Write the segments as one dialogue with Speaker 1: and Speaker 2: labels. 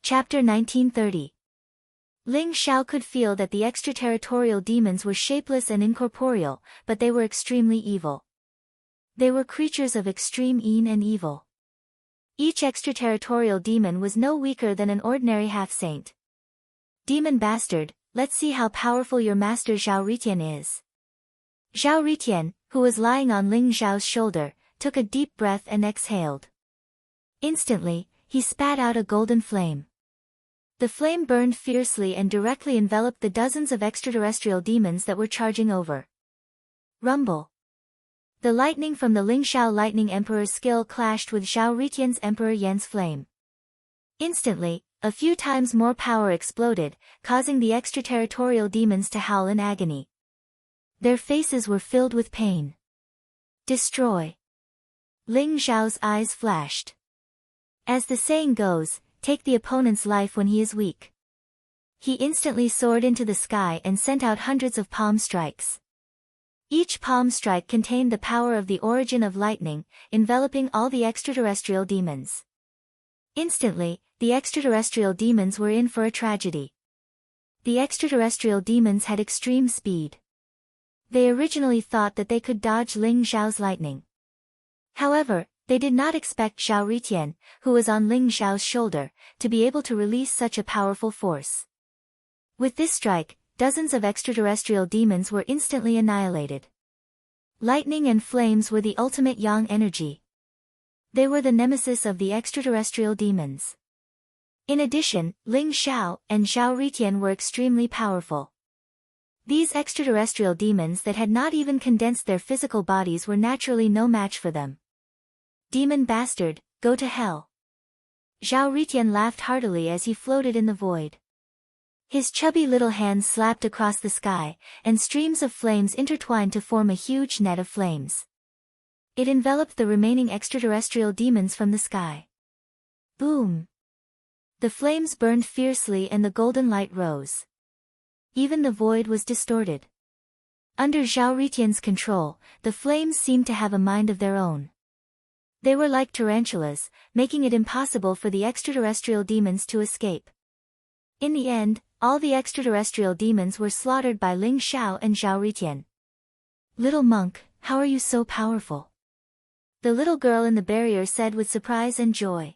Speaker 1: Chapter 1930. Ling Xiao could feel that the extraterritorial demons were shapeless and incorporeal, but they were extremely evil. They were creatures of extreme yin and evil. Each extraterritorial demon was no weaker than an ordinary half-saint. Demon bastard, let's see how powerful your master Zhao Ritian is. Zhao Ritian, who was lying on Ling Xiao's shoulder, took a deep breath and exhaled. Instantly, he spat out a golden flame. The flame burned fiercely and directly enveloped the dozens of extraterrestrial demons that were charging over. Rumble. The lightning from the Ling Xiao Lightning Emperor's skill clashed with Zhao Ritian's Emperor Yan's flame. Instantly, a few times more power exploded, causing the extraterritorial demons to howl in agony. Their faces were filled with pain. Destroy. Ling Xiao's eyes flashed. As the saying goes, take the opponent's life when he is weak. He instantly soared into the sky and sent out hundreds of palm strikes. Each palm strike contained the power of the origin of lightning, enveloping all the extraterrestrial demons. Instantly, the extraterrestrial demons were in for a tragedy. The extraterrestrial demons had extreme speed. They originally thought that they could dodge Ling Xiao's lightning. However, they did not expect Zhao Ritian, who was on Ling Xiao's shoulder, to be able to release such a powerful force. With this strike, dozens of extraterrestrial demons were instantly annihilated. Lightning and flames were the ultimate yang energy. They were the nemesis of the extraterrestrial demons. In addition, Ling Xiao and Zhao Ritian were extremely powerful. These extraterrestrial demons that had not even condensed their physical bodies were naturally no match for them. Demon bastard, go to hell. Zhao Ritian laughed heartily as he floated in the void. His chubby little hands slapped across the sky, and streams of flames intertwined to form a huge net of flames. It enveloped the remaining extraterrestrial demons from the sky. Boom! The flames burned fiercely and the golden light rose. Even the void was distorted. Under Zhao Ritian's control, the flames seemed to have a mind of their own. They were like tarantulas, making it impossible for the extraterrestrial demons to escape. In the end, all the extraterrestrial demons were slaughtered by Ling Xiao and Zhao Ritian. Little monk, how are you so powerful? The little girl in the barrier said with surprise and joy.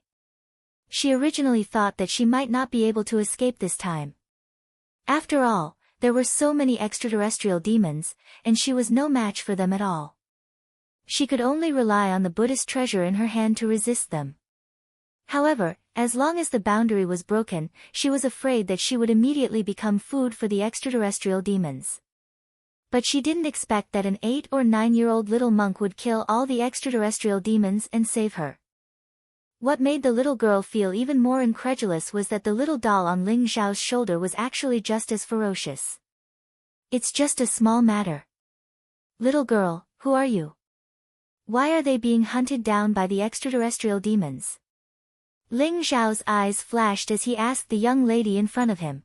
Speaker 1: She originally thought that she might not be able to escape this time. After all, there were so many extraterrestrial demons, and she was no match for them at all. She could only rely on the Buddhist treasure in her hand to resist them. However, as long as the boundary was broken, she was afraid that she would immediately become food for the extraterrestrial demons. But she didn't expect that an 8 or 9-year-old little monk would kill all the extraterrestrial demons and save her. What made the little girl feel even more incredulous was that the little doll on Ling Xiao's shoulder was actually just as ferocious. It's just a small matter. Little girl, who are you? Why are they being hunted down by the extraterrestrial demons? Ling Xiao's eyes flashed as he asked the young lady in front of him.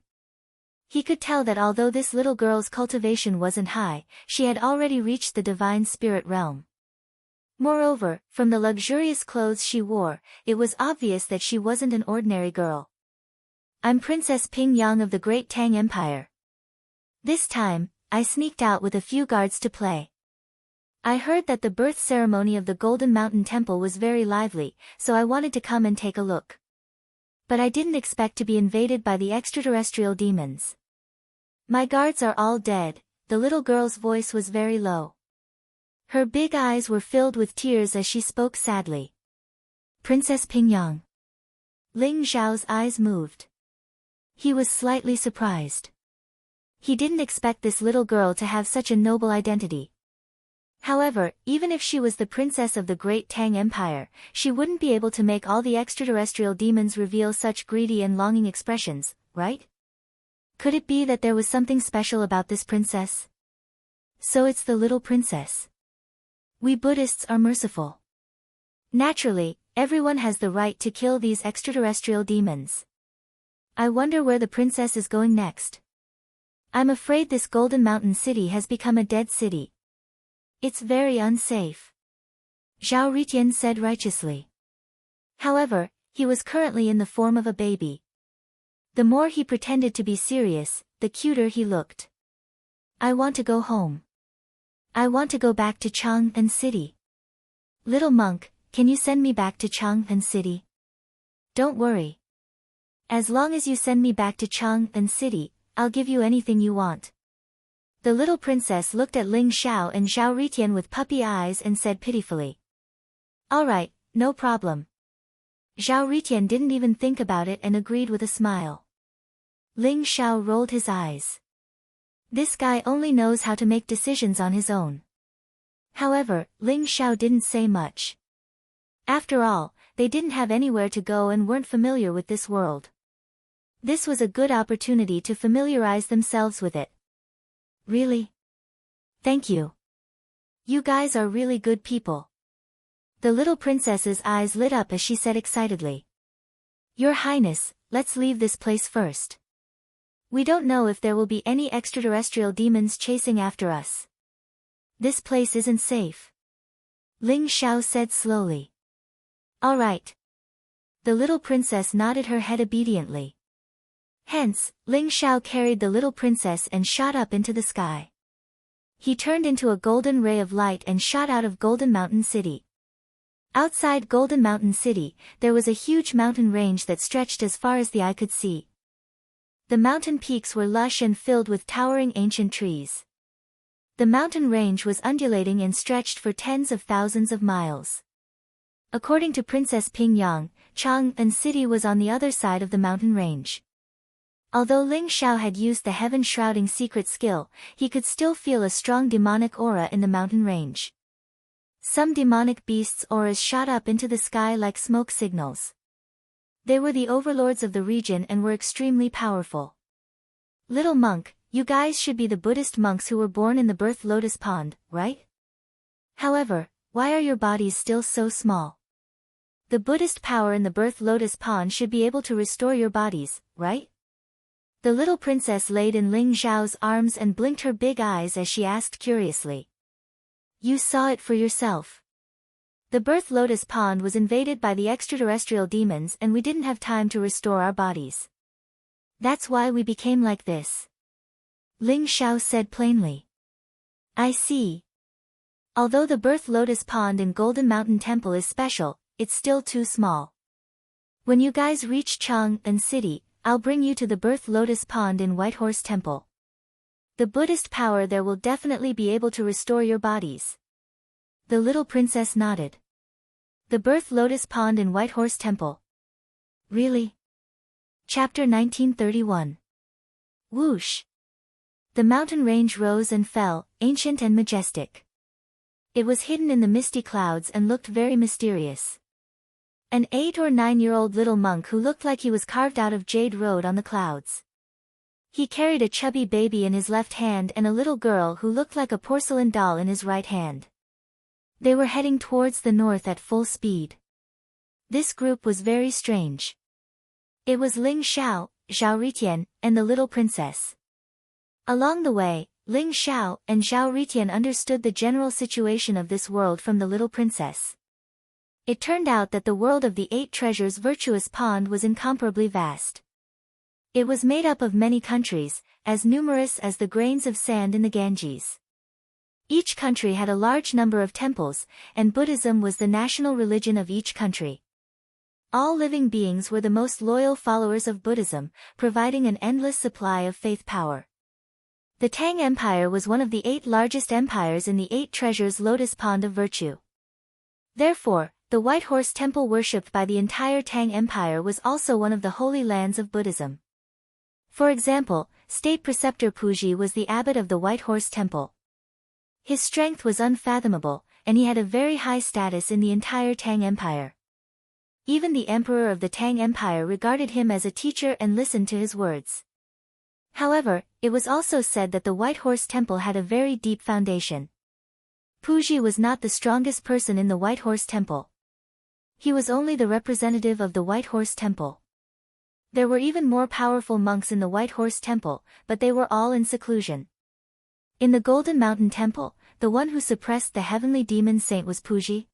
Speaker 1: He could tell that although this little girl's cultivation wasn't high, she had already reached the divine spirit realm. Moreover, from the luxurious clothes she wore, it was obvious that she wasn't an ordinary girl. I'm Princess Ping Yang of the Great Tang Empire. This time, I sneaked out with a few guards to play. I heard that the birth ceremony of the Golden Mountain Temple was very lively, so I wanted to come and take a look. But I didn't expect to be invaded by the extraterrestrial demons. My guards are all dead. The little girl's voice was very low. Her big eyes were filled with tears as she spoke sadly. Princess Pingyang. Ling Xiao's eyes moved. He was slightly surprised. He didn't expect this little girl to have such a noble identity. However, even if she was the princess of the Great Tang Empire, she wouldn't be able to make all the extraterrestrial demons reveal such greedy and longing expressions, right? Could it be that there was something special about this princess? So it's the little princess. We Buddhists are merciful. Naturally, everyone has the right to kill these extraterrestrial demons. I wonder where the princess is going next. I'm afraid this Golden Mountain City has become a dead city. It's very unsafe. Zhao Ritian said righteously. However, he was currently in the form of a baby. The more he pretended to be serious, the cuter he looked. I want to go home. I want to go back to Chang'an City. Little monk, can you send me back to Chang'an City? Don't worry. As long as you send me back to Chang'an City, I'll give you anything you want. The little princess looked at Ling Xiao and Zhao Ritian with puppy eyes and said pitifully. All right, no problem. Zhao Ritian didn't even think about it and agreed with a smile. Ling Xiao rolled his eyes. This guy only knows how to make decisions on his own. However, Ling Xiao didn't say much. After all, they didn't have anywhere to go and weren't familiar with this world. This was a good opportunity to familiarize themselves with it. Really? Thank you. You guys are really good people. The little princess's eyes lit up as she said excitedly. Your Highness, let's leave this place first. We don't know if there will be any extraterrestrial demons chasing after us. This place isn't safe. Ling Xiao said slowly. All right. The little princess nodded her head obediently. Hence, Ling Xiao carried the little princess and shot up into the sky. He turned into a golden ray of light and shot out of Golden Mountain City. Outside Golden Mountain City, there was a huge mountain range that stretched as far as the eye could see. The mountain peaks were lush and filled with towering ancient trees. The mountain range was undulating and stretched for tens of thousands of miles. According to Princess Ping Yang, Chang'an City was on the other side of the mountain range. Although Ling Xiao had used the heaven-shrouding secret skill, he could still feel a strong demonic aura in the mountain range. Some demonic beasts' auras shot up into the sky like smoke signals. They were the overlords of the region and were extremely powerful. Little monk, you guys should be the Buddhist monks who were born in the birth lotus pond, right? However, why are your bodies still so small? The Buddhist power in the birth lotus pond should be able to restore your bodies, right? The little princess laid in Ling Xiao's arms and blinked her big eyes as she asked curiously. You saw it for yourself. The birth lotus pond was invaded by the extraterrestrial demons and we didn't have time to restore our bodies. That's why we became like this. Ling Xiao said plainly. I see. Although the birth lotus pond in Golden Mountain Temple is special, it's still too small. When you guys reach Chang'an City, I'll bring you to the birth lotus pond in Whitehorse Temple. The Buddhist power there will definitely be able to restore your bodies. The little princess nodded. The birth lotus pond in Whitehorse Temple. Really? Chapter 1931. Whoosh. The mountain range rose and fell, ancient and majestic. It was hidden in the misty clouds and looked very mysterious. An 8 or 9-year-old little monk who looked like he was carved out of jade rode on the clouds. He carried a chubby baby in his left hand and a little girl who looked like a porcelain doll in his right hand. They were heading towards the north at full speed. This group was very strange. It was Ling Xiao, Zhao Ritian, and the little princess. Along the way, Ling Xiao and Zhao Ritian understood the general situation of this world from the little princess. It turned out that the world of the 8 treasures virtuous pond was incomparably vast. It was made up of many countries, as numerous as the grains of sand in the Ganges. Each country had a large number of temples, and Buddhism was the national religion of each country. All living beings were the most loyal followers of Buddhism, providing an endless supply of faith power. The Tang Empire was one of the 8 largest empires in the 8 treasures lotus pond of virtue. Therefore, the White Horse Temple worshipped by the entire Tang Empire was also one of the holy lands of Buddhism. For example, State Preceptor Puji was the abbot of the White Horse Temple. His strength was unfathomable, and he had a very high status in the entire Tang Empire. Even the emperor of the Tang Empire regarded him as a teacher and listened to his words. However, it was also said that the White Horse Temple had a very deep foundation. Puji was not the strongest person in the White Horse Temple. He was only the representative of the White Horse Temple. There were even more powerful monks in the White Horse Temple, but they were all in seclusion. In the Golden Mountain Temple, the one who suppressed the heavenly demon saint was Puji.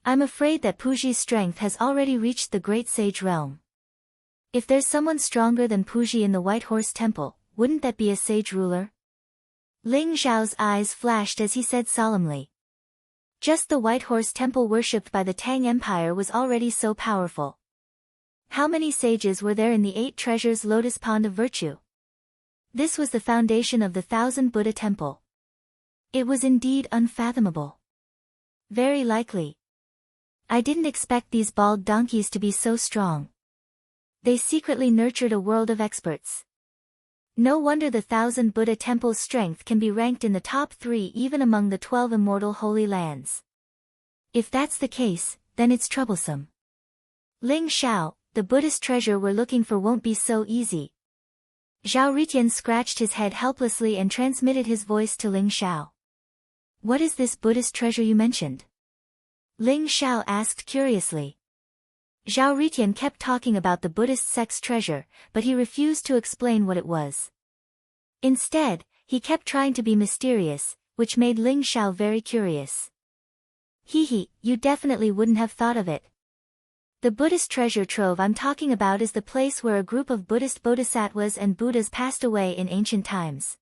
Speaker 1: I'm afraid that Puji's strength has already reached the Great Sage realm. If there's someone stronger than Puji in the White Horse Temple, wouldn't that be a sage ruler? Ling Zhao's eyes flashed as he said solemnly. Just the White Horse Temple worshipped by the Tang Empire was already so powerful. How many sages were there in the 8 treasures lotus pond of virtue? This was the foundation of the 1000 Buddha temple. It was indeed unfathomable. Very likely. I didn't expect these bald donkeys to be so strong. They secretly nurtured a world of experts. No wonder the 1000 Buddha temple's strength can be ranked in the top 3 even among the 12 immortal holy lands. If that's the case, then it's troublesome. Ling Xiao, the Buddhist treasure we're looking for won't be so easy. Zhao Ritian scratched his head helplessly and transmitted his voice to Ling Xiao. What is this Buddhist treasure you mentioned? Ling Xiao asked curiously. Zhao Ritian kept talking about the Buddhist sect's treasure, but he refused to explain what it was. Instead, he kept trying to be mysterious, which made Ling Xiao very curious. You definitely wouldn't have thought of it. The Buddhist treasure trove I'm talking about is the place where a group of Buddhist bodhisattvas and Buddhas passed away in ancient times.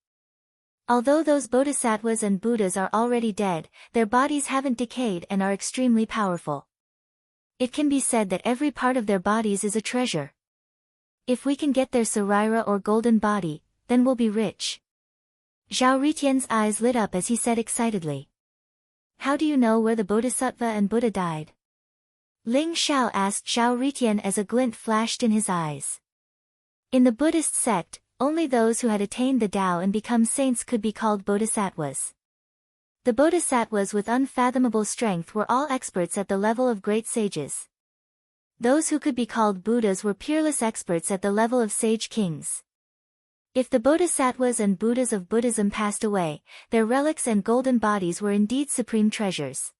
Speaker 1: Although those bodhisattvas and Buddhas are already dead, their bodies haven't decayed and are extremely powerful. It can be said that every part of their bodies is a treasure. If we can get their Sarira or golden body, then we'll be rich. Zhao Ritian's eyes lit up as he said excitedly. How do you know where the Bodhisattva and Buddha died? Ling Xiao asked Zhao Ritian as a glint flashed in his eyes. In the Buddhist sect, only those who had attained the Tao and become saints could be called bodhisattvas. The bodhisattvas with unfathomable strength were all experts at the level of great sages. Those who could be called Buddhas were peerless experts at the level of sage kings. If the bodhisattvas and Buddhas of Buddhism passed away, their relics and golden bodies were indeed supreme treasures.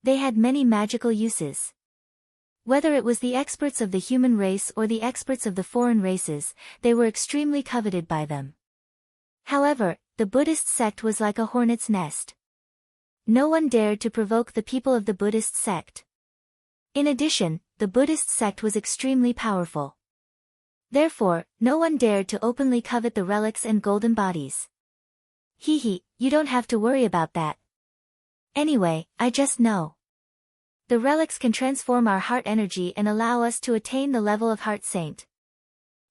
Speaker 1: They had many magical uses. Whether it was the experts of the human race or the experts of the foreign races, they were extremely coveted by them. However, the Buddhist sect was like a hornet's nest. No one dared to provoke the people of the Buddhist sect. In addition, the Buddhist sect was extremely powerful. Therefore, no one dared to openly covet the relics and golden bodies. You don't have to worry about that. Anyway, I just know. The relics can transform our heart energy and allow us to attain the level of heart saint.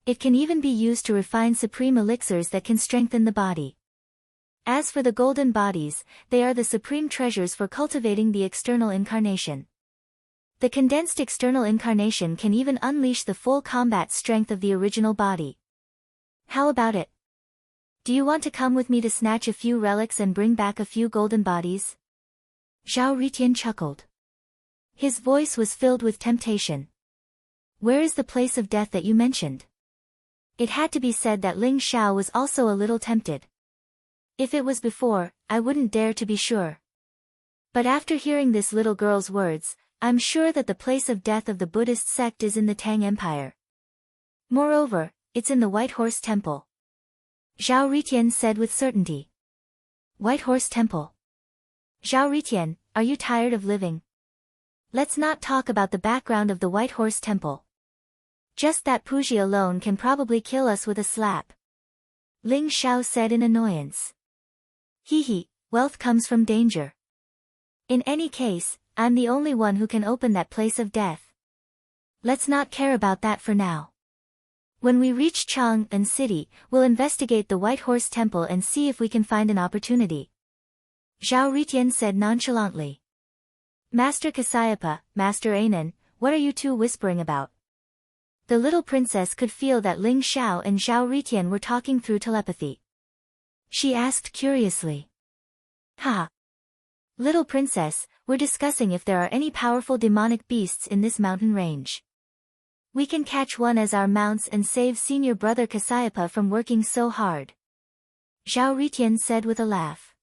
Speaker 1: It can even be used to refine supreme elixirs that can strengthen the body. As for the golden bodies, they are the supreme treasures for cultivating the external incarnation. The condensed external incarnation can even unleash the full combat strength of the original body. How about it? Do you want to come with me to snatch a few relics and bring back a few golden bodies? Zhao Ritian chuckled. His voice was filled with temptation. Where is the place of death that you mentioned? It had to be said that Ling Xiao was also a little tempted. If it was before, I wouldn't dare to be sure. But after hearing this little girl's words, I'm sure that the place of death of the Buddhist sect is in the Tang Empire. Moreover, it's in the White Horse Temple. Zhao Ritian said with certainty. White Horse Temple. Zhao Ritian, are you tired of living? Let's not talk about the background of the White Horse Temple. Just that Puji alone can probably kill us with a slap. Ling Xiao said in annoyance. Wealth comes from danger. In any case, I'm the only one who can open that place of death. Let's not care about that for now. When we reach Chang'an City, we'll investigate the White Horse Temple and see if we can find an opportunity. Zhao Ritian said nonchalantly. Master Kasayapa, Master Anan, what are you two whispering about? The little princess could feel that Ling Xiao and Zhao Ritian were talking through telepathy. She asked curiously. Little princess, we're discussing if there are any powerful demonic beasts in this mountain range. We can catch one as our mounts and save senior brother Kasayapa from working so hard. Zhao Ritian said with a laugh.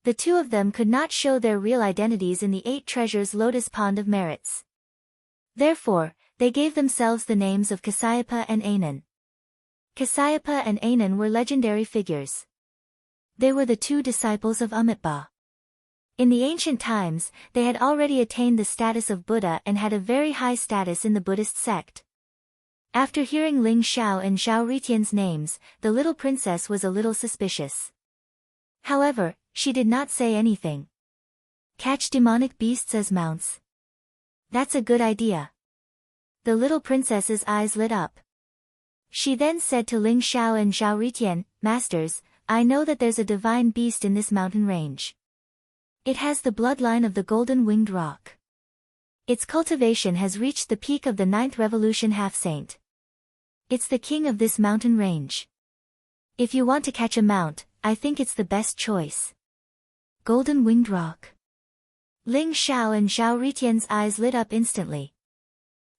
Speaker 1: The two of them could not show their real identities in the 8 treasures lotus pond of merits. Therefore, they gave themselves the names of Kasayapa and Anan. Kasayapa and Anan were legendary figures. They were the 2 disciples of Amitabha. In the ancient times, they had already attained the status of Buddha and had a very high status in the Buddhist sect. After hearing Ling Xiao and Zhao Ritian's names, the little princess was a little suspicious. However, she did not say anything. Catch demonic beasts as mounts. That's a good idea. The little princess's eyes lit up. She then said to Ling Xiao and Zhao Ritian, "Masters, I know that there's a divine beast in this mountain range. It has the bloodline of the golden winged rock. Its cultivation has reached the peak of the 9th revolution half-saint. It's the king of this mountain range. If you want to catch a mount, I think it's the best choice." Golden winged rock. Ling Xiao and Zhao Ritian's eyes lit up instantly.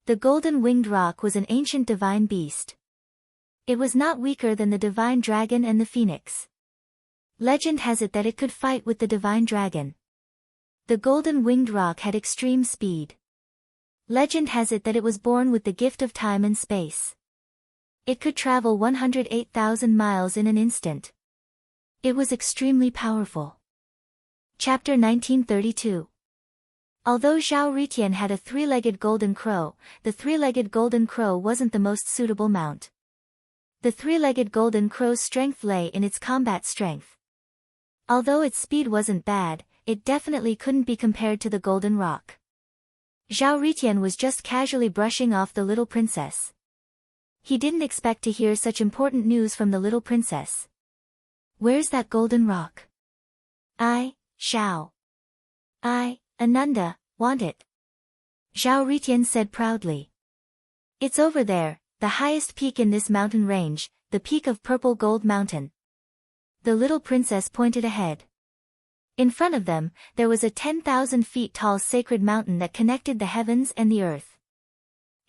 Speaker 1: The golden winged rock was an ancient divine beast. It was not weaker than the divine dragon and the phoenix. Legend has it that it could fight with the divine dragon. The golden winged rock had extreme speed. Legend has it that it was born with the gift of time and space. It could travel 108,000 miles in an instant. It was extremely powerful. Chapter 1932. Although Zhao Ritian had a three-legged golden crow, the three-legged golden crow wasn't the most suitable mount. The three-legged golden crow's strength lay in its combat strength. Although its speed wasn't bad, it definitely couldn't be compared to the golden rock. Zhao Ritian was just casually brushing off the little princess. He didn't expect to hear such important news from the little princess. "Where's that golden rock?" Xiao. Ananda, want it." Zhao Ritian said proudly. "It's over there, the highest peak in this mountain range, the peak of Purple Gold Mountain." The little princess pointed ahead. In front of them, there was a 10,000 feet tall sacred mountain that connected the heavens and the earth.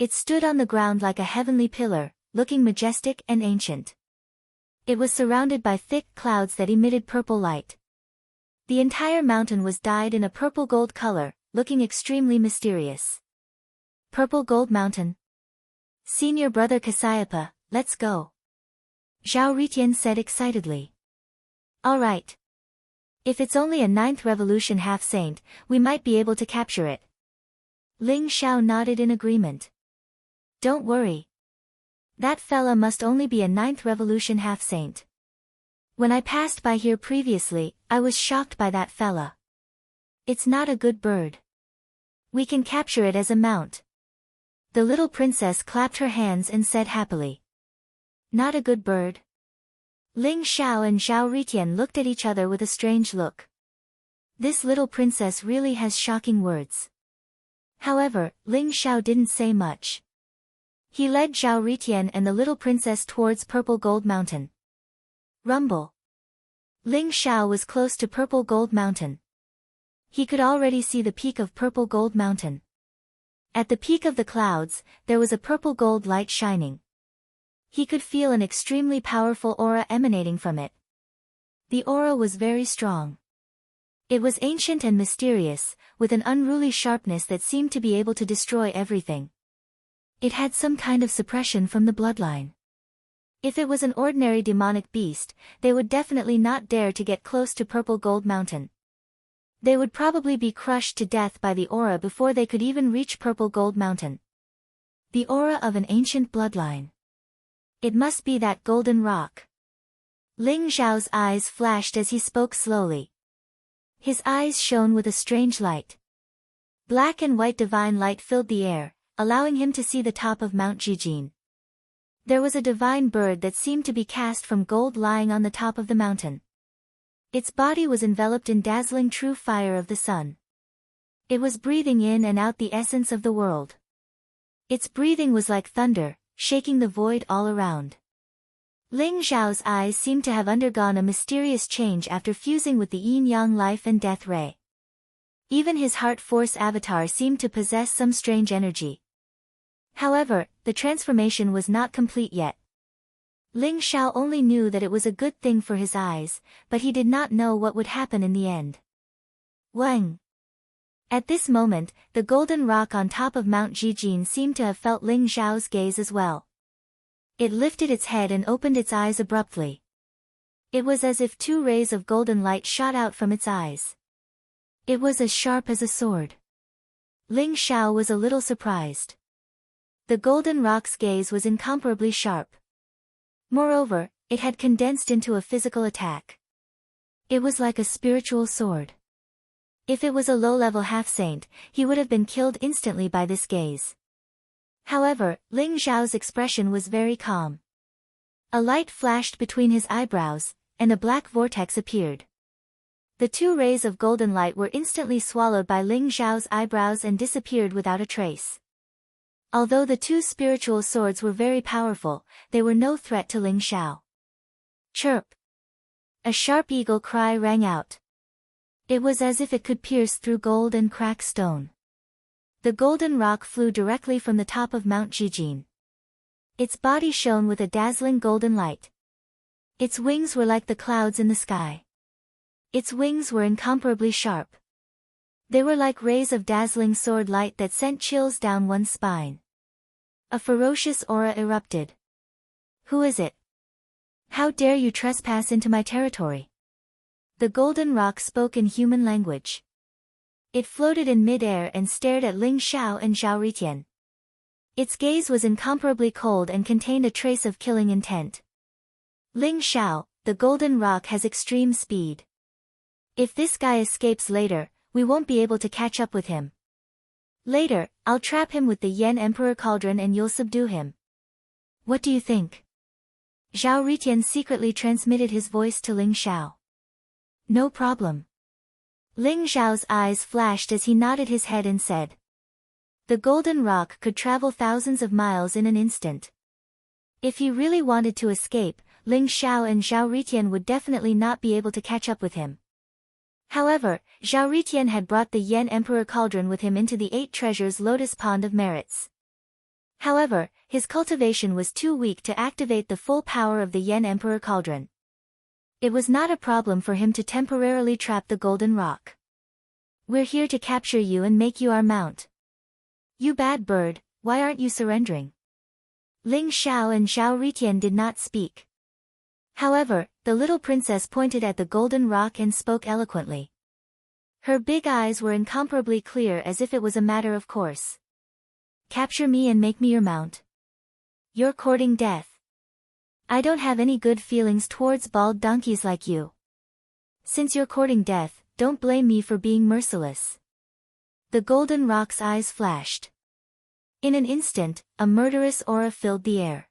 Speaker 1: It stood on the ground like a heavenly pillar, looking majestic and ancient. It was surrounded by thick clouds that emitted purple light. The entire mountain was dyed in a purple gold color, looking extremely mysterious. "Purple Gold Mountain. Senior brother Cassiopeia, let's go," Zhao Ritian said excitedly. "All right. If it's only a 9th revolution half-saint, we might be able to capture it." Ling Xiao nodded in agreement. "Don't worry. That fella must only be a 9th revolution half-saint. When I passed by here previously, I was shocked by that fella. It's not a good bird. We can capture it as a mount." The little princess clapped her hands and said happily. "Not a good bird?" Ling Xiao and Zhao Ritian looked at each other with a strange look. This little princess really has shocking words. However, Ling Xiao didn't say much. He led Zhao Ritian and the little princess towards Purple Gold Mountain. Rumble. Ling Xiao was close to Purple Gold Mountain. He could already see the peak of Purple Gold Mountain. At the peak of the clouds, there was a purple gold light shining. He could feel an extremely powerful aura emanating from it. The aura was very strong. It was ancient and mysterious, with an unruly sharpness that seemed to be able to destroy everything. It had some kind of suppression from the bloodline. If it was an ordinary demonic beast, they would definitely not dare to get close to Purple Gold Mountain. They would probably be crushed to death by the aura before they could even reach Purple Gold Mountain. The aura of an ancient bloodline. It must be that golden rock. Ling Xiao's eyes flashed as he spoke slowly. His eyes shone with a strange light. Black and white divine light filled the air, allowing him to see the top of Mount Jijin. There was a divine bird that seemed to be cast from gold lying on the top of the mountain. Its body was enveloped in dazzling true fire of the sun. It was breathing in and out the essence of the world. Its breathing was like thunder, shaking the void all around. Ling Xiao's eyes seemed to have undergone a mysterious change after fusing with the yin-yang life and death ray. Even his heart force avatar seemed to possess some strange energy. However, the transformation was not complete yet. Ling Xiao only knew that it was a good thing for his eyes, but he did not know what would happen in the end. Wang! At this moment, the golden rock on top of Mount Jijin seemed to have felt Ling Xiao's gaze as well. It lifted its head and opened its eyes abruptly. It was as if two rays of golden light shot out from its eyes. It was as sharp as a sword. Ling Xiao was a little surprised. The golden rock's gaze was incomparably sharp. Moreover, it had condensed into a physical attack. It was like a spiritual sword. If it was a low-level half-saint, he would have been killed instantly by this gaze. However, Ling Xiao's expression was very calm. A light flashed between his eyebrows, and a black vortex appeared. The two rays of golden light were instantly swallowed by Ling Xiao's eyebrows and disappeared without a trace. Although the two spiritual swords were very powerful, they were no threat to Ling Xiao. Chirp! A sharp eagle cry rang out. It was as if it could pierce through gold and crack stone. The golden rock flew directly from the top of Mount Jijin. Its body shone with a dazzling golden light. Its wings were like the clouds in the sky. Its wings were incomparably sharp. They were like rays of dazzling sword light that sent chills down one's spine. A ferocious aura erupted. Who is it? How dare you trespass into my territory? The golden rock spoke in human language. It floated in mid-air and stared at Ling Xiao and Zhao Ritian. Its gaze was incomparably cold and contained a trace of killing intent. Ling Xiao, the golden rock has extreme speed. If this guy escapes later, we won't be able to catch up with him. Later, I'll trap him with the Yen Emperor Cauldron and you'll subdue him. What do you think? Zhao Ritian secretly transmitted his voice to Ling Xiao. No problem. Ling Xiao's eyes flashed as he nodded his head and said. The golden rock could travel thousands of miles in an instant. If he really wanted to escape, Ling Xiao and Zhao Ritian would definitely not be able to catch up with him. However, Zhao Ritian had brought the Yen Emperor Cauldron with him into the 8 Treasures Lotus Pond of Merits. However, his cultivation was too weak to activate the full power of the Yen Emperor Cauldron. It was not a problem for him to temporarily trap the golden rock. We're here to capture you and make you our mount. You bad bird, why aren't you surrendering? Ling Xiao and Zhao Ritian did not speak. However, the little princess pointed at the golden rock and spoke eloquently. Her big eyes were incomparably clear as if it was a matter of course. Capture me and make me your mount. You're courting death. I don't have any good feelings towards bald donkeys like you. Since you're courting death, don't blame me for being merciless. The golden rock's eyes flashed. In an instant, a murderous aura filled the air.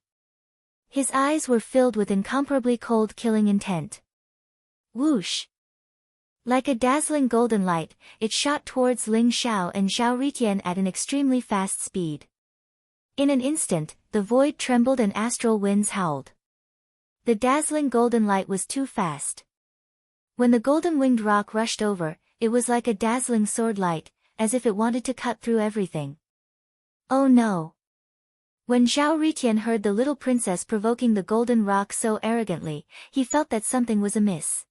Speaker 1: His eyes were filled with incomparably cold killing intent. Whoosh! Like a dazzling golden light, it shot towards Ling Xiao and Zhao Ritian at an extremely fast speed. In an instant, the void trembled and astral winds howled. The dazzling golden light was too fast. When the golden-winged rock rushed over, it was like a dazzling sword light, as if it wanted to cut through everything. Oh no! When Zhao Ritian heard the little princess provoking the golden rock so arrogantly, he felt that something was amiss.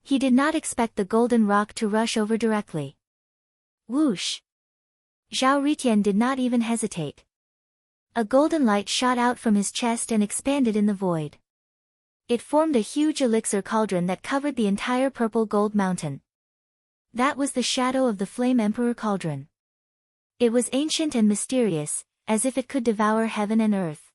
Speaker 1: He did not expect the golden rock to rush over directly. Whoosh! Zhao Ritian did not even hesitate. A golden light shot out from his chest and expanded in the void. It formed a huge elixir cauldron that covered the entire purple gold mountain. That was the shadow of the Flame Emperor Cauldron. It was ancient and mysterious, as if it could devour heaven and earth.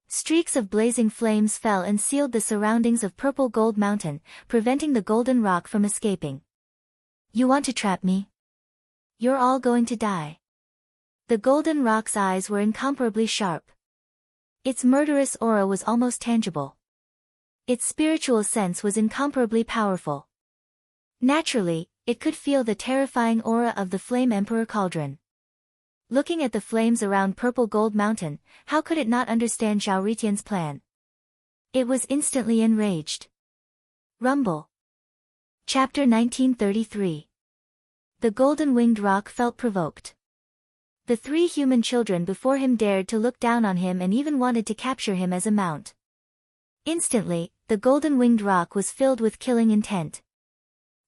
Speaker 1: Streaks of blazing flames fell and sealed the surroundings of Purple Gold Mountain, preventing the golden rock from escaping. You want to trap me? You're all going to die. The golden rock's eyes were incomparably sharp. Its murderous aura was almost tangible. Its spiritual sense was incomparably powerful. Naturally, it could feel the terrifying aura of the Flame Emperor Cauldron. Looking at the flames around Purple Gold Mountain, how could it not understand Zhao Ritian's plan? It was instantly enraged. Rumble. Chapter 1933. The golden-winged rock felt provoked. The 3 human children before him dared to look down on him and even wanted to capture him as a mount. Instantly, the golden-winged rock was filled with killing intent.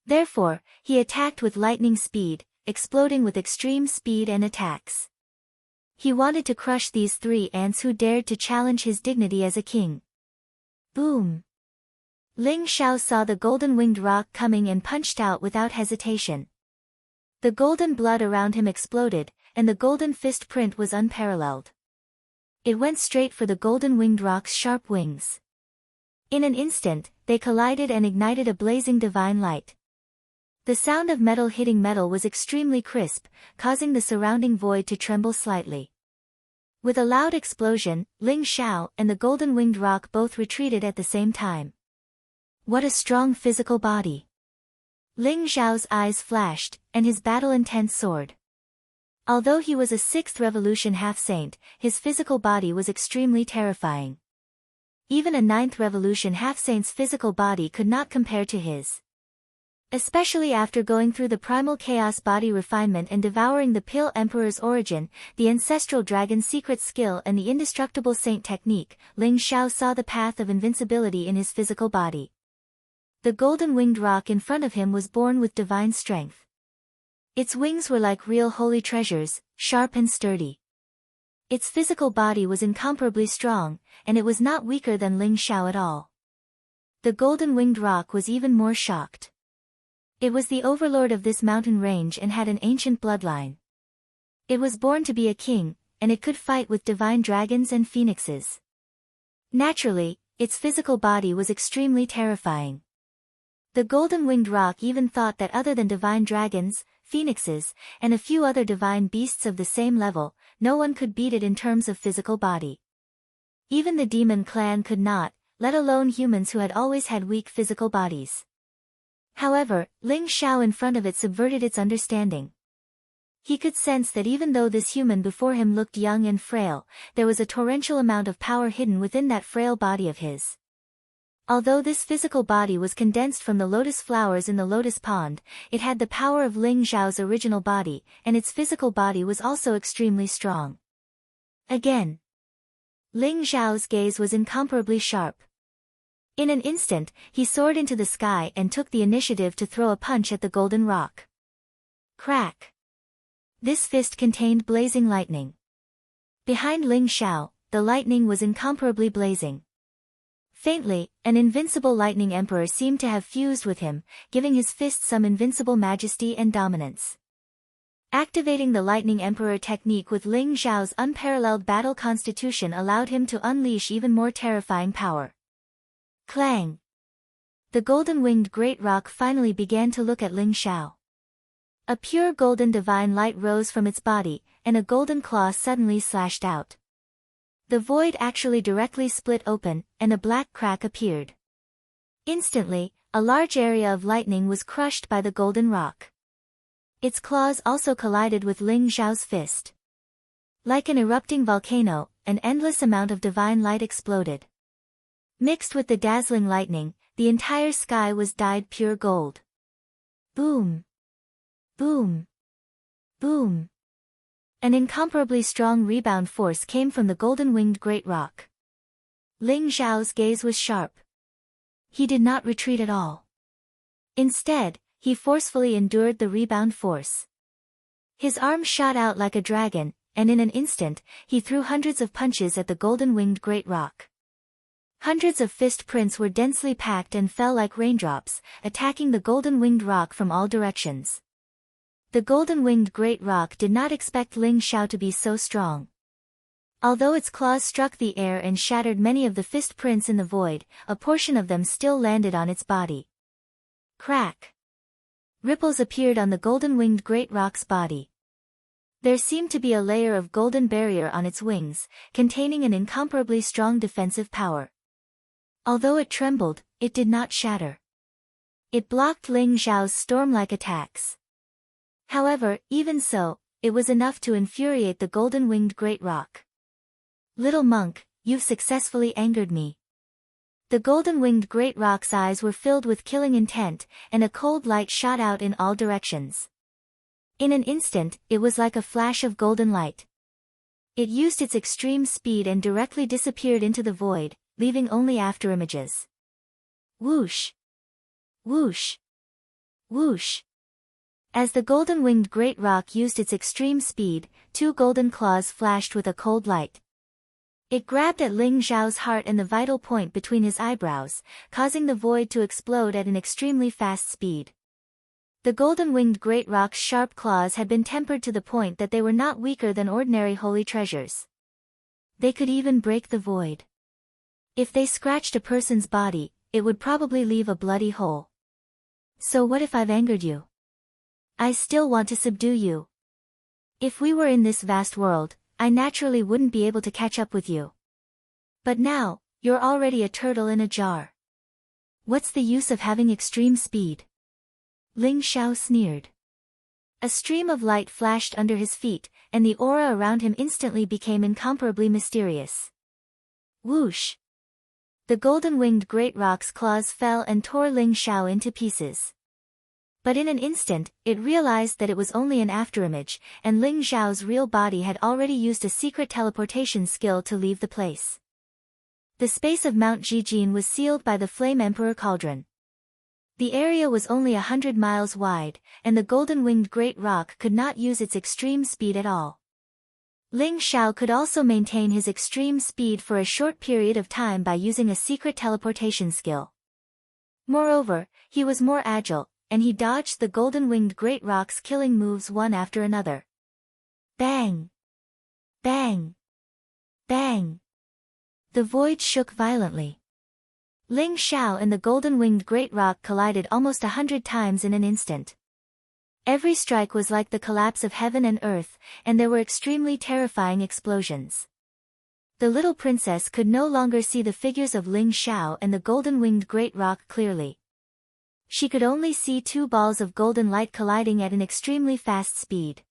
Speaker 1: Therefore, he attacked with lightning speed, exploding with extreme speed and attacks. He wanted to crush these 3 ants who dared to challenge his dignity as a king. Boom! Ling Xiao saw the golden-winged rock coming and punched out without hesitation. The golden blood around him exploded, and the golden fist print was unparalleled. It went straight for the golden-winged rock's sharp wings. In an instant, they collided and ignited a blazing divine light. The sound of metal hitting metal was extremely crisp, causing the surrounding void to tremble slightly. With a loud explosion, Ling Xiao and the golden-winged rock both retreated at the same time. What a strong physical body! Ling Xiao's eyes flashed, and his battle intent soared. Although he was a 6th Revolution half-saint, his physical body was extremely terrifying. Even a 9th Revolution half-saint's physical body could not compare to his. Especially after going through the primal chaos body refinement and devouring the Pale Emperor's origin, the ancestral dragon's secret skill and the indestructible saint technique, Ling Xiao saw the path of invincibility in his physical body. The golden-winged rock in front of him was born with divine strength. Its wings were like real holy treasures, sharp and sturdy. Its physical body was incomparably strong, and it was not weaker than Ling Xiao at all. The golden-winged rock was even more shocked. It was the overlord of this mountain range and had an ancient bloodline. It was born to be a king, and it could fight with divine dragons and phoenixes. Naturally, its physical body was extremely terrifying. The golden-winged rock even thought that other than divine dragons, phoenixes, and a few other divine beasts of the same level, no one could beat it in terms of physical body. Even the demon clan could not, let alone humans who had always had weak physical bodies. However, Ling Xiao in front of it subverted its understanding. He could sense that even though this human before him looked young and frail, there was a torrential amount of power hidden within that frail body of his. Although this physical body was condensed from the lotus flowers in the lotus pond, it had the power of Ling Xiao's original body, and its physical body was also extremely strong. Again, Ling Xiao's gaze was incomparably sharp. In an instant, he soared into the sky and took the initiative to throw a punch at the golden rock. Crack! This fist contained blazing lightning. Behind Ling Xiao, the lightning was incomparably blazing. Faintly, an invincible lightning emperor seemed to have fused with him, giving his fist some invincible majesty and dominance. Activating the lightning emperor technique with Ling Xiao's unparalleled battle constitution allowed him to unleash even more terrifying power. Clang! The golden-winged great rock finally began to look at Ling Xiao. A pure golden divine light rose from its body, and a golden claw suddenly slashed out. The void actually directly split open, and a black crack appeared. Instantly, a large area of lightning was crushed by the golden rock. Its claws also collided with Ling Xiao's fist. Like an erupting volcano, an endless amount of divine light exploded. Mixed with the dazzling lightning, the entire sky was dyed pure gold. Boom! Boom! Boom! An incomparably strong rebound force came from the golden-winged great rock. Ling Xiao's gaze was sharp. He did not retreat at all. Instead, he forcefully endured the rebound force. His arm shot out like a dragon, and in an instant, he threw hundreds of punches at the golden-winged great rock. Hundreds of fist prints were densely packed and fell like raindrops, attacking the golden-winged rock from all directions. The golden-winged great rock did not expect Ling Xiao to be so strong. Although its claws struck the air and shattered many of the fist prints in the void, a portion of them still landed on its body. Crack! Ripples appeared on the golden-winged great rock's body. There seemed to be a layer of golden barrier on its wings, containing an incomparably strong defensive power. Although it trembled, it did not shatter. It blocked Ling Xiao's storm-like attacks. However, even so, it was enough to infuriate the golden-winged great rock. Little monk, you've successfully angered me. The golden-winged great rock's eyes were filled with killing intent, and a cold light shot out in all directions. In an instant, it was like a flash of golden light. It used its extreme speed and directly disappeared into the void, leaving only afterimages. Whoosh! Whoosh! Whoosh! As the golden-winged great rock used its extreme speed, two golden claws flashed with a cold light. It grabbed at Ling Xiao's heart and the vital point between his eyebrows, causing the void to explode at an extremely fast speed. The golden-winged great rock's sharp claws had been tempered to the point that they were not weaker than ordinary holy treasures. They could even break the void. If they scratched a person's body, it would probably leave a bloody hole. So what if I've angered you? I still want to subdue you. If we were in this vast world, I naturally wouldn't be able to catch up with you. But now, you're already a turtle in a jar. What's the use of having extreme speed? Ling Xiao sneered. A stream of light flashed under his feet, and the aura around him instantly became incomparably mysterious. Whoosh! The golden-winged great rock's claws fell and tore Ling Xiao into pieces. But in an instant, it realized that it was only an afterimage, and Ling Xiao's real body had already used a secret teleportation skill to leave the place. The space of Mount Jijin was sealed by the Flame Emperor Cauldron. The area was only 100 miles wide, and the golden-winged great rock could not use its extreme speed at all. Ling Xiao could also maintain his extreme speed for a short period of time by using a secret teleportation skill. Moreover, he was more agile, and he dodged the golden-winged great rock's killing moves one after another. Bang! Bang! Bang! The void shook violently. Ling Xiao and the golden-winged great rock collided almost 100 times in an instant. Every strike was like the collapse of heaven and earth, and there were extremely terrifying explosions. The little princess could no longer see the figures of Ling Xiao and the golden-winged great rock clearly. She could only see two balls of golden light colliding at an extremely fast speed.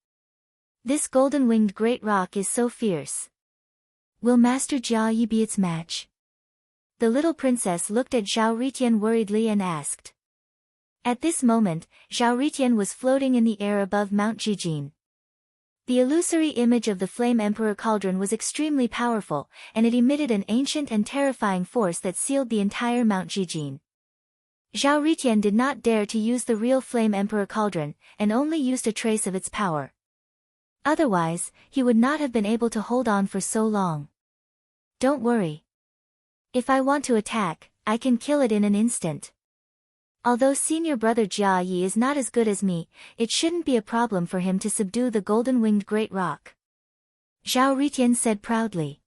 Speaker 1: This golden-winged great rock is so fierce. Will Master Jia Yi be its match? The little princess looked at Zhao Ritian worriedly and asked. At this moment, Zhao Ritian was floating in the air above Mount Jijin. The illusory image of the Flame Emperor Cauldron was extremely powerful, and it emitted an ancient and terrifying force that sealed the entire Mount Jijin. Zhao Ritian did not dare to use the real Flame Emperor Cauldron, and only used a trace of its power. Otherwise, he would not have been able to hold on for so long. Don't worry. If I want to attack, I can kill it in an instant. Although senior brother Jia Yi is not as good as me, it shouldn't be a problem for him to subdue the golden-winged great rock. Zhao Ritian said proudly.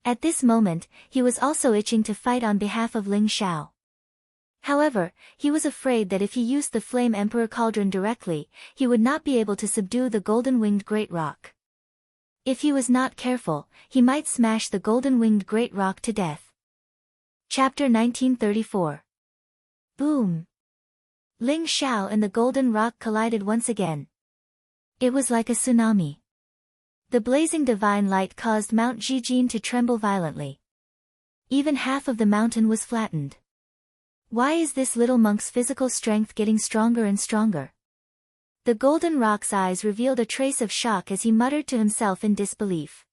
Speaker 1: At this moment, he was also itching to fight on behalf of Ling Xiao. However, he was afraid that if he used the Flame Emperor Cauldron directly, he would not be able to subdue the golden-winged great rock. If he was not careful, he might smash the golden-winged great rock to death. Chapter 1934. Boom! Ling Xiao and the golden rock collided once again. It was like a tsunami. The blazing divine light caused Mount Jijin to tremble violently. Even half of the mountain was flattened. Why is this little monk's physical strength getting stronger and stronger? The golden rock's eyes revealed a trace of shock as he muttered to himself in disbelief.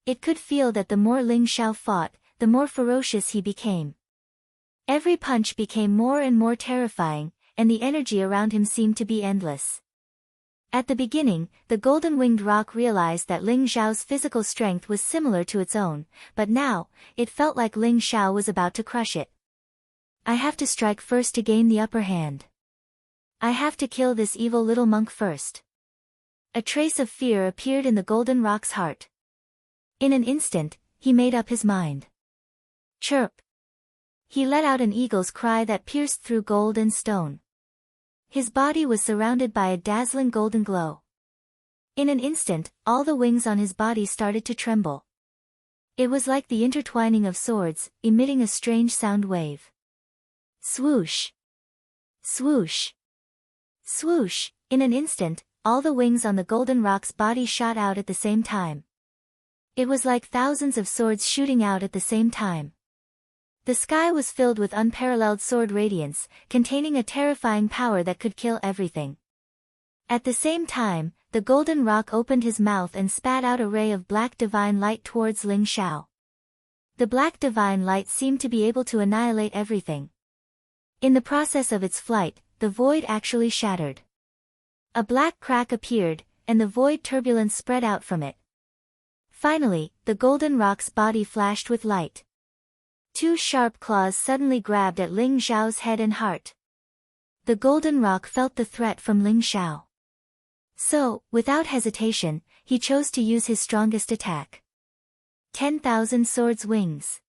Speaker 1: It could feel that the more Ling Xiao fought, the more ferocious he became. Every punch became more and more terrifying, and the energy around him seemed to be endless. At the beginning, the golden-winged rock realized that Ling Xiao's physical strength was similar to its own, but now, it felt like Ling Xiao was about to crush it. I have to strike first to gain the upper hand. I have to kill this evil little monk first. A trace of fear appeared in the golden rock's heart. In an instant, he made up his mind. Chirp! He let out an eagle's cry that pierced through gold and stone. His body was surrounded by a dazzling golden glow. In an instant, all the wings on his body started to tremble. It was like the intertwining of swords, emitting a strange sound wave. Swoosh! Swoosh! Swoosh! In an instant, all the wings on the golden rock's body shot out at the same time. It was like thousands of swords shooting out at the same time. The sky was filled with unparalleled sword radiance, containing a terrifying power that could kill everything. At the same time, the golden rock opened his mouth and spat out a ray of black divine light towards Ling Xiao. The black divine light seemed to be able to annihilate everything. In the process of its flight, the void actually shattered. A black crack appeared, and the void turbulence spread out from it. Finally, the golden rock's body flashed with light. Two sharp claws suddenly grabbed at Ling Xiao's head and heart. The golden rock felt the threat from Ling Xiao. So, without hesitation, he chose to use his strongest attack. 10,000 Swords Wings.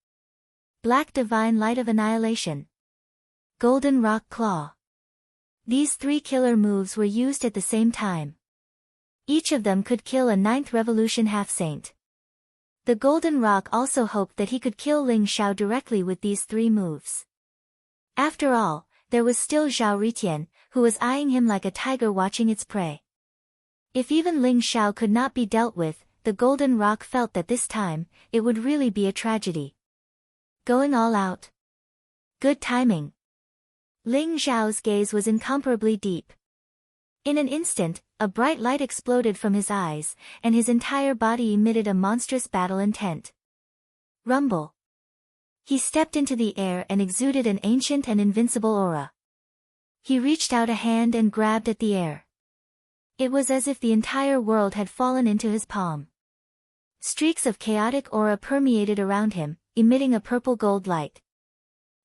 Speaker 1: Black Divine Light of Annihilation. Golden Rock Claw. These three killer moves were used at the same time. Each of them could kill a 9th Revolution half-saint. The Golden Rock also hoped that he could kill Ling Xiao directly with these three moves. After all, there was still Zhao Ritian, who was eyeing him like a tiger watching its prey. If even Ling Xiao could not be dealt with, the Golden Rock felt that this time, it would really be a tragedy. Going all out. Good timing. Ling Xiao's gaze was incomparably deep. In an instant, a bright light exploded from his eyes, and his entire body emitted a monstrous battle intent. Rumble. He stepped into the air and exuded an ancient and invincible aura. He reached out a hand and grabbed at the air. It was as if the entire world had fallen into his palm. Streaks of chaotic aura permeated around him, emitting a purple gold light.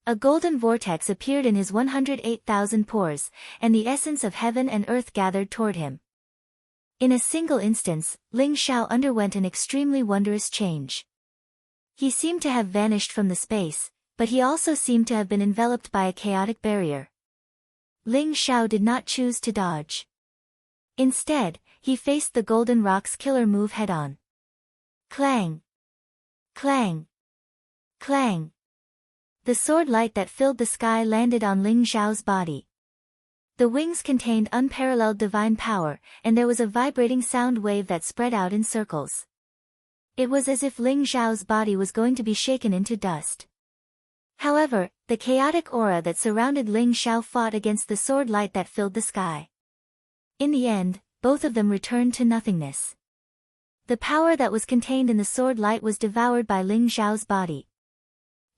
Speaker 1: A golden vortex appeared in his 108,000 pores, and the essence of heaven and earth gathered toward him. In a single instance, Ling Xiao underwent an extremely wondrous change. He seemed to have vanished from the space, but he also seemed to have been enveloped by a chaotic barrier. Ling Xiao did not choose to dodge. Instead, he faced the Golden Rock's killer move head-on. Clang! Clang! Clang! The sword light that filled the sky landed on Ling Xiao's body. The wings contained unparalleled divine power, and there was a vibrating sound wave that spread out in circles. It was as if Ling Xiao's body was going to be shaken into dust. However, the chaotic aura that surrounded Ling Xiao fought against the sword light that filled the sky. In the end, both of them returned to nothingness. The power that was contained in the sword light was devoured by Ling Xiao's body.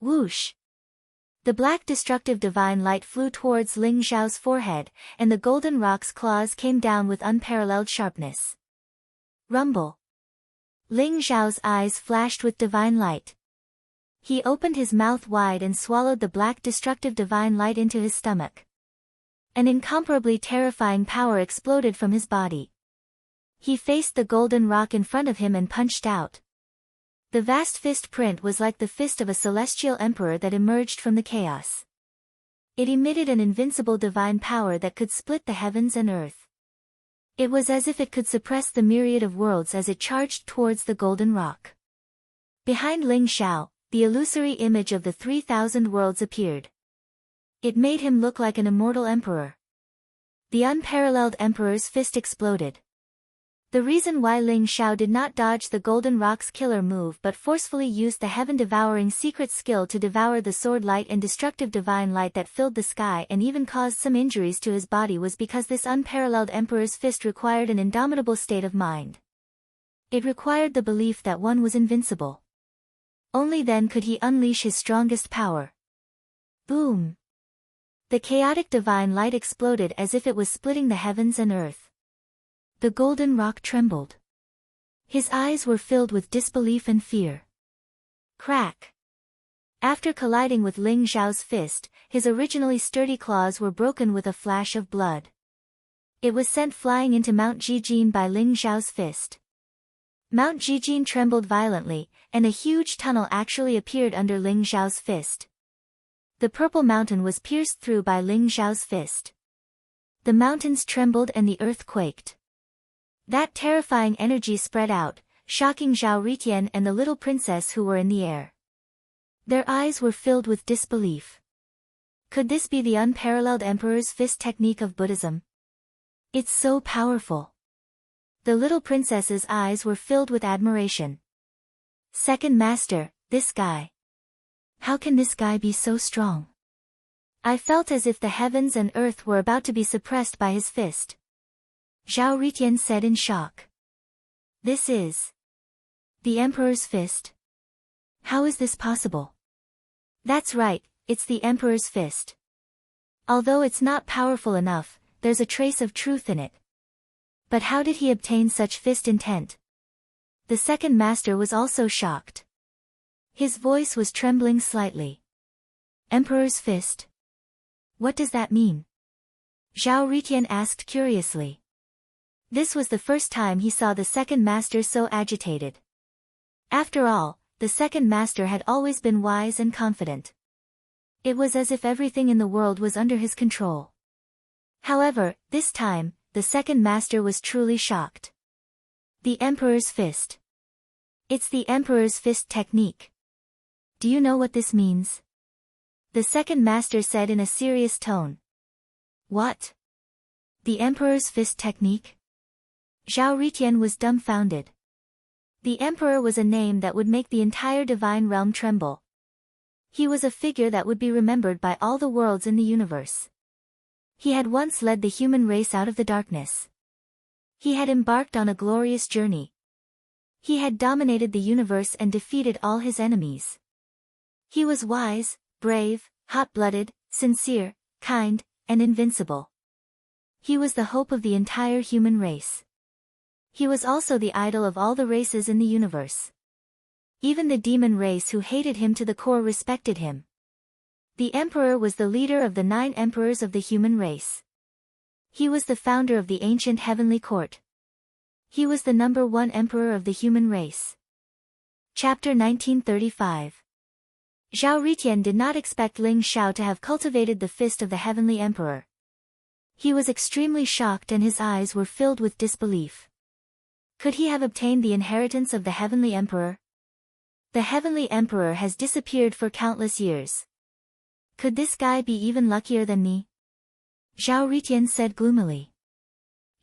Speaker 1: Whoosh! The black destructive divine light flew towards Ling Xiao's forehead, and the golden rock's claws came down with unparalleled sharpness. Rumble! Ling Xiao's eyes flashed with divine light. He opened his mouth wide and swallowed the black destructive divine light into his stomach. An incomparably terrifying power exploded from his body. He faced the golden rock in front of him and punched out. The vast fist print was like the fist of a celestial emperor that emerged from the chaos. It emitted an invincible divine power that could split the heavens and earth. It was as if it could suppress the myriad of worlds as it charged towards the golden rock. Behind Ling Xiao, the illusory image of the 3,000 worlds appeared. It made him look like an immortal emperor. The unparalleled emperor's fist exploded. The reason why Ling Xiao did not dodge the Golden Rock's killer move but forcefully used the heaven-devouring secret skill to devour the sword light and destructive divine light that filled the sky and even caused some injuries to his body was because this unparalleled emperor's fist required an indomitable state of mind. It required the belief that one was invincible. Only then could he unleash his strongest power. Boom! The chaotic divine light exploded as if it was splitting the heavens and earth. The golden rock trembled. His eyes were filled with disbelief and fear. Crack! After colliding with Ling Xiao's fist, his originally sturdy claws were broken with a flash of blood. It was sent flying into Mount Jijin by Ling Xiao's fist. Mount Jijin trembled violently, and a huge tunnel actually appeared under Ling Xiao's fist. The purple mountain was pierced through by Ling Xiao's fist. The mountains trembled and the earth quaked. That terrifying energy spread out, shocking Zhao Ritian and the little princess who were in the air. Their eyes were filled with disbelief. Could this be the unparalleled emperor's fist technique of Buddhism? It's so powerful. The little princess's eyes were filled with admiration. Second master, this guy. How can this guy be so strong? I felt as if the heavens and earth were about to be suppressed by his fist. Zhao Ritian said in shock. This is the Emperor's fist? How is this possible? That's right, it's the Emperor's fist. Although it's not powerful enough, there's a trace of truth in it. But how did he obtain such fist intent? The second master was also shocked. His voice was trembling slightly. Emperor's fist? What does that mean? Zhao Ritian asked curiously. This was the first time he saw the second master so agitated. After all, the second master had always been wise and confident. It was as if everything in the world was under his control. However, this time, the second master was truly shocked. The Emperor's Fist. It's the Emperor's Fist technique. Do you know what this means? The second master said in a serious tone. What? The Emperor's Fist technique? Zhao Ritian was dumbfounded. The Emperor was a name that would make the entire divine realm tremble. He was a figure that would be remembered by all the worlds in the universe. He had once led the human race out of the darkness. He had embarked on a glorious journey. He had dominated the universe and defeated all his enemies. He was wise, brave, hot-blooded, sincere, kind, and invincible. He was the hope of the entire human race. He was also the idol of all the races in the universe. Even the demon race who hated him to the core respected him. The Emperor was the leader of the 9 emperors of the human race. He was the founder of the ancient heavenly court. He was the number 1 emperor of the human race. Chapter 1935. Zhao Ritian did not expect Ling Xiao to have cultivated the fist of the heavenly emperor. He was extremely shocked and his eyes were filled with disbelief. Could he have obtained the inheritance of the heavenly emperor? The heavenly emperor has disappeared for countless years. Could this guy be even luckier than me? Zhao Ritian said gloomily.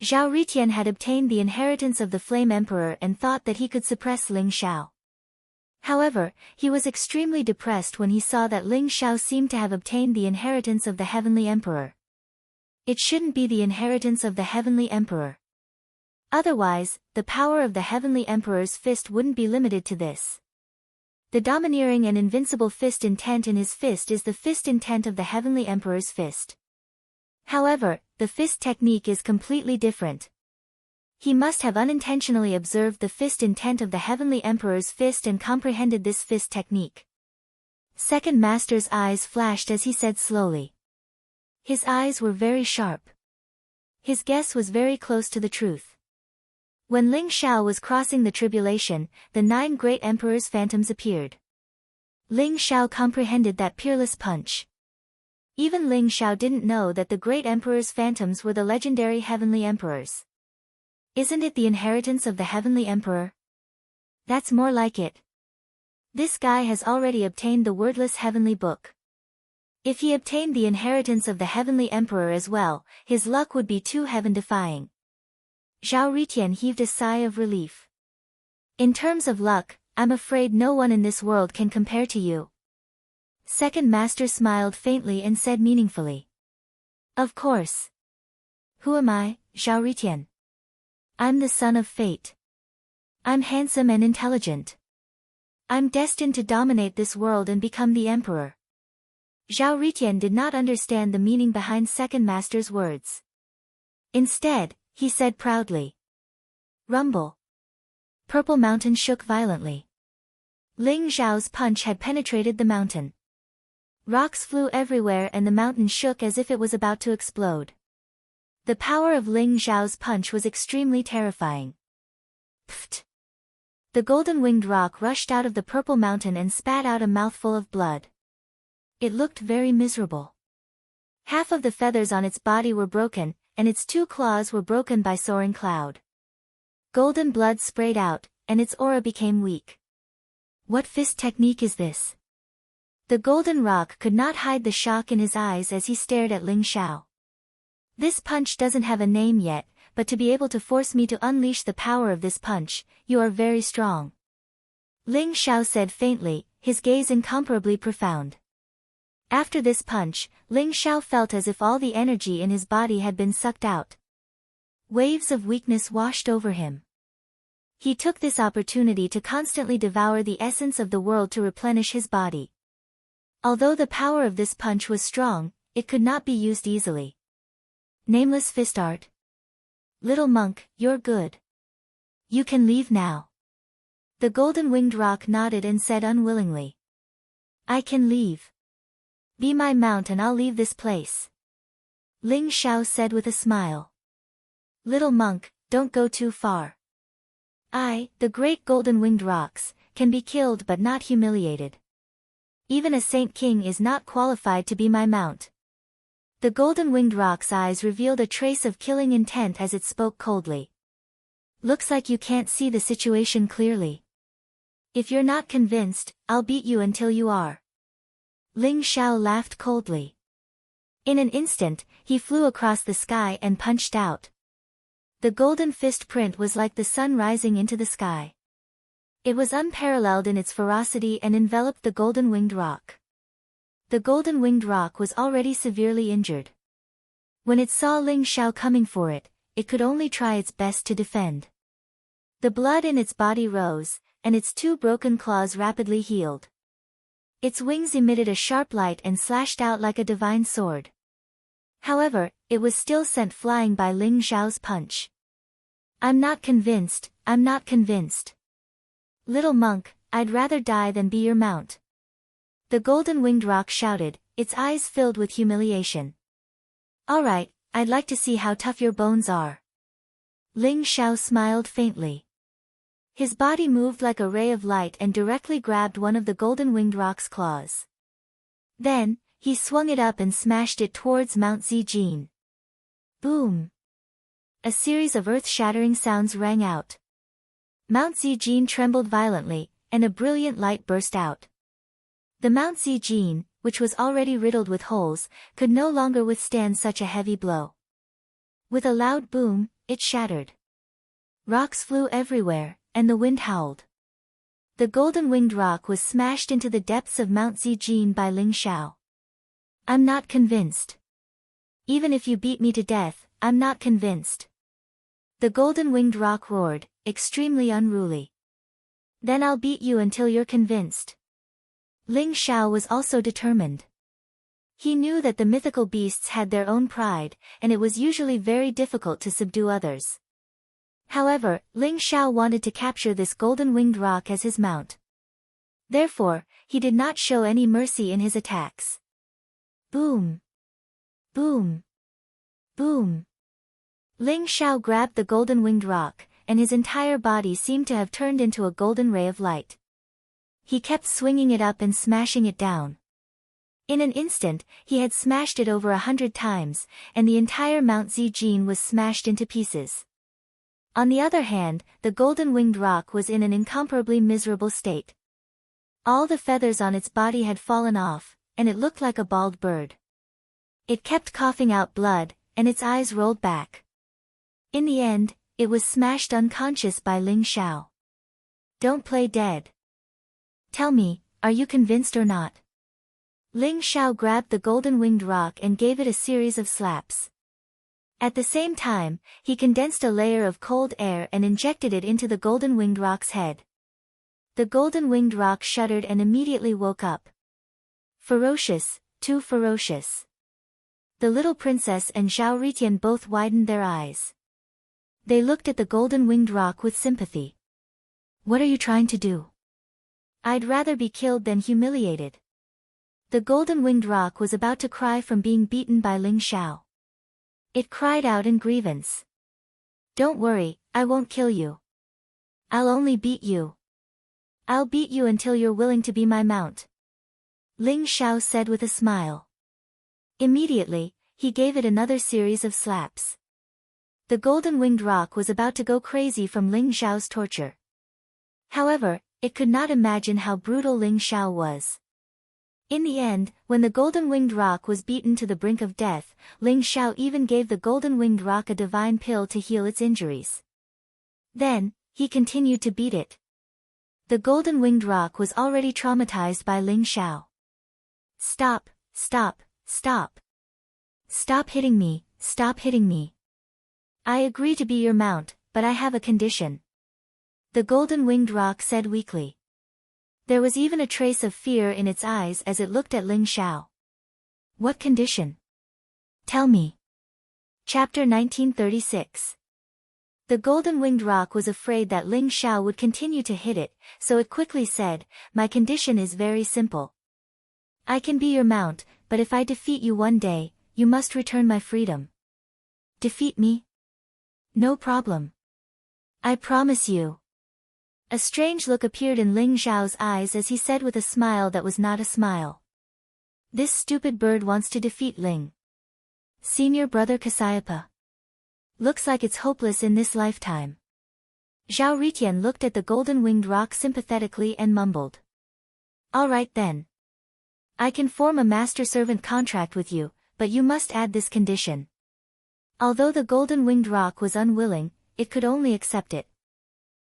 Speaker 1: Zhao Ritian had obtained the inheritance of the Flame Emperor and thought that he could suppress Ling Xiao. However, he was extremely depressed when he saw that Ling Xiao seemed to have obtained the inheritance of the Heavenly Emperor. It shouldn't be the inheritance of the Heavenly Emperor. Otherwise, the power of the Heavenly Emperor's fist wouldn't be limited to this. The domineering and invincible fist intent in his fist is the fist intent of the Heavenly Emperor's fist. However, the fist technique is completely different. He must have unintentionally observed the fist intent of the Heavenly Emperor's fist and comprehended this fist technique. Second Master's eyes flashed as he said slowly. His eyes were very sharp. His guess was very close to the truth. When Ling Xiao was crossing the tribulation, the 9 great emperors' phantoms appeared. Ling Xiao comprehended that peerless punch. Even Ling Xiao didn't know that the great emperor's phantoms were the legendary heavenly emperors. Isn't it the inheritance of the heavenly emperor? That's more like it. This guy has already obtained the wordless heavenly book. If he obtained the inheritance of the heavenly emperor as well, his luck would be too heaven-defying. Zhao Ritian heaved a sigh of relief. In terms of luck, I'm afraid no one in this world can compare to you. Second Master smiled faintly and said meaningfully. Of course. Who am I, Zhao Ritian? I'm the son of fate. I'm handsome and intelligent. I'm destined to dominate this world and become the emperor. Zhao Ritian did not understand the meaning behind Second Master's words. Instead, he said proudly. Rumble. Purple Mountain shook violently. Ling Xiao's punch had penetrated the mountain. Rocks flew everywhere and the mountain shook as if it was about to explode. The power of Ling Xiao's punch was extremely terrifying. Pfft! The golden-winged rock rushed out of the purple mountain and spat out a mouthful of blood. It looked very miserable. Half of the feathers on its body were broken, and its 2 claws were broken by soaring cloud. Golden blood sprayed out, and its aura became weak. What fist technique is this? The golden rock could not hide the shock in his eyes as he stared at Ling Xiao. This punch doesn't have a name yet, but to be able to force me to unleash the power of this punch, you are very strong. Ling Xiao said faintly, his gaze incomparably profound. After this punch, Ling Xiao felt as if all the energy in his body had been sucked out. Waves of weakness washed over him. He took this opportunity to constantly devour the essence of the world to replenish his body. Although the power of this punch was strong, it could not be used easily. Nameless fist art. Little monk, you're good. You can leave now. The golden-winged rock nodded and said unwillingly. I can leave. Be my mount and I'll leave this place. Ling Xiao said with a smile. Little monk, don't go too far. I, the great golden-winged rocks, can be killed but not humiliated. Even a saint king is not qualified to be my mount. The golden-winged rock's eyes revealed a trace of killing intent as it spoke coldly. Looks like you can't see the situation clearly. If you're not convinced, I'll beat you until you are. Ling Xiao laughed coldly. In an instant, he flew across the sky and punched out. The golden fist print was like the sun rising into the sky. It was unparalleled in its ferocity and enveloped the golden-winged rock. The golden-winged rock was already severely injured. When it saw Ling Xiao coming for it, it could only try its best to defend. The blood in its body rose, and its two broken claws rapidly healed. Its wings emitted a sharp light and slashed out like a divine sword. However, it was still sent flying by Ling Xiao's punch. I'm not convinced, I'm not convinced. Little monk, I'd rather die than be your mount. The golden-winged rock shouted, its eyes filled with humiliation. All right, I'd like to see how tough your bones are. Ling Xiao smiled faintly. His body moved like a ray of light and directly grabbed one of the golden-winged rock's claws. Then, he swung it up and smashed it towards Mount Zijin. Boom! A series of earth-shattering sounds rang out. Mount Zijin trembled violently, and a brilliant light burst out. The Mount Zijin, which was already riddled with holes, could no longer withstand such a heavy blow. With a loud boom, it shattered. Rocks flew everywhere, and the wind howled. The golden-winged rock was smashed into the depths of Mount Zijin by Ling Xiao. I'm not convinced. Even if you beat me to death, I'm not convinced. The golden-winged rock roared, extremely unruly. Then I'll beat you until you're convinced. Ling Xiao was also determined. He knew that the mythical beasts had their own pride, and it was usually very difficult to subdue others. However, Ling Xiao wanted to capture this golden-winged rock as his mount. Therefore, he did not show any mercy in his attacks. Boom! Boom! Boom! Ling Xiao grabbed the golden-winged rock, and his entire body seemed to have turned into a golden ray of light. He kept swinging it up and smashing it down. In an instant, he had smashed it over 100 times, and the entire Mount Zijin was smashed into pieces. On the other hand, the golden-winged rock was in an incomparably miserable state. All the feathers on its body had fallen off, and it looked like a bald bird. It kept coughing out blood, and its eyes rolled back. In the end, it was smashed unconscious by Ling Xiao. Don't play dead. Tell me, are you convinced or not? Ling Xiao grabbed the golden-winged rock and gave it a series of slaps. At the same time, he condensed a layer of cold air and injected it into the golden-winged rock's head. The golden-winged rock shuddered and immediately woke up. Ferocious, too ferocious. The little princess and Zhao Ritian both widened their eyes. They looked at the golden-winged rock with sympathy. What are you trying to do? I'd rather be killed than humiliated. The golden-winged rock was about to cry from being beaten by Ling Xiao. It cried out in grievance. Don't worry, I won't kill you. I'll only beat you. I'll beat you until you're willing to be my mount. Ling Xiao said with a smile. Immediately, he gave it another series of slaps. The golden-winged rock was about to go crazy from Ling Xiao's torture. However, it could not imagine how brutal Ling Xiao was. In the end, when the golden-winged rock was beaten to the brink of death, Ling Xiao even gave the golden-winged rock a divine pill to heal its injuries. Then, he continued to beat it. The golden-winged rock was already traumatized by Ling Xiao. Stop, stop, stop. Stop hitting me, stop hitting me. I agree to be your mount, but I have a condition. The golden-winged rock said weakly. There was even a trace of fear in its eyes as it looked at Ling Xiao. What condition? Tell me. Chapter 1936. The golden-winged rock was afraid that Ling Xiao would continue to hit it, so it quickly said, My condition is very simple. I can be your mount, but if I defeat you one day, you must return my freedom. Defeat me? No problem. I promise you. A strange look appeared in Ling Xiao's eyes as he said with a smile that was not a smile. This stupid bird wants to defeat Ling. Senior brother Cassiopeia. Looks like it's hopeless in this lifetime. Zhao Ritian looked at the golden-winged rock sympathetically and mumbled. All right then. I can form a master-servant contract with you, but you must add this condition. Although the golden-winged rock was unwilling, it could only accept it.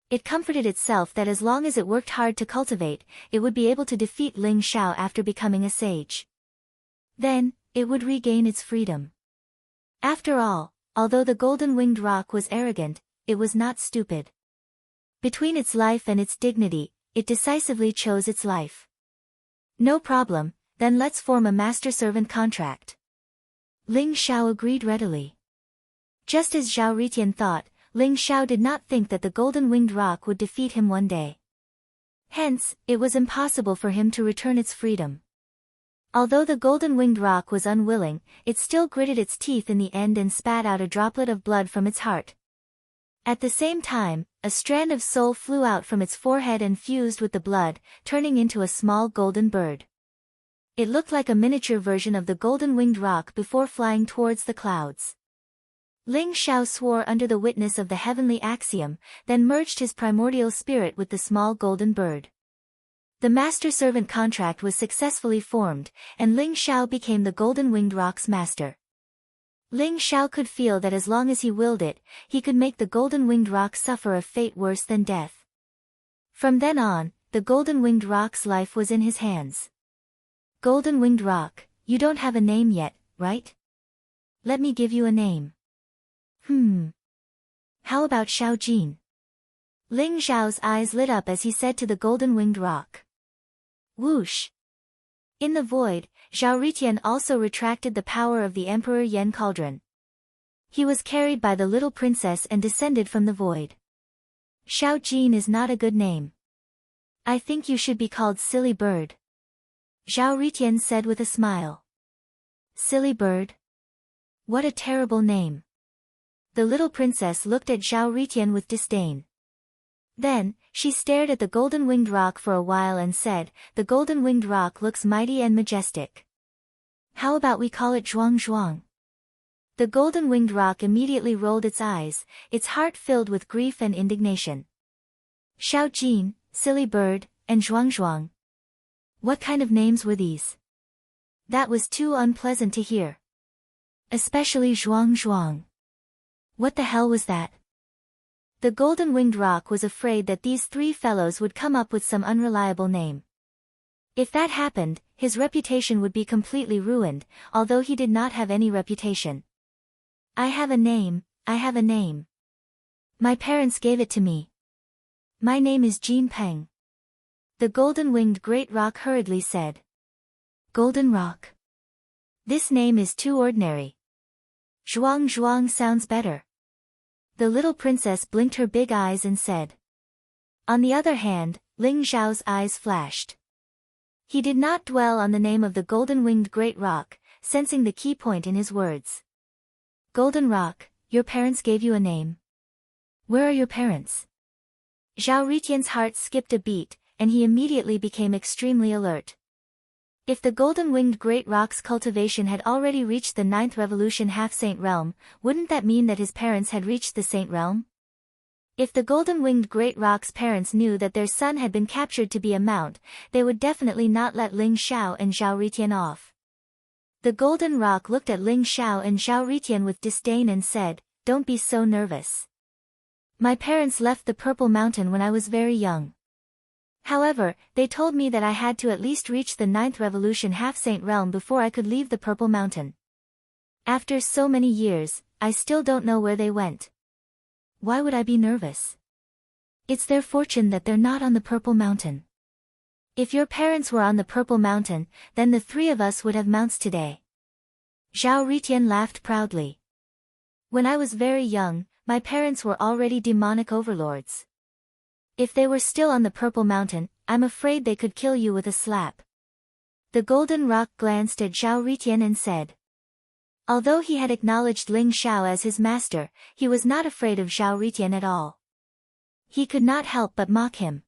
Speaker 1: It comforted itself that as long as it worked hard to cultivate, it would be able to defeat Ling Xiao after becoming a sage. Then, it would regain its freedom. After all, although the golden-winged rock was arrogant, it was not stupid. Between its life and its dignity, it decisively chose its life. No problem, then let's form a master-servant contract. Ling Xiao agreed readily. Just as Zhao Ritian thought, Ling Xiao did not think that the golden-winged rock would defeat him one day. Hence, it was impossible for him to return its freedom. Although the golden-winged rock was unwilling, it still gritted its teeth in the end and spat out a droplet of blood from its heart. At the same time, a strand of soul flew out from its forehead and fused with the blood, turning into a small golden bird. It looked like a miniature version of the golden-winged rock before flying towards the clouds. Ling Xiao swore under the witness of the heavenly axiom, then merged his primordial spirit with the small golden bird. The master-servant contract was successfully formed, and Ling Xiao became the golden-winged rock's master. Ling Xiao could feel that as long as he willed it, he could make the golden-winged rock suffer a fate worse than death. From then on, the golden-winged rock's life was in his hands. Golden-winged rock, you don't have a name yet, right? Let me give you a name. How about Xiao Jin? Ling Xiao's eyes lit up as he said to the golden-winged rock. Whoosh! In the void, Zhao Ritian also retracted the power of the Emperor Yen Cauldron. He was carried by the little princess and descended from the void. Xiao Jin is not a good name. I think you should be called Silly Bird. Zhao Ritian said with a smile. Silly Bird? What a terrible name. The little princess looked at Zhao Ritian with disdain. Then, she stared at the golden-winged rock for a while and said, the golden-winged rock looks mighty and majestic. How about we call it Zhuang Zhuang? The golden-winged rock immediately rolled its eyes, its heart filled with grief and indignation. Xiao Jin, Silly Bird, and Zhuang Zhuang. What kind of names were these? That was too unpleasant to hear. Especially Zhuang Zhuang. What the hell was that? The golden-winged rock was afraid that these three fellows would come up with some unreliable name. If that happened, his reputation would be completely ruined, although he did not have any reputation. I have a name, I have a name. My parents gave it to me. My name is Jin Peng. The golden-winged great rock hurriedly said. Golden Rock. This name is too ordinary. Zhuang Zhuang sounds better. The little princess blinked her big eyes and said. On the other hand, Ling Xiao's eyes flashed. He did not dwell on the name of the golden-winged great rock, sensing the key point in his words. Golden Rock, your parents gave you a name. Where are your parents? Zhao Ritian's heart skipped a beat, and he immediately became extremely alert. If the golden-winged great rock's cultivation had already reached the 9th revolution half-saint realm, wouldn't that mean that his parents had reached the saint realm? If the golden-winged great rock's parents knew that their son had been captured to be a mount, they would definitely not let Ling Xiao and Zhao Ritian off. The golden rock looked at Ling Xiao and Zhao Ritian with disdain and said, Don't be so nervous. My parents left the Purple Mountain when I was very young. However, they told me that I had to at least reach the 9th revolution half-saint realm before I could leave the Purple Mountain. After so many years, I still don't know where they went. Why would I be nervous? It's their fortune that they're not on the Purple Mountain. If your parents were on the Purple Mountain, then the three of us would have mounts today. Zhao Ritian laughed proudly. When I was very young, my parents were already demonic overlords. If they were still on the Purple Mountain, I'm afraid they could kill you with a slap. The golden rock glanced at Zhao Ritian and said. Although he had acknowledged Ling Xiao as his master, he was not afraid of Zhao Ritian at all. He could not help but mock him.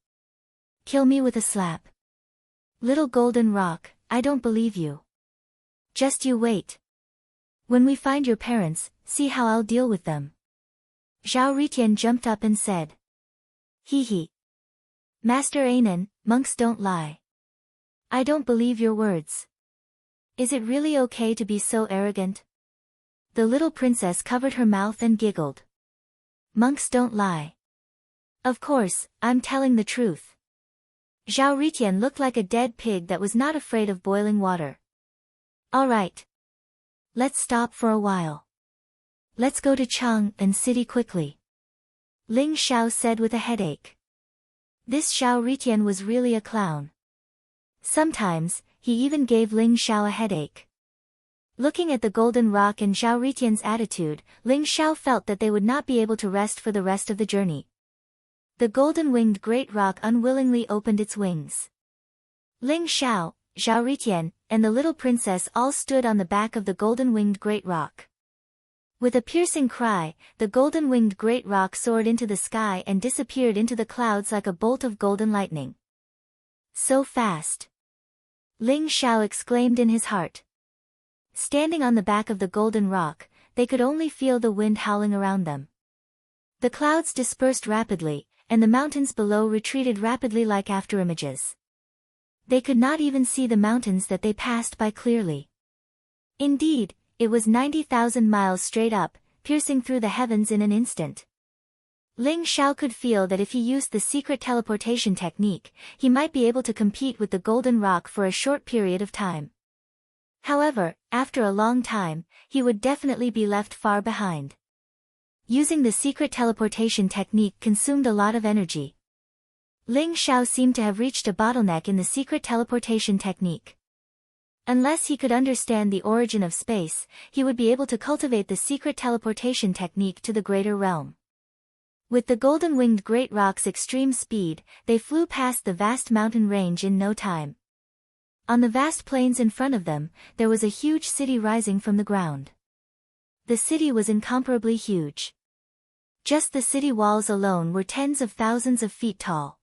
Speaker 1: Kill me with a slap. Little golden rock, I don't believe you. Just you wait. When we find your parents, see how I'll deal with them. Zhao Ritian jumped up and said. Hee hee. Master Anan, monks don't lie. I don't believe your words. Is it really okay to be so arrogant? The little princess covered her mouth and giggled. Monks don't lie. Of course, I'm telling the truth. Zhao Ritian looked like a dead pig that was not afraid of boiling water. All right. Let's stop for a while. Let's go to Chang'an City quickly. Ling Xiao said with a headache. This Zhao Ritian was really a clown. Sometimes, he even gave Ling Xiao a headache. Looking at the golden rock and Zhao Ritian's attitude, Ling Xiao felt that they would not be able to rest for the rest of the journey. The golden-winged great rock unwillingly opened its wings. Ling Xiao, Zhao Ritian, and the little princess all stood on the back of the golden-winged great rock. With a piercing cry, the golden-winged great rock soared into the sky and disappeared into the clouds like a bolt of golden lightning. So fast! Ling Xiao exclaimed in his heart. Standing on the back of the golden rock, they could only feel the wind howling around them. The clouds dispersed rapidly, and the mountains below retreated rapidly like afterimages. They could not even see the mountains that they passed by clearly. Indeed, it was 90,000 miles straight up, piercing through the heavens in an instant. Ling Xiao could feel that if he used the secret teleportation technique, he might be able to compete with the golden rock for a short period of time. However, after a long time, he would definitely be left far behind. Using the secret teleportation technique consumed a lot of energy. Ling Xiao seemed to have reached a bottleneck in the secret teleportation technique. Unless he could understand the origin of space, he would be able to cultivate the secret teleportation technique to the greater realm. With the golden-winged great rock's extreme speed, they flew past the vast mountain range in no time. On the vast plains in front of them, there was a huge city rising from the ground. The city was incomparably huge. Just the city walls alone were tens of thousands of feet tall.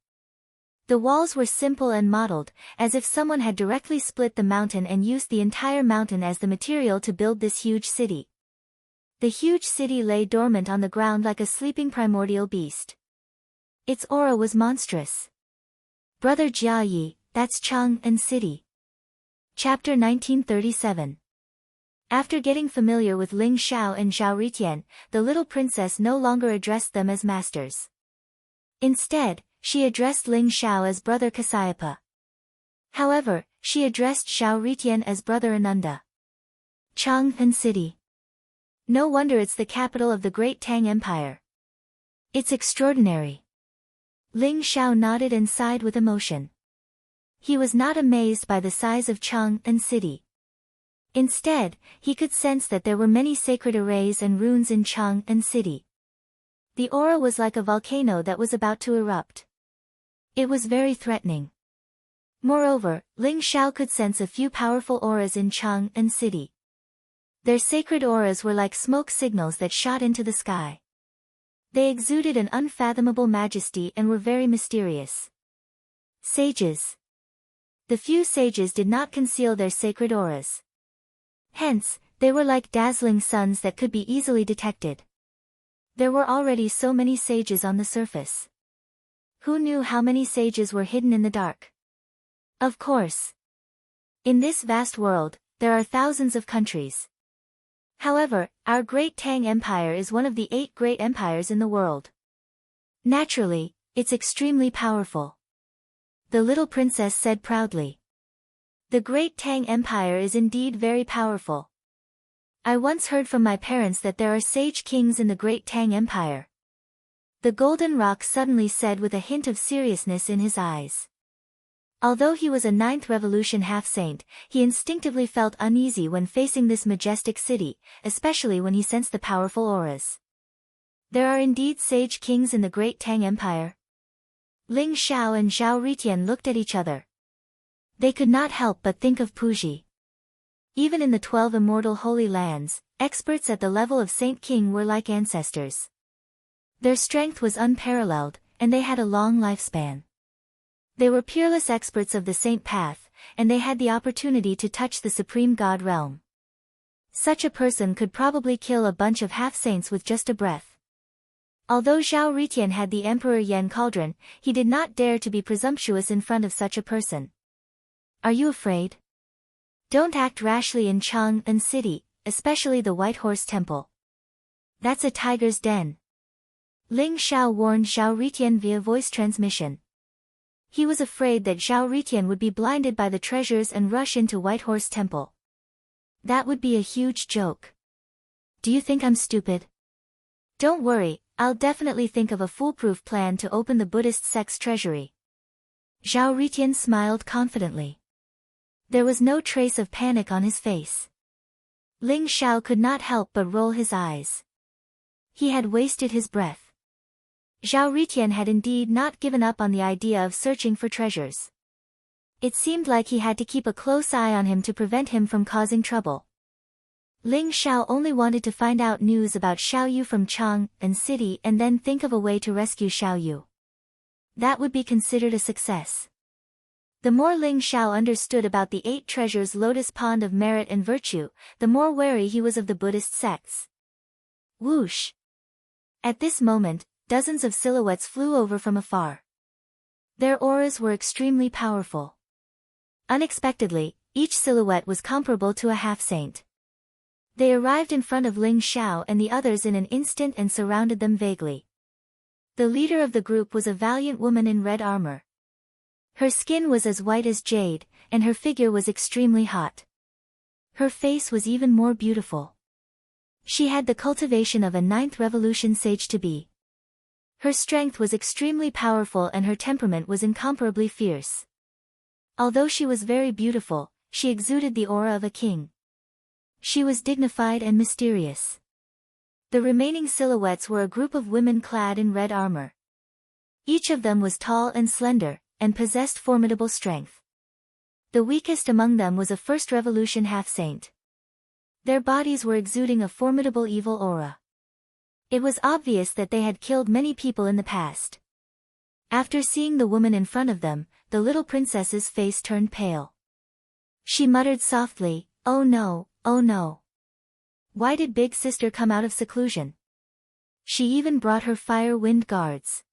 Speaker 1: The walls were simple and modeled, as if someone had directly split the mountain and used the entire mountain as the material to build this huge city. The huge city lay dormant on the ground like a sleeping primordial beast. Its aura was monstrous. Brother Jiayi, that's Chang'an City. Chapter 1937. After getting familiar with Ling Xiao and Zhao Ritian, the little princess no longer addressed them as masters. Instead, she addressed Ling Xiao as Brother Kasyapa. However, she addressed Zhao Ritian as Brother Ananda. Chang'an City. No wonder it's the capital of the great Tang Empire. It's extraordinary. Ling Xiao nodded and sighed with emotion. He was not amazed by the size of Chang'an City. Instead, he could sense that there were many sacred arrays and runes in Chang'an City. The aura was like a volcano that was about to erupt. It was very threatening. Moreover, Ling Xiao could sense a few powerful auras in Chang'an City. Their sacred auras were like smoke signals that shot into the sky. They exuded an unfathomable majesty and were very mysterious. Sages. The few sages did not conceal their sacred auras. Hence, they were like dazzling suns that could be easily detected. There were already so many sages on the surface. Who knew how many sages were hidden in the dark? Of course. In this vast world, there are thousands of countries. However, our great Tang Empire is one of the 8 great empires in the world. Naturally, it's extremely powerful. The little princess said proudly. The great Tang Empire is indeed very powerful. I once heard from my parents that there are sage kings in the great Tang Empire. The golden rock suddenly said with a hint of seriousness in his eyes. Although he was a 9th revolution half-saint, he instinctively felt uneasy when facing this majestic city, especially when he sensed the powerful auras. There are indeed sage kings in the great Tang Empire. Ling Xiao and Zhao Ritian looked at each other. They could not help but think of Puji. Even in the 12 immortal holy lands, experts at the level of Saint King were like ancestors. Their strength was unparalleled, and they had a long lifespan. They were peerless experts of the Saint Path, and they had the opportunity to touch the supreme God realm. Such a person could probably kill a bunch of half-saints with just a breath. Although Zhao Ritian had the Emperor Yan Cauldron, he did not dare to be presumptuous in front of such a person. Are you afraid? Don't act rashly in Chang'an City, especially the White Horse Temple. That's a tiger's den. Ling Xiao warned Zhao Ritian via voice transmission. He was afraid that Zhao Ritian would be blinded by the treasures and rush into White Horse Temple. That would be a huge joke. Do you think I'm stupid? Don't worry, I'll definitely think of a foolproof plan to open the Buddhist sect's treasury. Zhao Ritian smiled confidently. There was no trace of panic on his face. Ling Xiao could not help but roll his eyes. He had wasted his breath. Zhao Ritian had indeed not given up on the idea of searching for treasures. It seemed like he had to keep a close eye on him to prevent him from causing trouble. Ling Xiao only wanted to find out news about Xiaoyu from Chang'an City and then think of a way to rescue Xiaoyu. That would be considered a success. The more Ling Xiao understood about the 8 treasures Lotus Pond of merit and virtue, the more wary he was of the Buddhist sects. Whoosh! At this moment, dozens of silhouettes flew over from afar. Their auras were extremely powerful. Unexpectedly, each silhouette was comparable to a half-saint. They arrived in front of Ling Xiao and the others in an instant and surrounded them vaguely. The leader of the group was a valiant woman in red armor. Her skin was as white as jade, and her figure was extremely hot. Her face was even more beautiful. She had the cultivation of a 9th revolution sage to be. Her strength was extremely powerful and her temperament was incomparably fierce. Although she was very beautiful, she exuded the aura of a king. She was dignified and mysterious. The remaining silhouettes were a group of women clad in red armor. Each of them was tall and slender, and possessed formidable strength. The weakest among them was a first revolution half-saint. Their bodies were exuding a formidable evil aura. It was obvious that they had killed many people in the past. After seeing the woman in front of them, the little princess's face turned pale. She muttered softly, "Oh no, oh no. Why did Big Sister come out of seclusion? She even brought her fire-wind guards.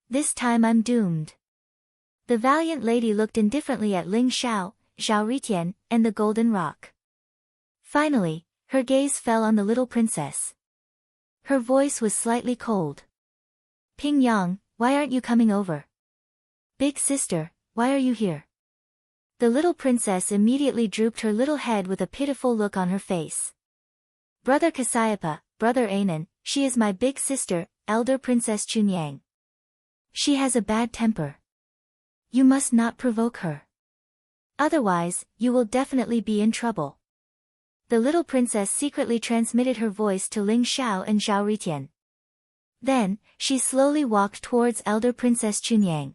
Speaker 1: This time I'm doomed." The valiant lady looked indifferently at Ling Xiao, Zhao Ritian, and the golden rock. Finally, her gaze fell on the little princess. Her voice was slightly cold. "Ping Yang, why aren't you coming over? Big sister, why are you here?" The little princess immediately drooped her little head with a pitiful look on her face. "Brother Kasyapa, Brother Anan, she is my big sister, elder Princess Chunyang. She has a bad temper. You must not provoke her. Otherwise, you will definitely be in trouble." The little princess secretly transmitted her voice to Ling Xiao and Zhao Ritian. Then, she slowly walked towards elder Princess Chunyang.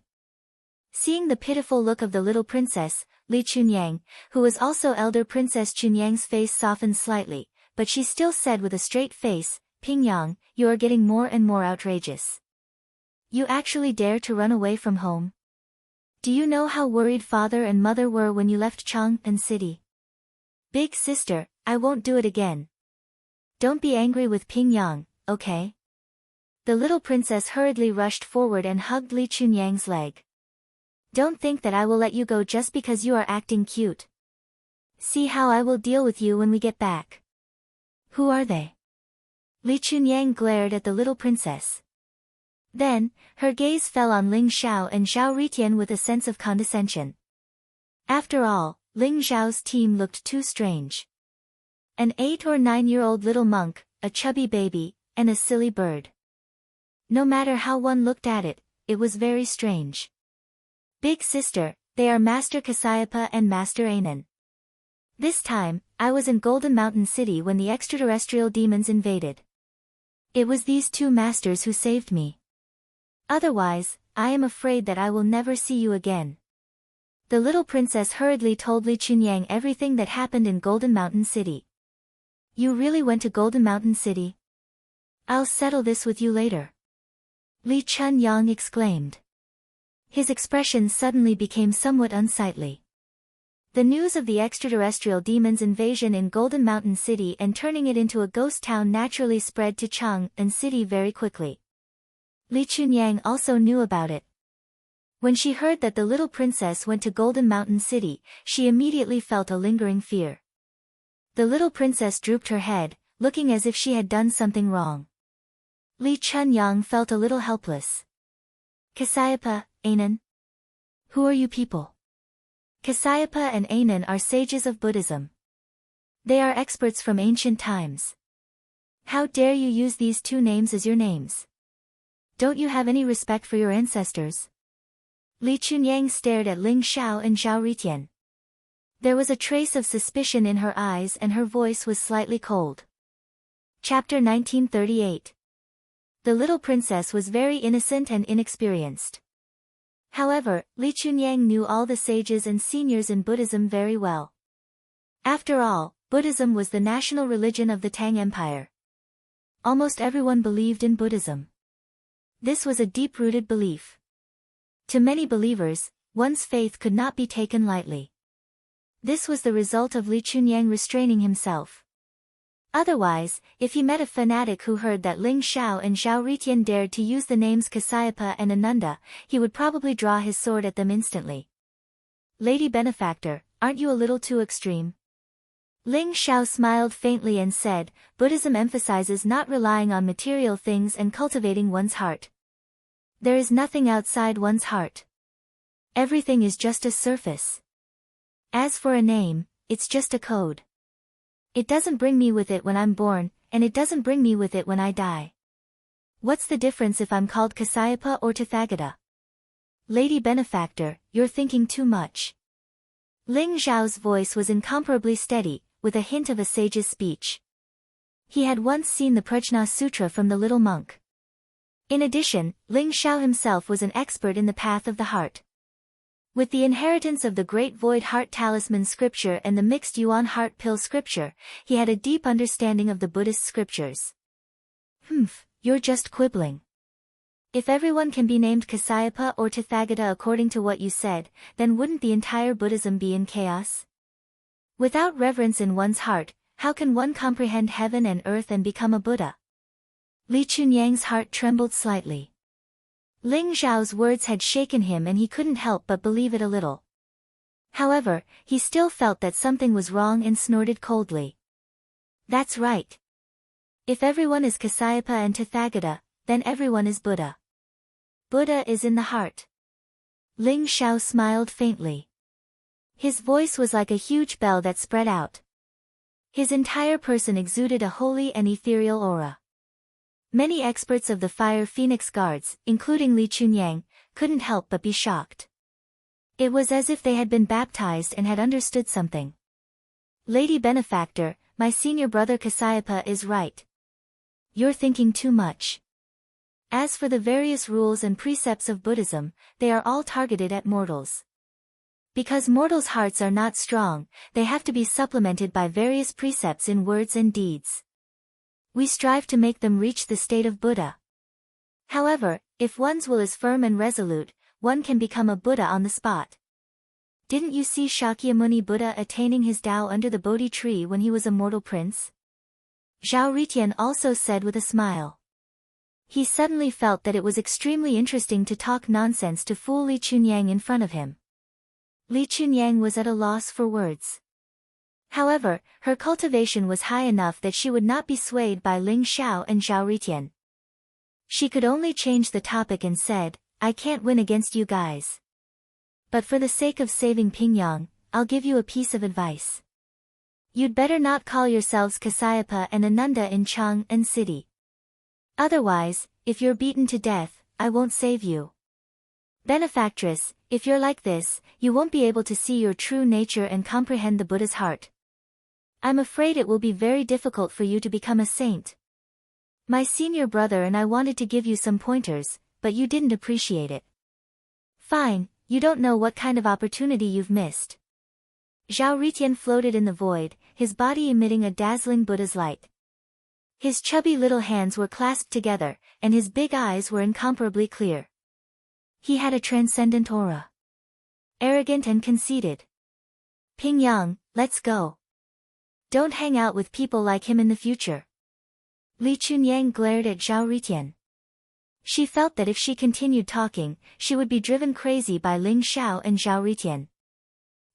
Speaker 1: Seeing the pitiful look of the little princess, Li Chunyang, who was also elder Princess Chunyang's face softened slightly, but she still said with a straight face, "Ping Yang, you are getting more and more outrageous. You actually dare to run away from home? Do you know how worried father and mother were when you left Chang'an City? Big sister, I won't do it again. Don't be angry with Ping Yang, okay?" The little princess hurriedly rushed forward and hugged Li Chunyang's leg. "Don't think that I will let you go just because you are acting cute. See how I will deal with you when we get back." "Who are they?" Li Chunyang glared at the little princess. Then, her gaze fell on Ling Xiao and Zhao Ritian with a sense of condescension. After all, Ling Xiao's team looked too strange. An 8 or 9-year-old little monk, a chubby baby, and a silly bird. No matter how one looked at it, it was very strange. "Big sister, they are Master Kasyapa and Master Anan. This time, I was in Golden Mountain City when the extraterrestrial demons invaded. It was these 2 masters who saved me. Otherwise, I am afraid that I will never see you again." The little princess hurriedly told Li Chunyang everything that happened in Golden Mountain City. You really went to Golden Mountain City? I'll settle this with you later. Li Chunyang exclaimed. His expression suddenly became somewhat unsightly. The news of the extraterrestrial demon's invasion in Golden Mountain City and turning it into a ghost town naturally spread to Chang'an City very quickly. Li Chunyang also knew about it. When she heard that the little princess went to Golden Mountain City, she immediately felt a lingering fear. The little princess drooped her head, looking as if she had done something wrong. Li Chunyang felt a little helpless. Kasayapa, Anan? Who are you people? Kasayapa and Anan are sages of Buddhism. They are experts from ancient times. How dare you use these two names as your names? Don't you have any respect for your ancestors? Li Chunyang stared at Ling Xiao and Zhao Ritian. There was a trace of suspicion in her eyes and her voice was slightly cold. Chapter 1938. The little princess was very innocent and inexperienced. However, Li Chunyang knew all the sages and seniors in Buddhism very well. After all, Buddhism was the national religion of the Tang Empire. Almost everyone believed in Buddhism. This was a deep-rooted belief. To many believers, one's faith could not be taken lightly. This was the result of Li Chunyang restraining himself. Otherwise, if he met a fanatic who heard that Ling Xiao and Zhao Ritian dared to use the names Kasayapa and Ananda, he would probably draw his sword at them instantly. Lady Benefactor, aren't you a little too extreme? Ling Xiao smiled faintly and said, Buddhism emphasizes not relying on material things and cultivating one's heart. There is nothing outside one's heart. Everything is just a surface. As for a name, it's just a code. It doesn't bring me with it when I'm born, and it doesn't bring me with it when I die. What's the difference if I'm called Kasayapa or Tathagata? Lady Benefactor, you're thinking too much. Ling Zhao's voice was incomparably steady, with a hint of a sage's speech. He had once seen the Prajna Sutra from the little monk. In addition, Ling Xiao himself was an expert in the path of the heart. With the inheritance of the Great Void Heart Talisman scripture and the mixed Yuan Heart Pill scripture, he had a deep understanding of the Buddhist scriptures. You're just quibbling. If everyone can be named Kasayapa or Tathagata according to what you said, then wouldn't the entire Buddhism be in chaos? Without reverence in one's heart, how can one comprehend heaven and earth and become a Buddha? Li Chunyang's heart trembled slightly. Ling Zhao's words had shaken him and he couldn't help but believe it a little. However, he still felt that something was wrong and snorted coldly. That's right. If everyone is Kasayapa and Tathagata, then everyone is Buddha. Buddha is in the heart. Ling Xiao smiled faintly. His voice was like a huge bell that spread out. His entire person exuded a holy and ethereal aura. Many experts of the Fire Phoenix Guards, including Li Chunyang, couldn't help but be shocked. It was as if they had been baptized and had understood something. Lady Benefactor, my senior brother Kasayapa is right. You're thinking too much. As for the various rules and precepts of Buddhism, they are all targeted at mortals. Because mortals' hearts are not strong, they have to be supplemented by various precepts in words and deeds. We strive to make them reach the state of Buddha. However, if one's will is firm and resolute, one can become a Buddha on the spot. Didn't you see Shakyamuni Buddha attaining his Tao under the Bodhi tree when he was a mortal prince? Zhao Ritian also said with a smile. He suddenly felt that it was extremely interesting to talk nonsense to fool Li Chunyang in front of him. Li Chunyang was at a loss for words. However, her cultivation was high enough that she would not be swayed by Ling Xiao and Zhao Ritian. She could only change the topic and said, I can't win against you guys. But for the sake of saving Pingyang, I'll give you a piece of advice. You'd better not call yourselves Kasayapa and Ananda in Chang'an City. Otherwise, if you're beaten to death, I won't save you. Benefactress, if you're like this, you won't be able to see your true nature and comprehend the Buddha's heart. I'm afraid it will be very difficult for you to become a saint. My senior brother and I wanted to give you some pointers, but you didn't appreciate it. Fine, you don't know what kind of opportunity you've missed. Zhao Ritian floated in the void, his body emitting a dazzling Buddha's light. His chubby little hands were clasped together, and his big eyes were incomparably clear. He had a transcendent aura. Arrogant and conceited. Ping Yang, let's go. Don't hang out with people like him in the future. Li Chunyang glared at Zhao Ritian. She felt that if she continued talking, she would be driven crazy by Ling Xiao and Zhao Ritian.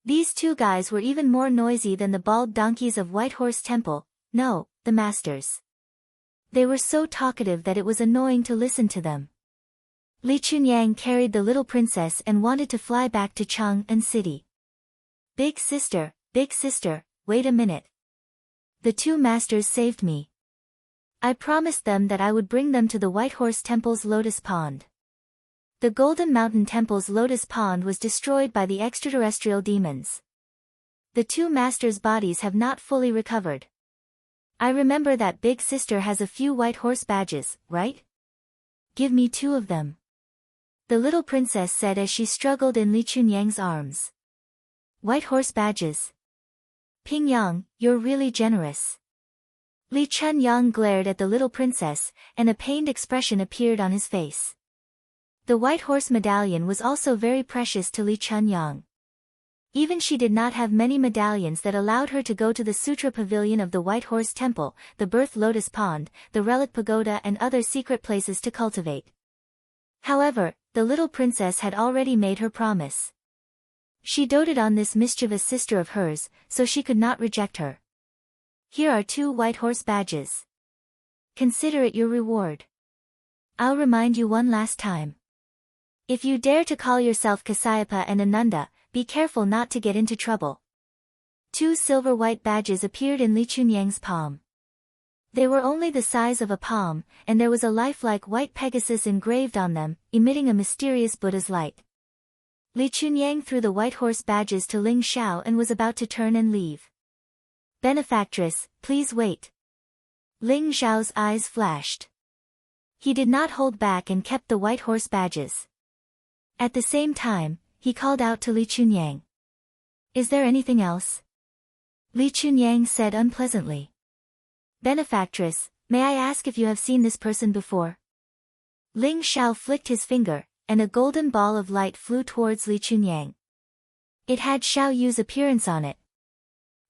Speaker 1: These two guys were even more noisy than the bald donkeys of White Horse Temple, no, the masters. They were so talkative that it was annoying to listen to them. Li Chunyang carried the little princess and wanted to fly back to Chang'an City. Big sister, wait a minute. The two masters saved me. I promised them that I would bring them to the White Horse Temple's Lotus Pond. The Golden Mountain Temple's Lotus Pond was destroyed by the extraterrestrial demons. The two masters' bodies have not fully recovered. I remember that big sister has a few White Horse badges, right? Give me 2 of them. The little princess said as she struggled in Li Chunyang's arms. White Horse badges. Ping Yang, you're really generous. Li Chunyang glared at the little princess, and a pained expression appeared on his face. The White Horse medallion was also very precious to Li Chunyang. Even she did not have many medallions that allowed her to go to the Sutra Pavilion of the White Horse Temple, the Birth Lotus Pond, the Relic Pagoda and other secret places to cultivate. However, the little princess had already made her promise. She doted on this mischievous sister of hers, so she could not reject her. Here are 2 White Horse badges. Consider it your reward. I'll remind you one last time. If you dare to call yourself Kasyapa and Ananda, be careful not to get into trouble. 2 silver-white badges appeared in Li Chunyang's palm. They were only the size of a palm, and there was a lifelike white Pegasus engraved on them, emitting a mysterious Buddha's light. Li Chunyang threw the White Horse badges to Ling Xiao and was about to turn and leave. Benefactress, please wait. Ling Xiao's eyes flashed. He did not hold back and kept the White Horse badges. At the same time, he called out to Li Chunyang. Is there anything else? Li Chunyang said unpleasantly. Benefactress, may I ask if you have seen this person before? Ling Xiao flicked his finger, and a golden ball of light flew towards Li Chunyang. It had Xiao Yu's appearance on it.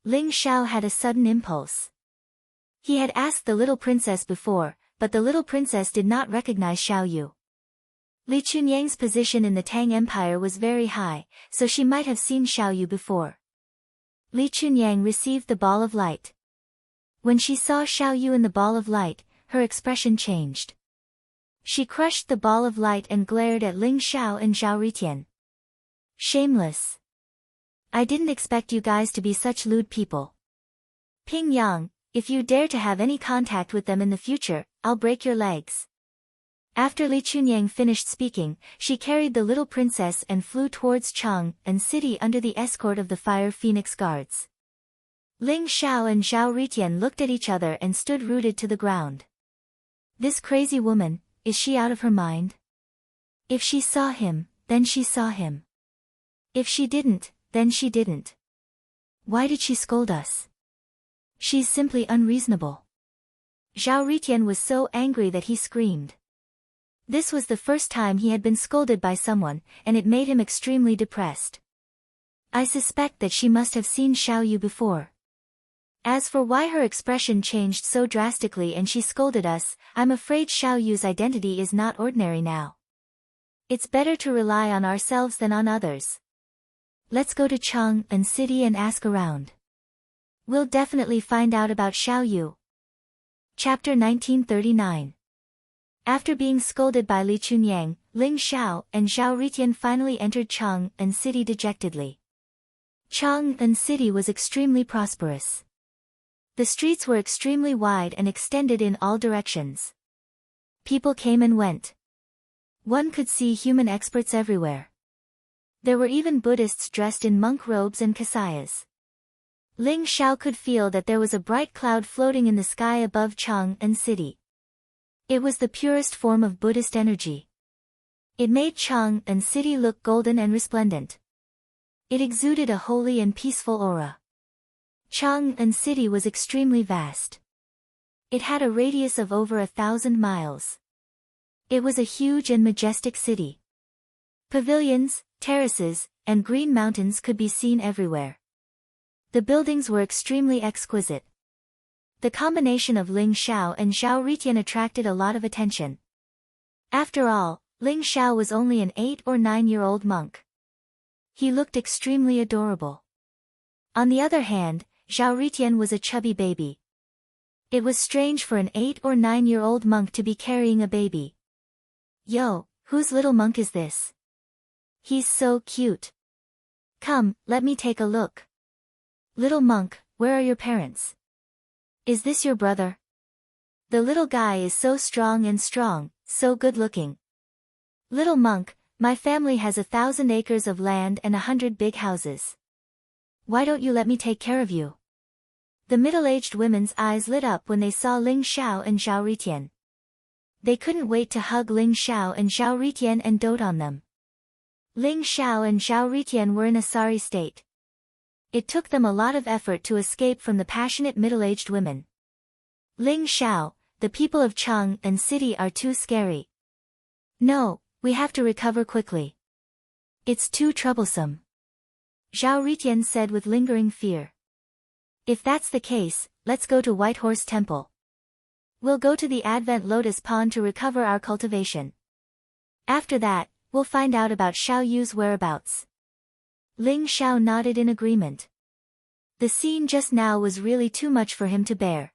Speaker 1: Ling Xiao had a sudden impulse. He had asked the little princess before, but the little princess did not recognize Xiao Yu. Li Chunyang's position in the Tang Empire was very high, so she might have seen Xiao Yu before. Li Chunyang received the ball of light. When she saw Xiao Yu in the ball of light, her expression changed. She crushed the ball of light and glared at Ling Xiao and Zhao Ritian. Shameless. I didn't expect you guys to be such lewd people. Ping Yang, if you dare to have any contact with them in the future, I'll break your legs. After Li Chunyang finished speaking, she carried the little princess and flew towards Chang'an City under the escort of the Fire Phoenix Guards. Ling Xiao and Zhao Ritian looked at each other and stood rooted to the ground. This crazy woman, is she out of her mind? If she saw him, then she saw him. If she didn't, then she didn't. Why did she scold us? She's simply unreasonable. Zhao Ritian was so angry that he screamed. This was the first time he had been scolded by someone, and it made him extremely depressed. I suspect that she must have seen Xiao Yu before. As for why her expression changed so drastically and she scolded us, I'm afraid Xiao Yu's identity is not ordinary now. It's better to rely on ourselves than on others. Let's go to Chang'an City and ask around. We'll definitely find out about Xiao Yu. Chapter 1939. After being scolded by Li Chunyang, Ling Xiao and Zhao Ritian finally entered Chang'an City dejectedly. Chang'an City was extremely prosperous. The streets were extremely wide and extended in all directions. People came and went. One could see human experts everywhere. There were even Buddhists dressed in monk robes and kasayas. Ling Xiao could feel that there was a bright cloud floating in the sky above Chang'an City. It was the purest form of Buddhist energy. It made Chang'an City look golden and resplendent. It exuded a holy and peaceful aura. Chang'an City was extremely vast. It had a radius of over 1,000 miles. It was a huge and majestic city. Pavilions, terraces, and green mountains could be seen everywhere. The buildings were extremely exquisite. The combination of Ling Xiao and Xiao Ritian attracted a lot of attention. After all, Ling Xiao was only an 8 or 9-year-old monk. He looked extremely adorable. On the other hand, Xiao Ritian was a chubby baby. It was strange for an 8 or 9-year-old monk to be carrying a baby. Yo, whose little monk is this? He's so cute. Come, let me take a look. Little monk, where are your parents? Is this your brother? The little guy is so strong, so good-looking. Little monk, my family has 1,000 acres of land and 100 big houses. Why don't you let me take care of you? The middle-aged women's eyes lit up when they saw Ling Xiao and Xiao Ritian. They couldn't wait to hug Ling Xiao and Xiao Ritian and dote on them. Ling Xiao and Xiao Ritian were in a sorry state. It took them a lot of effort to escape from the passionate middle-aged women. Ling Xiao, the people of Chang'an City are too scary. No, we have to recover quickly. It's too troublesome. Xiao Ritian said with lingering fear. If that's the case, let's go to White Horse Temple. We'll go to the Advent Lotus Pond to recover our cultivation. After that, we'll find out about Xiao Yu's whereabouts. Ling Xiao nodded in agreement. The scene just now was really too much for him to bear.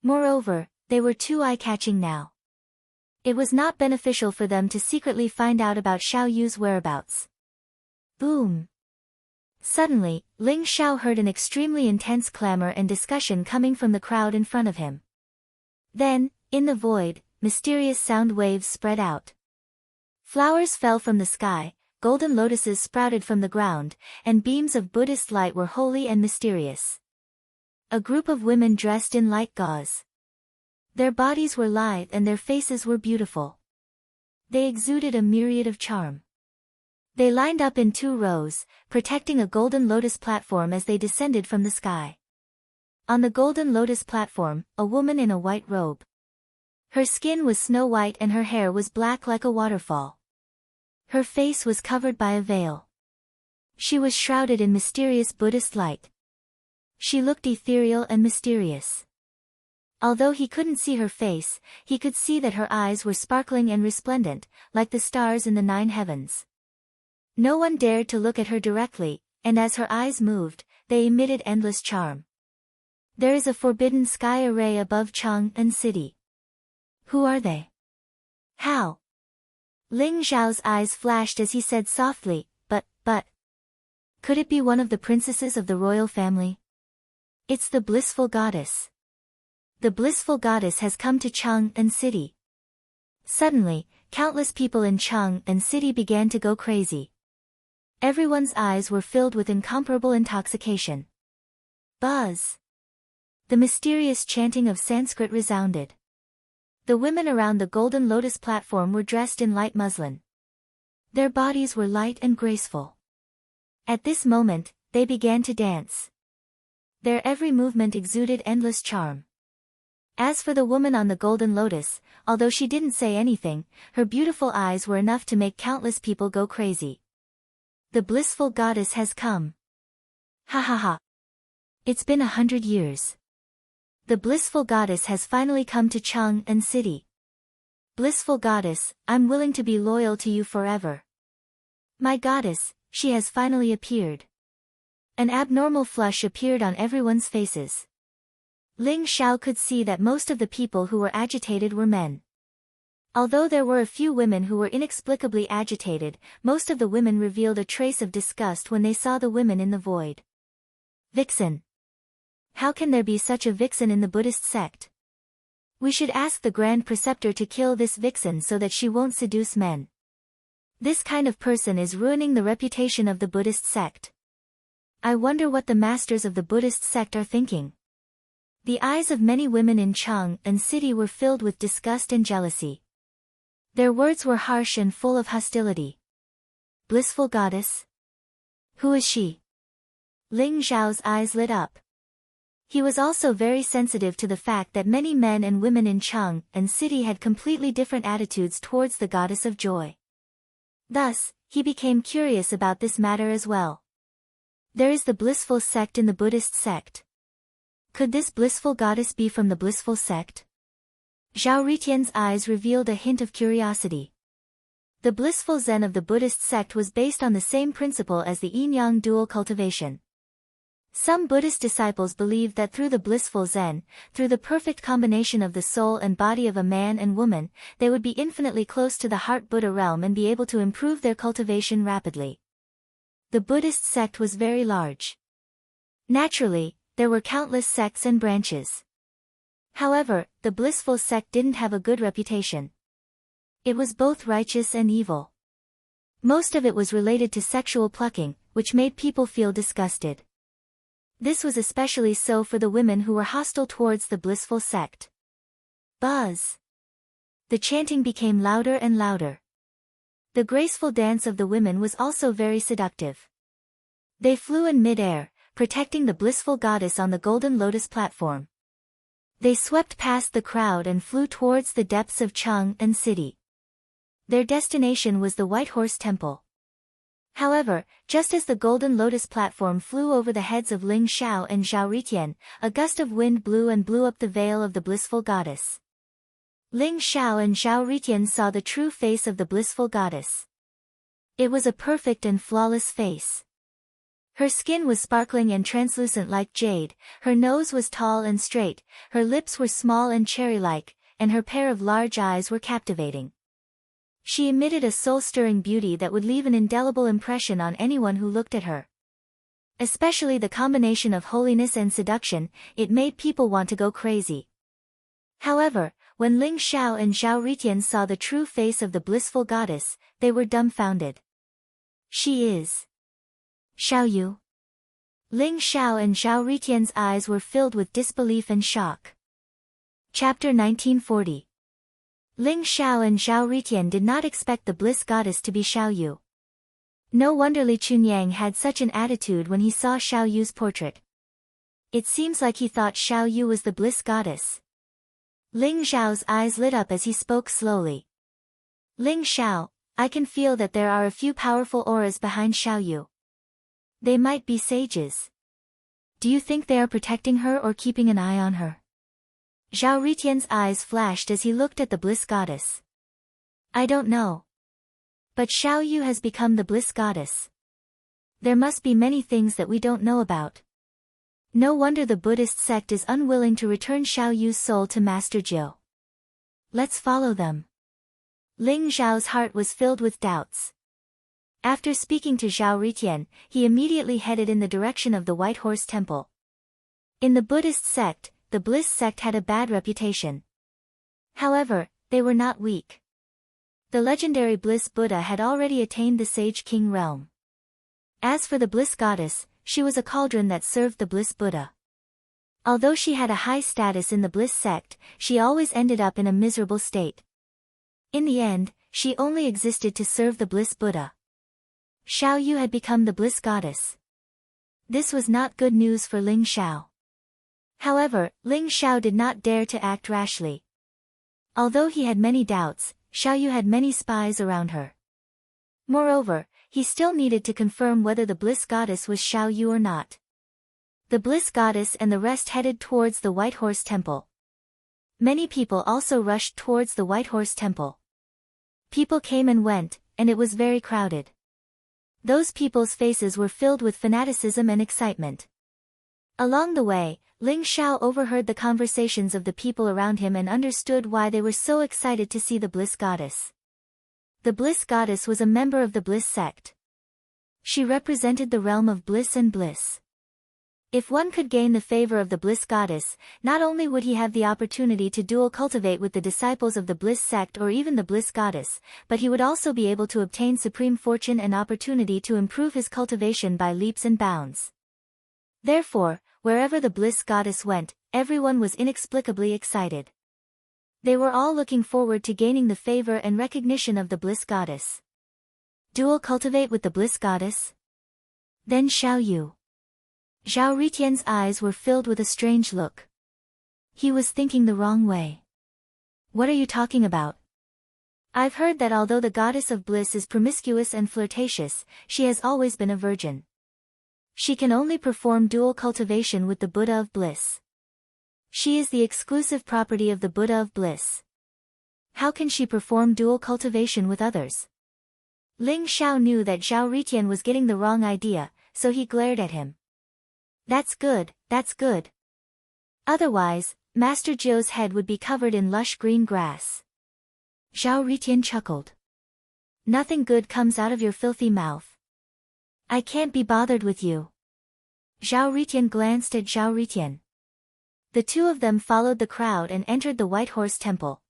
Speaker 1: Moreover, they were too eye-catching now. It was not beneficial for them to secretly find out about Xiao Yu's whereabouts. Boom! Suddenly, Ling Xiao heard an extremely intense clamor and discussion coming from the crowd in front of him. Then, in the void, mysterious sound waves spread out. Flowers fell from the sky, golden lotuses sprouted from the ground, and beams of Buddhist light were holy and mysterious. A group of women dressed in light gauze. Their bodies were lithe and their faces were beautiful. They exuded a myriad of charm. They lined up in 2 rows, protecting a golden lotus platform as they descended from the sky. On the golden lotus platform, a woman in a white robe. Her skin was snow white and her hair was black like a waterfall. Her face was covered by a veil. She was shrouded in mysterious Buddhist light. She looked ethereal and mysterious. Although he couldn't see her face, he could see that her eyes were sparkling and resplendent, like the stars in the 9 heavens. No one dared to look at her directly, and as her eyes moved, they emitted endless charm. There is a forbidden sky array above Chang'an City. Who are they? How? Ling Xiao's eyes flashed as he said softly, but... Could it be one of the princesses of the royal family? It's the Blissful Goddess. The Blissful Goddess has come to Chang'an City. Suddenly, countless people in Chang'an City began to go crazy. Everyone's eyes were filled with incomparable intoxication. Buzz! The mysterious chanting of Sanskrit resounded. The women around the golden lotus platform were dressed in light muslin. Their bodies were light and graceful. At this moment, they began to dance. Their every movement exuded endless charm. As for the woman on the golden lotus, although she didn't say anything, her beautiful eyes were enough to make countless people go crazy. The Blissful Goddess has come. Ha ha ha. It's been 100 years. The Blissful Goddess has finally come to Chang'an City. Blissful Goddess, I'm willing to be loyal to you forever. My goddess, she has finally appeared. An abnormal flush appeared on everyone's faces. Ling Xiao could see that most of the people who were agitated were men. Although there were a few women who were inexplicably agitated, most of the women revealed a trace of disgust when they saw the women in the void. Vixen. How can there be such a vixen in the Buddhist sect? We should ask the Grand Preceptor to kill this vixen so that she won't seduce men. This kind of person is ruining the reputation of the Buddhist sect. I wonder what the masters of the Buddhist sect are thinking. The eyes of many women in Chang'an City were filled with disgust and jealousy. Their words were harsh and full of hostility. Blissful goddess? Who is she? Ling Zhao's eyes lit up. He was also very sensitive to the fact that many men and women in Cheng and city had completely different attitudes towards the goddess of joy. Thus, he became curious about this matter as well. There is the blissful sect in the Buddhist sect. Could this blissful goddess be from the blissful sect? Zhao Ritian's eyes revealed a hint of curiosity. The blissful Zen of the Buddhist sect was based on the same principle as the yin-yang dual cultivation. Some Buddhist disciples believed that through the blissful Zen, through the perfect combination of the soul and body of a man and woman, they would be infinitely close to the heart Buddha realm and be able to improve their cultivation rapidly. The Buddhist sect was very large. Naturally, there were countless sects and branches. However, the blissful sect didn't have a good reputation. It was both righteous and evil. Most of it was related to sexual plucking, which made people feel disgusted. This was especially so for the women who were hostile towards the blissful sect. Buzz! The chanting became louder and louder. The graceful dance of the women was also very seductive. They flew in mid-air, protecting the blissful goddess on the golden lotus platform. They swept past the crowd and flew towards the depths of Cheng and city. Their destination was the White Horse Temple. However, just as the golden lotus platform flew over the heads of Ling Xiao and Zhao Ritian, a gust of wind blew up the veil of the blissful goddess. Ling Xiao and Zhao Ritian saw the true face of the blissful goddess. It was a perfect and flawless face. Her skin was sparkling and translucent like jade, her nose was tall and straight, her lips were small and cherry-like, and her pair of large eyes were captivating. She emitted a soul-stirring beauty that would leave an indelible impression on anyone who looked at her. Especially the combination of holiness and seduction, it made people want to go crazy. However, when Ling Xiao and Zhao Ritian saw the true face of the blissful goddess, they were dumbfounded. She is Xiao Yu. Ling Xiao and Zhao Ritian's eyes were filled with disbelief and shock. Chapter 1940. Ling Xiao and Zhao Ritian did not expect the bliss goddess to be Xiao Yu. No wonder Li Chunyang had such an attitude when he saw Xiao Yu's portrait. It seems like he thought Xiao Yu was the bliss goddess. Ling Zhao's eyes lit up as he spoke slowly. Ling Xiao, I can feel that there are a few powerful auras behind Xiao Yu. They might be sages. Do you think they are protecting her or keeping an eye on her? Zhao Ritian's eyes flashed as he looked at the bliss goddess. I don't know. But Xiao Yu has become the bliss goddess. There must be many things that we don't know about. No wonder the Buddhist sect is unwilling to return Xiao Yu's soul to Master Jiu. Let's follow them. Ling Zhao's heart was filled with doubts. After speaking to Zhao Ritian, he immediately headed in the direction of the White Horse Temple. In the Buddhist sect, the Bliss sect had a bad reputation. However, they were not weak. The legendary Bliss Buddha had already attained the Sage King realm. As for the Bliss goddess, she was a cauldron that served the Bliss Buddha. Although she had a high status in the Bliss sect, she always ended up in a miserable state. In the end, she only existed to serve the Bliss Buddha. Xiao Yu had become the Bliss goddess. This was not good news for Ling Xiao. However, Ling Xiao did not dare to act rashly. Although he had many doubts, Xiao Yu had many spies around her. Moreover, he still needed to confirm whether the Bliss goddess was Xiao Yu or not. The Bliss goddess and the rest headed towards the White Horse Temple. Many people also rushed towards the White Horse Temple. People came and went, and it was very crowded. Those people's faces were filled with fanaticism and excitement. Along the way, Ling Xiao overheard the conversations of the people around him and understood why they were so excited to see the Bliss goddess. The Bliss goddess was a member of the Bliss sect. She represented the realm of bliss and bliss. If one could gain the favor of the Bliss goddess, not only would he have the opportunity to dual cultivate with the disciples of the Bliss sect or even the Bliss goddess, but he would also be able to obtain supreme fortune and opportunity to improve his cultivation by leaps and bounds. Therefore, wherever the Bliss goddess went, everyone was inexplicably excited. They were all looking forward to gaining the favor and recognition of the bliss goddess. Dual cultivate with the bliss goddess? Then Xiao Yu. Zhao Ritian's eyes were filled with a strange look. He was thinking the wrong way. What are you talking about? I've heard that although the goddess of bliss is promiscuous and flirtatious, she has always been a virgin. She can only perform dual cultivation with the Buddha of bliss. She is the exclusive property of the Buddha of bliss. How can she perform dual cultivation with others? Ling Xiao knew that Zhao Ritian was getting the wrong idea, so he glared at him. That's good, that's good. Otherwise, Master Jiu's head would be covered in lush green grass. Zhao Ritian chuckled. Nothing good comes out of your filthy mouth. I can't be bothered with you. Zhao Ritian glanced at Zhao Ritian. The two of them followed the crowd and entered the White Horse Temple.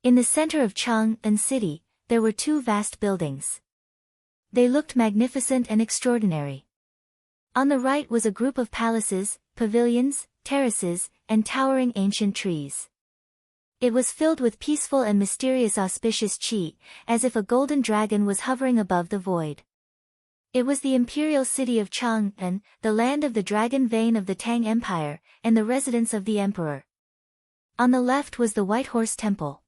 Speaker 1: In the center of Chang'an City, there were two vast buildings. They looked magnificent and extraordinary. On the right was a group of palaces, pavilions, terraces, and towering ancient trees. It was filled with peaceful and mysterious auspicious qi, as if a golden dragon was hovering above the void. It was the imperial city of Chang'an, the land of the dragon vein of the Tang Empire, and the residence of the emperor. On the left was the White Horse Temple.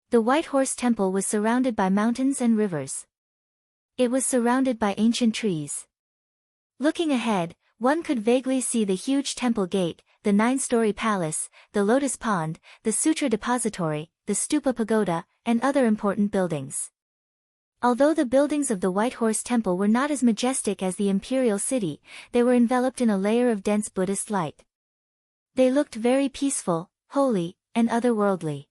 Speaker 1: The White Horse Temple was surrounded by mountains and rivers. It was surrounded by ancient trees. Looking ahead, one could vaguely see the huge temple gate, the 9-story palace, the lotus pond, the sutra depository, the stupa pagoda, and other important buildings. Although the buildings of the White Horse Temple were not as majestic as the imperial city, they were enveloped in a layer of dense Buddhist light. They looked very peaceful, holy, and otherworldly.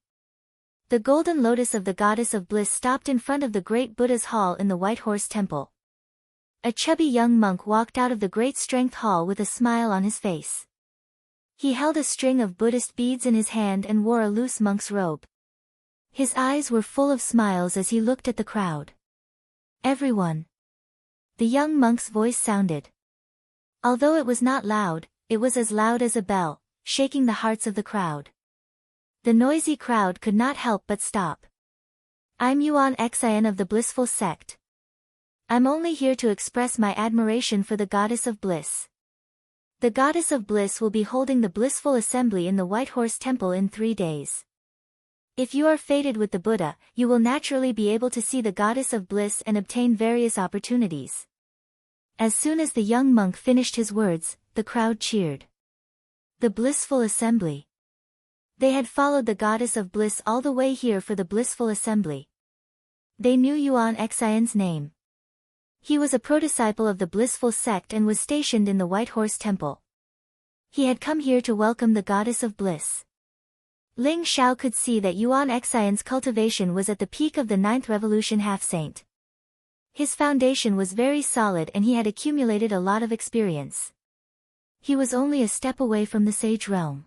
Speaker 1: The golden lotus of the goddess of bliss stopped in front of the great Buddha's hall in the White Horse Temple. A chubby young monk walked out of the great strength hall with a smile on his face. He held a string of Buddhist beads in his hand and wore a loose monk's robe. His eyes were full of smiles as he looked at the crowd. Everyone. The young monk's voice sounded. Although it was not loud, it was as loud as a bell, shaking the hearts of the crowd. The noisy crowd could not help but stop. I'm Yuan Xian of the Blissful Sect. I'm only here to express my admiration for the Goddess of Bliss. The Goddess of Bliss will be holding the Blissful Assembly in the White Horse Temple in 3 days. If you are fated with the Buddha, you will naturally be able to see the Goddess of Bliss and obtain various opportunities. As soon as the young monk finished his words, the crowd cheered. The Blissful Assembly. They had followed the Goddess of Bliss all the way here for the Blissful Assembly. They knew Yuan Xian's name. He was a prodisciple of the Blissful Sect and was stationed in the White Horse Temple. He had come here to welcome the Goddess of Bliss. Ling Xiao could see that Yuan Xian's cultivation was at the peak of the 9th revolution half-saint. His foundation was very solid and he had accumulated a lot of experience. He was only a step away from the sage realm.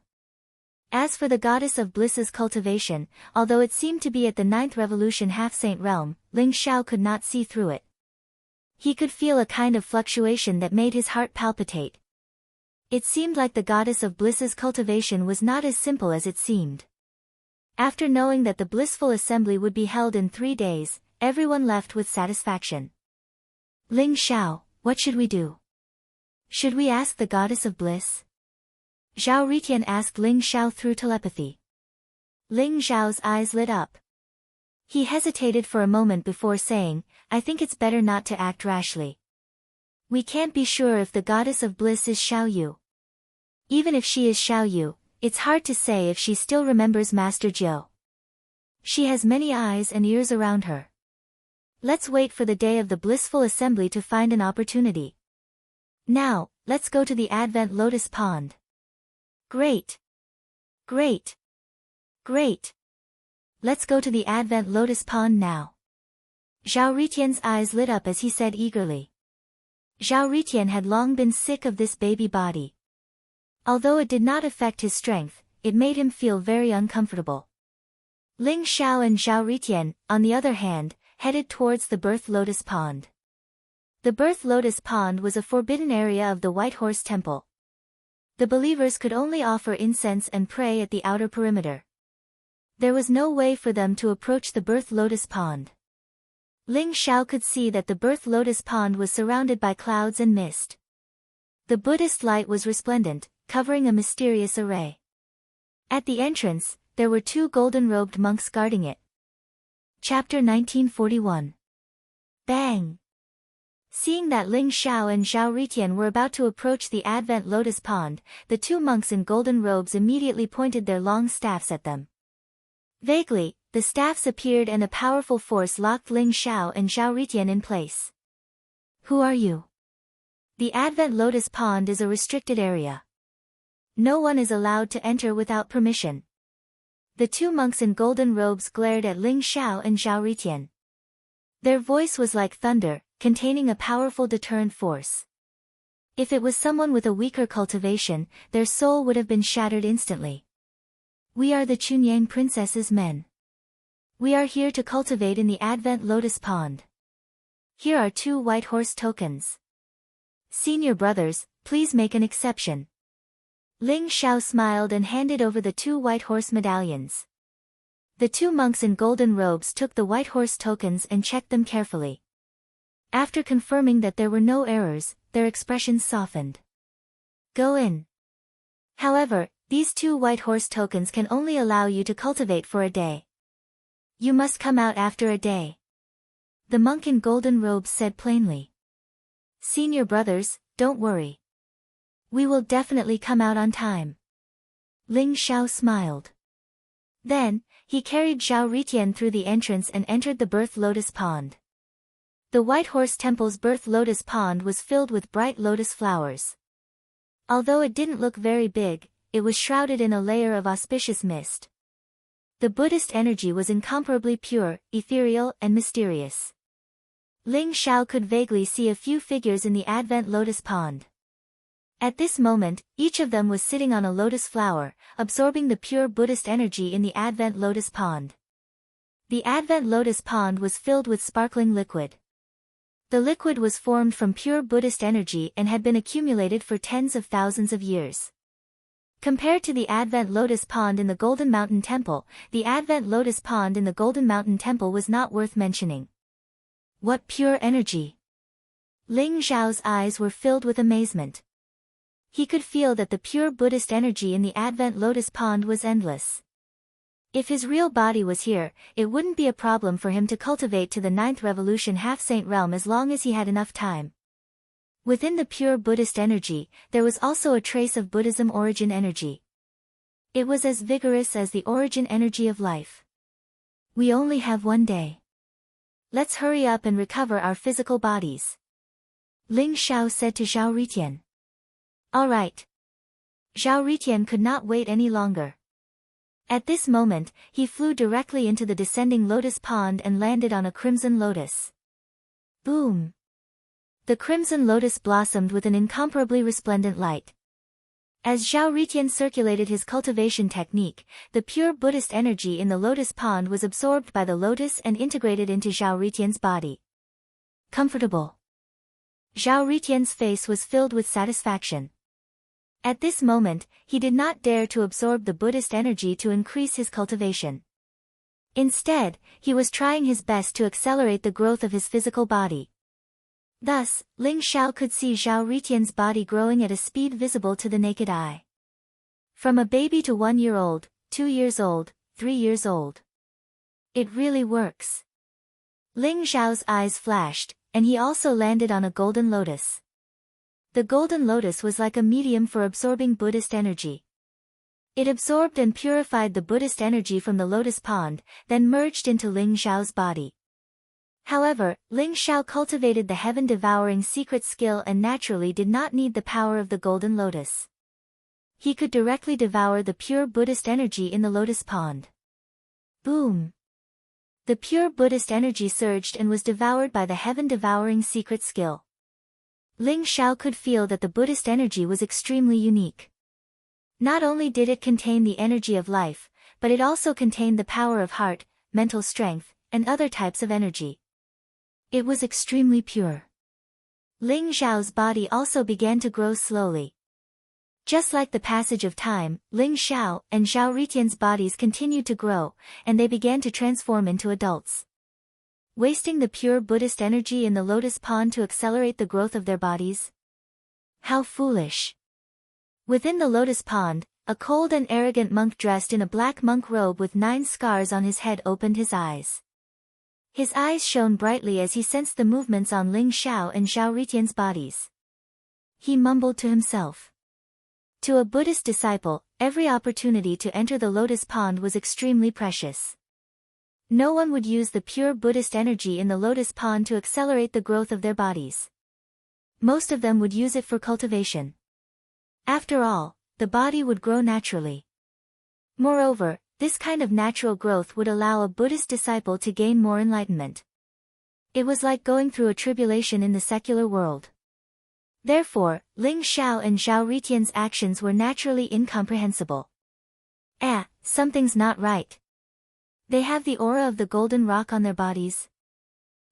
Speaker 1: As for the Goddess of Bliss's cultivation, although it seemed to be at the 9th revolution half-saint realm, Ling Xiao could not see through it. He could feel a kind of fluctuation that made his heart palpitate. It seemed like the Goddess of Bliss's cultivation was not as simple as it seemed. After knowing that the Blissful Assembly would be held in 3 days, everyone left with satisfaction. Ling Xiao, what should we do? Should we ask the Goddess of Bliss? Zhao Ritian asked Ling Xiao through telepathy. Ling Xiao's eyes lit up. He hesitated for a moment before saying, I think it's better not to act rashly. We can't be sure if the Goddess of Bliss is Xiao Yu. Even if she is Xiao Yu, it's hard to say if she still remembers Master Jiu. She has many eyes and ears around her. Let's wait for the day of the Blissful Assembly to find an opportunity. Now, let's go to the Advent Lotus Pond. Great! Great! Great! Let's go to the Advent Lotus Pond now. Zhao Ritian's eyes lit up as he said eagerly. Zhao Ritian had long been sick of this baby body. Although it did not affect his strength, it made him feel very uncomfortable. Ling Xiao and Zhao Ritian, on the other hand, headed towards the Birth Lotus Pond. The Birth Lotus Pond was a forbidden area of the White Horse Temple. The believers could only offer incense and pray at the outer perimeter. There was no way for them to approach the birth lotus pond. Ling Xiao could see that the birth lotus pond was surrounded by clouds and mist. The Buddhist light was resplendent, covering a mysterious array. At the entrance, there were two golden-robed monks guarding it. Chapter 1941. Bang! Seeing that Ling Xiao and Zhao Ritian were about to approach the Advent Lotus Pond, the two monks in golden robes immediately pointed their long staffs at them. Vaguely, the staffs appeared and a powerful force locked Ling Xiao and Zhao Ritian in place. Who are you? The Advent Lotus Pond is a restricted area. No one is allowed to enter without permission. The two monks in golden robes glared at Ling Xiao and Zhao Ritian. Their voice was like thunder, containing a powerful deterrent force. If it was someone with a weaker cultivation, their soul would have been shattered instantly. We are the Chunyang Princess's men. We are here to cultivate in the Advent Lotus Pond. Here are 2 white horse tokens. Senior brothers, please make an exception. Ling Xiao smiled and handed over the 2 white horse medallions. The 2 monks in golden robes took the white horse tokens and checked them carefully. After confirming that there were no errors, their expressions softened. Go in. However, these 2 white horse tokens can only allow you to cultivate for a day. You must come out after a day. The monk in golden robes said plainly. Senior brothers, don't worry. We will definitely come out on time. Ling Xiao smiled. Then, he carried Zhao Ritian through the entrance and entered the birth lotus pond. The White Horse Temple's birth lotus pond was filled with bright lotus flowers. Although it didn't look very big, it was shrouded in a layer of auspicious mist. The Buddhist energy was incomparably pure, ethereal, and mysterious. Ling Xiao could vaguely see a few figures in the Advent Lotus Pond. At this moment, each of them was sitting on a lotus flower, absorbing the pure Buddhist energy in the Advent Lotus Pond. The Advent Lotus Pond was filled with sparkling liquid. The liquid was formed from pure Buddhist energy and had been accumulated for tens of thousands of years. Compared to the Advent Lotus Pond in the Golden Mountain Temple, the Advent Lotus Pond in the Golden Mountain Temple was not worth mentioning. What pure energy! Ling Zhao's eyes were filled with amazement. He could feel that the pure Buddhist energy in the Advent Lotus Pond was endless. If his real body was here, it wouldn't be a problem for him to cultivate to the 9th Revolution half-saint realm as long as he had enough time. Within the pure Buddhist energy, there was also a trace of Buddhism origin energy. It was as vigorous as the origin energy of life. We only have one day. Let's hurry up and recover our physical bodies. Ling Xiao said to Zhao Ritian. All right. Zhao Ritian could not wait any longer. At this moment, he flew directly into the descending lotus pond and landed on a crimson lotus. Boom! The crimson lotus blossomed with an incomparably resplendent light. As Zhao Ritian circulated his cultivation technique, the pure Buddhist energy in the lotus pond was absorbed by the lotus and integrated into Zhao Ritian's body. Comfortable. Zhao Ritian's face was filled with satisfaction. At this moment, he did not dare to absorb the Buddhist energy to increase his cultivation. Instead, he was trying his best to accelerate the growth of his physical body. Thus, Ling Xiao could see Zhao Ritian's body growing at a speed visible to the naked eye. From a baby to 1 year old, 2 years old, 3 years old. It really works. Ling Xiao's eyes flashed, and he also landed on a golden lotus. The golden lotus was like a medium for absorbing Buddhist energy. It absorbed and purified the Buddhist energy from the lotus pond, then merged into Ling Xiao's body. However, Ling Xiao cultivated the heaven-devouring secret skill and naturally did not need the power of the golden lotus. He could directly devour the pure Buddhist energy in the lotus pond. Boom! The pure Buddhist energy surged and was devoured by the heaven-devouring secret skill. Ling Xiao could feel that the Buddhist energy was extremely unique. Not only did it contain the energy of life, but it also contained the power of heart, mental strength, and other types of energy. It was extremely pure. Ling Zhao's body also began to grow slowly. Just like the passage of time, Ling Xiao and Xiao Ritian's bodies continued to grow, and they began to transform into adults. Wasting the pure Buddhist energy in the lotus pond to accelerate the growth of their bodies? How foolish! Within the lotus pond, a cold and arrogant monk dressed in a black monk robe with 9 scars on his head opened his eyes. His eyes shone brightly as he sensed the movements on Ling Xiao and Xiao Ritian's bodies. He mumbled to himself. To a Buddhist disciple, every opportunity to enter the lotus pond was extremely precious. No one would use the pure Buddhist energy in the lotus pond to accelerate the growth of their bodies. Most of them would use it for cultivation. After all, the body would grow naturally. Moreover, this kind of natural growth would allow a Buddhist disciple to gain more enlightenment. It was like going through a tribulation in the secular world. Therefore, Ling Xiao and Xiao Ritian's actions were naturally incomprehensible. Something's not right. They have the aura of the golden rock on their bodies.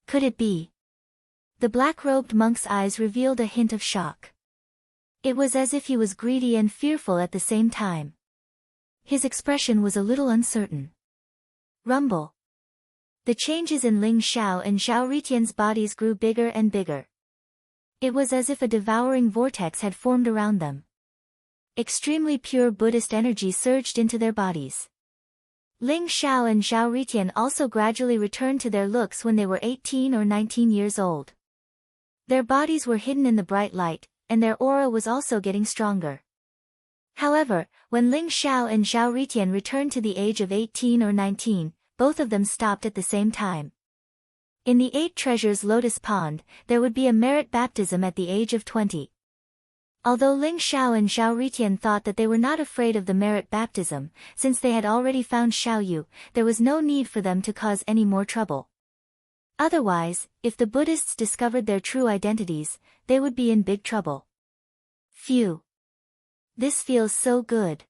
Speaker 1: Could it be? The black-robed monk's eyes revealed a hint of shock. It was as if he was greedy and fearful at the same time. His expression was a little uncertain. Rumble. The changes in Ling Xiao and Xiao Ritian's bodies grew bigger and bigger. It was as if a devouring vortex had formed around them. Extremely pure Buddhist energy surged into their bodies. Ling Xiao and Xiao Ritian also gradually returned to their looks when they were 18 or 19 years old. Their bodies were hidden in the bright light, and their aura was also getting stronger. However, when Ling Xiao and Xiao Ritian returned to the age of 18 or 19, both of them stopped at the same time. In the 8 Treasures Lotus Pond, there would be a merit baptism at the age of 20. Although Ling Xiao and Xiao Ritian thought that they were not afraid of the merit baptism, since they had already found Xiaoyu, there was no need for them to cause any more trouble. Otherwise, if the Buddhists discovered their true identities, they would be in big trouble. Phew! This feels so good.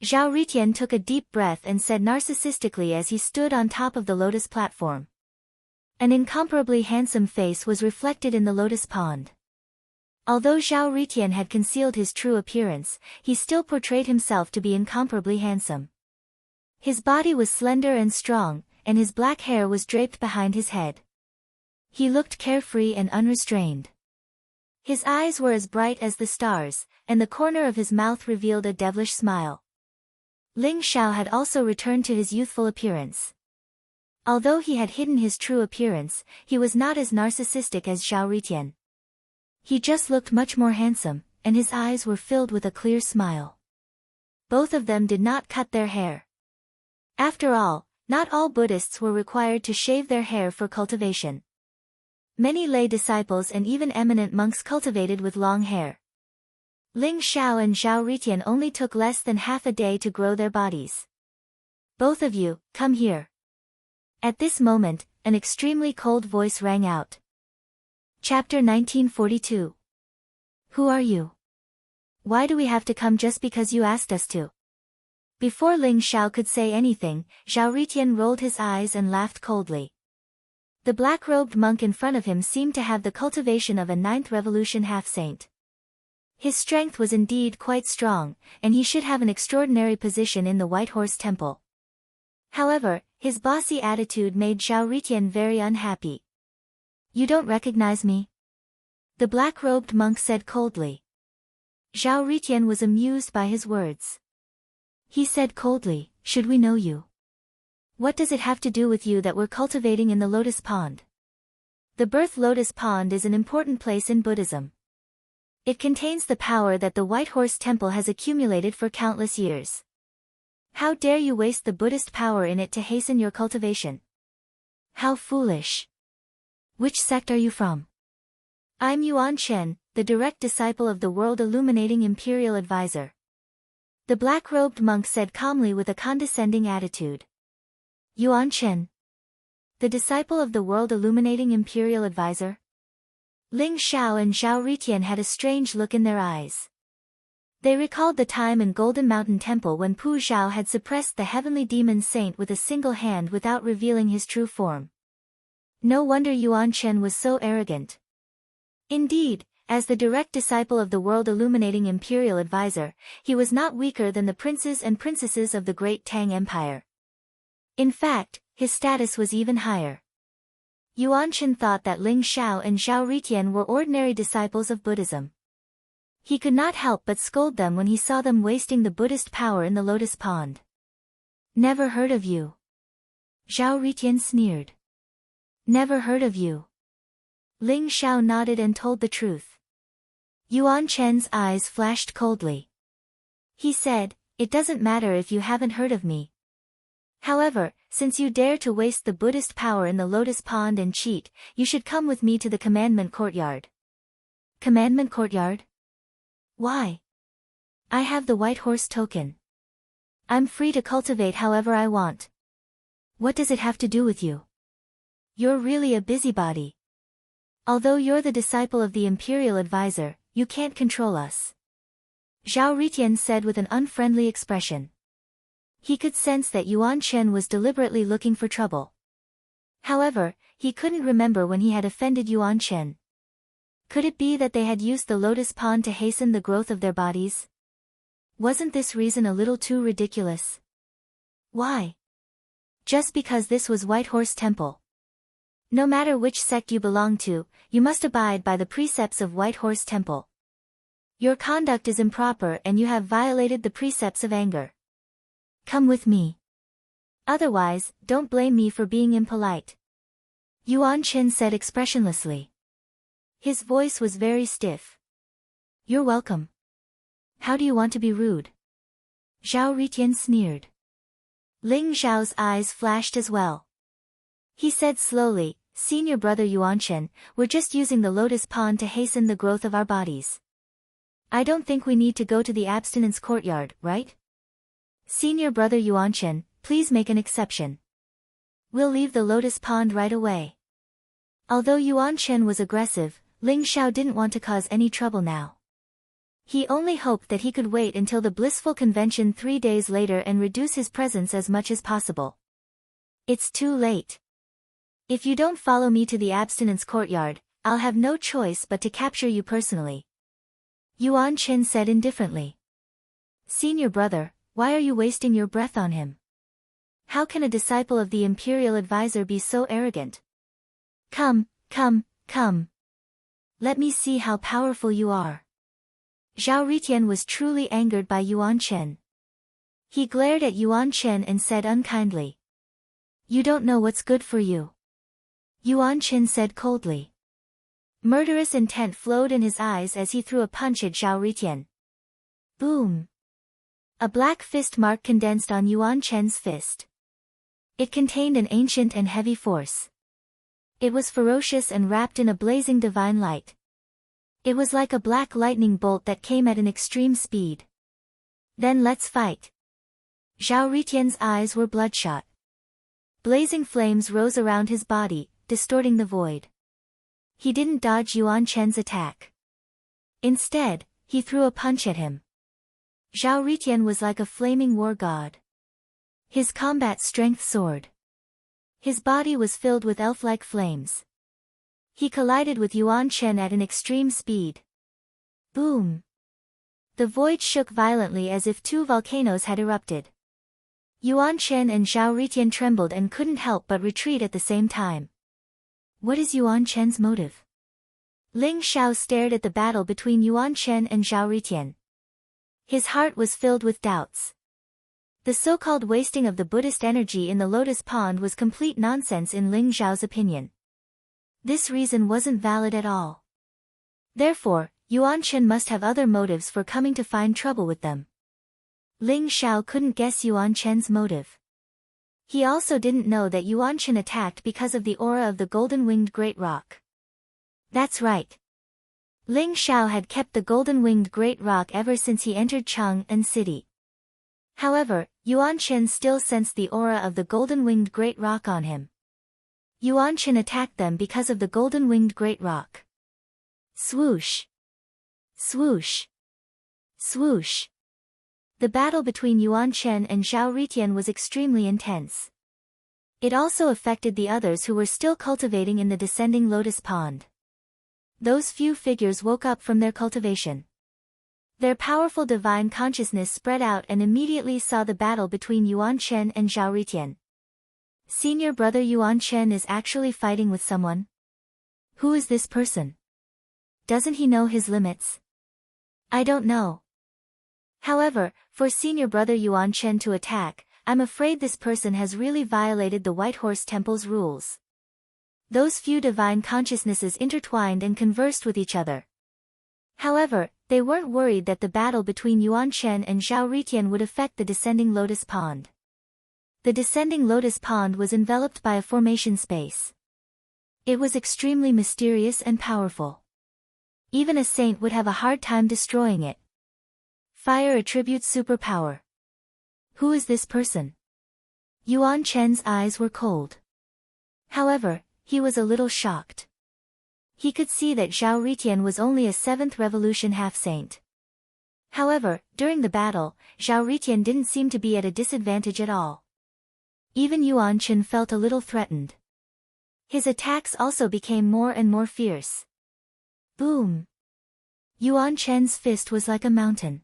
Speaker 1: Xiao Ritian took a deep breath and said narcissistically as he stood on top of the lotus platform. An incomparably handsome face was reflected in the lotus pond. Although Xiao Ritian had concealed his true appearance, he still portrayed himself to be incomparably handsome. His body was slender and strong, and his black hair was draped behind his head. He looked carefree and unrestrained. His eyes were as bright as the stars, and the corner of his mouth revealed a devilish smile. Ling Xiao had also returned to his youthful appearance. Although he had hidden his true appearance, he was not as narcissistic as Xiao Ritian. He just looked much more handsome, and his eyes were filled with a clear smile. Both of them did not cut their hair. After all, not all Buddhists were required to shave their hair for cultivation. Many lay disciples and even eminent monks cultivated with long hair. Ling Xiao and Xiao Ritian only took less than half a day to grow their bodies. Both of you, come here. At this moment, an extremely cold voice rang out. Chapter 1942. Who are you? Why do we have to come just because you asked us to? Before Ling Xiao could say anything, Xiao Ritian rolled his eyes and laughed coldly. The black-robed monk in front of him seemed to have the cultivation of a 9th revolution half-saint. His strength was indeed quite strong, and he should have an extraordinary position in the White Horse Temple. However, his bossy attitude made Xiao Ritian very unhappy. You don't recognize me? The black-robed monk said coldly. Xiao Ritian was amused by his words. He said coldly, should we know you? What does it have to do with you that we're cultivating in the lotus pond? The birth lotus pond is an important place in Buddhism. It contains the power that the White Horse Temple has accumulated for countless years. How dare you waste the Buddhist power in it to hasten your cultivation? How foolish! Which sect are you from? I'm Yuan Chen, the direct disciple of the world-illuminating imperial advisor. The black-robed monk said calmly with a condescending attitude. Yuan Chen? The disciple of the world-illuminating imperial advisor? Ling Xiao and Xiao Ritian had a strange look in their eyes. They recalled the time in Golden Mountain Temple when Pu Zhao had suppressed the heavenly demon saint with a single hand without revealing his true form. No wonder Yuan Chen was so arrogant. Indeed, as the direct disciple of the world-illuminating imperial advisor, he was not weaker than the princes and princesses of the great Tang Empire. In fact, his status was even higher. Yuan Shen thought that Ling Xiao and Zhao Ritian were ordinary disciples of Buddhism. He could not help but scold them when he saw them wasting the Buddhist power in the lotus pond. Never heard of you. Zhao Ritian sneered. Never heard of you. Ling Xiao nodded and told the truth. Yuan Chen's eyes flashed coldly. He said, "It doesn't matter if you haven't heard of me. However, since you dare to waste the Buddhist power in the lotus pond and cheat, you should come with me to the commandment courtyard." Commandment courtyard? Why? I have the white horse token. I'm free to cultivate however I want. What does it have to do with you? You're really a busybody. Although you're the disciple of the imperial advisor, you can't control us. Zhao Ritian said with an unfriendly expression. He could sense that Yuan Shen was deliberately looking for trouble. However, he couldn't remember when he had offended Yuan Shen. Could it be that they had used the lotus pond to hasten the growth of their bodies? Wasn't this reason a little too ridiculous? Why? Just because this was White Horse Temple. No matter which sect you belong to, you must abide by the precepts of White Horse Temple. Your conduct is improper and you have violated the precepts of anger. Come with me. Otherwise, don't blame me for being impolite. Yuan Shen said expressionlessly. His voice was very stiff. You're welcome. How do you want to be rude? Zhao Ritian sneered. Ling Zhao's eyes flashed as well. He said slowly, Senior brother Yuan Shen, we're just using the lotus pond to hasten the growth of our bodies. I don't think we need to go to the abstinence courtyard, right? Senior brother Yuan Shen, please make an exception. We'll leave the lotus pond right away. Although Yuan Shen was aggressive, Ling Xiao didn't want to cause any trouble now. He only hoped that he could wait until the blissful convention 3 days later and reduce his presence as much as possible. It's too late. If you don't follow me to the abstinence courtyard, I'll have no choice but to capture you personally. Yuan Shen said indifferently. Senior brother, why are you wasting your breath on him? How can a disciple of the imperial advisor be so arrogant? Come, come, come. Let me see how powerful you are. Zhao Ritian was truly angered by Yuan Shen. He glared at Yuan Shen and said unkindly. You don't know what's good for you. Yuan Shen said coldly. Murderous intent flowed in his eyes as he threw a punch at Zhao Ritian. Boom! A black fist mark condensed on Yuan Shen's fist. It contained an ancient and heavy force. It was ferocious and wrapped in a blazing divine light. It was like a black lightning bolt that came at an extreme speed. Then let's fight. Zhao Ritian's eyes were bloodshot. Blazing flames rose around his body, distorting the void. He didn't dodge Yuan Shen's attack. Instead, he threw a punch at him. Zhao Ritian was like a flaming war god. His combat strength soared. His body was filled with elf-like flames. He collided with Yuan Shen at an extreme speed. Boom! The void shook violently as if 2 volcanoes had erupted. Yuan Shen and Zhao Ritian trembled and couldn't help but retreat at the same time. What is Yuan Shen's motive? Ling Xiao stared at the battle between Yuan Shen and Zhao Ritian. His heart was filled with doubts. The so-called wasting of the Buddhist energy in the lotus pond was complete nonsense in Ling Xiao's opinion. This reason wasn't valid at all. Therefore, Yuan Shen must have other motives for coming to find trouble with them. Ling Xiao couldn't guess Yuan Shen's motive. He also didn't know that Yuan Shen attacked because of the aura of the golden-winged great rock. That's right. Ling Xiao had kept the golden-winged great rock ever since he entered Chang'an City. However, Yuan Shen still sensed the aura of the golden-winged great rock on him. Yuan Shen attacked them because of the golden-winged great rock. Swoosh! Swoosh! Swoosh! The battle between Yuan Shen and Zhao Ritian was extremely intense. It also affected the others who were still cultivating in the descending lotus pond. those few figures woke up from their cultivation. Their powerful divine consciousness spread out and immediately saw the battle between Yuan Chen and Zhao Ritian. Senior brother Yuan Chen is actually fighting with someone? Who is this person? Doesn't he know his limits? I don't know. However, for senior brother Yuan Chen to attack, I'm afraid this person has really violated the White Horse Temple's rules. Those few divine consciousnesses intertwined and conversed with each other. However, they weren't worried that the battle between Yuan Chen and Zhao Ritian would affect the descending lotus pond. The descending lotus pond was enveloped by a formation space. It was extremely mysterious and powerful. Even a saint would have a hard time destroying it. Fire attributes superpower. Who is this person? Yuan Chen's eyes were cold. However, he was a little shocked. He could see that Zhao Ritian was only a 7th revolution half-saint. However, during the battle, Zhao Ritian didn't seem to be at a disadvantage at all. Even Yuan Chen felt a little threatened. His attacks also became more and more fierce. Boom! Yuan Chen's fist was like a mountain.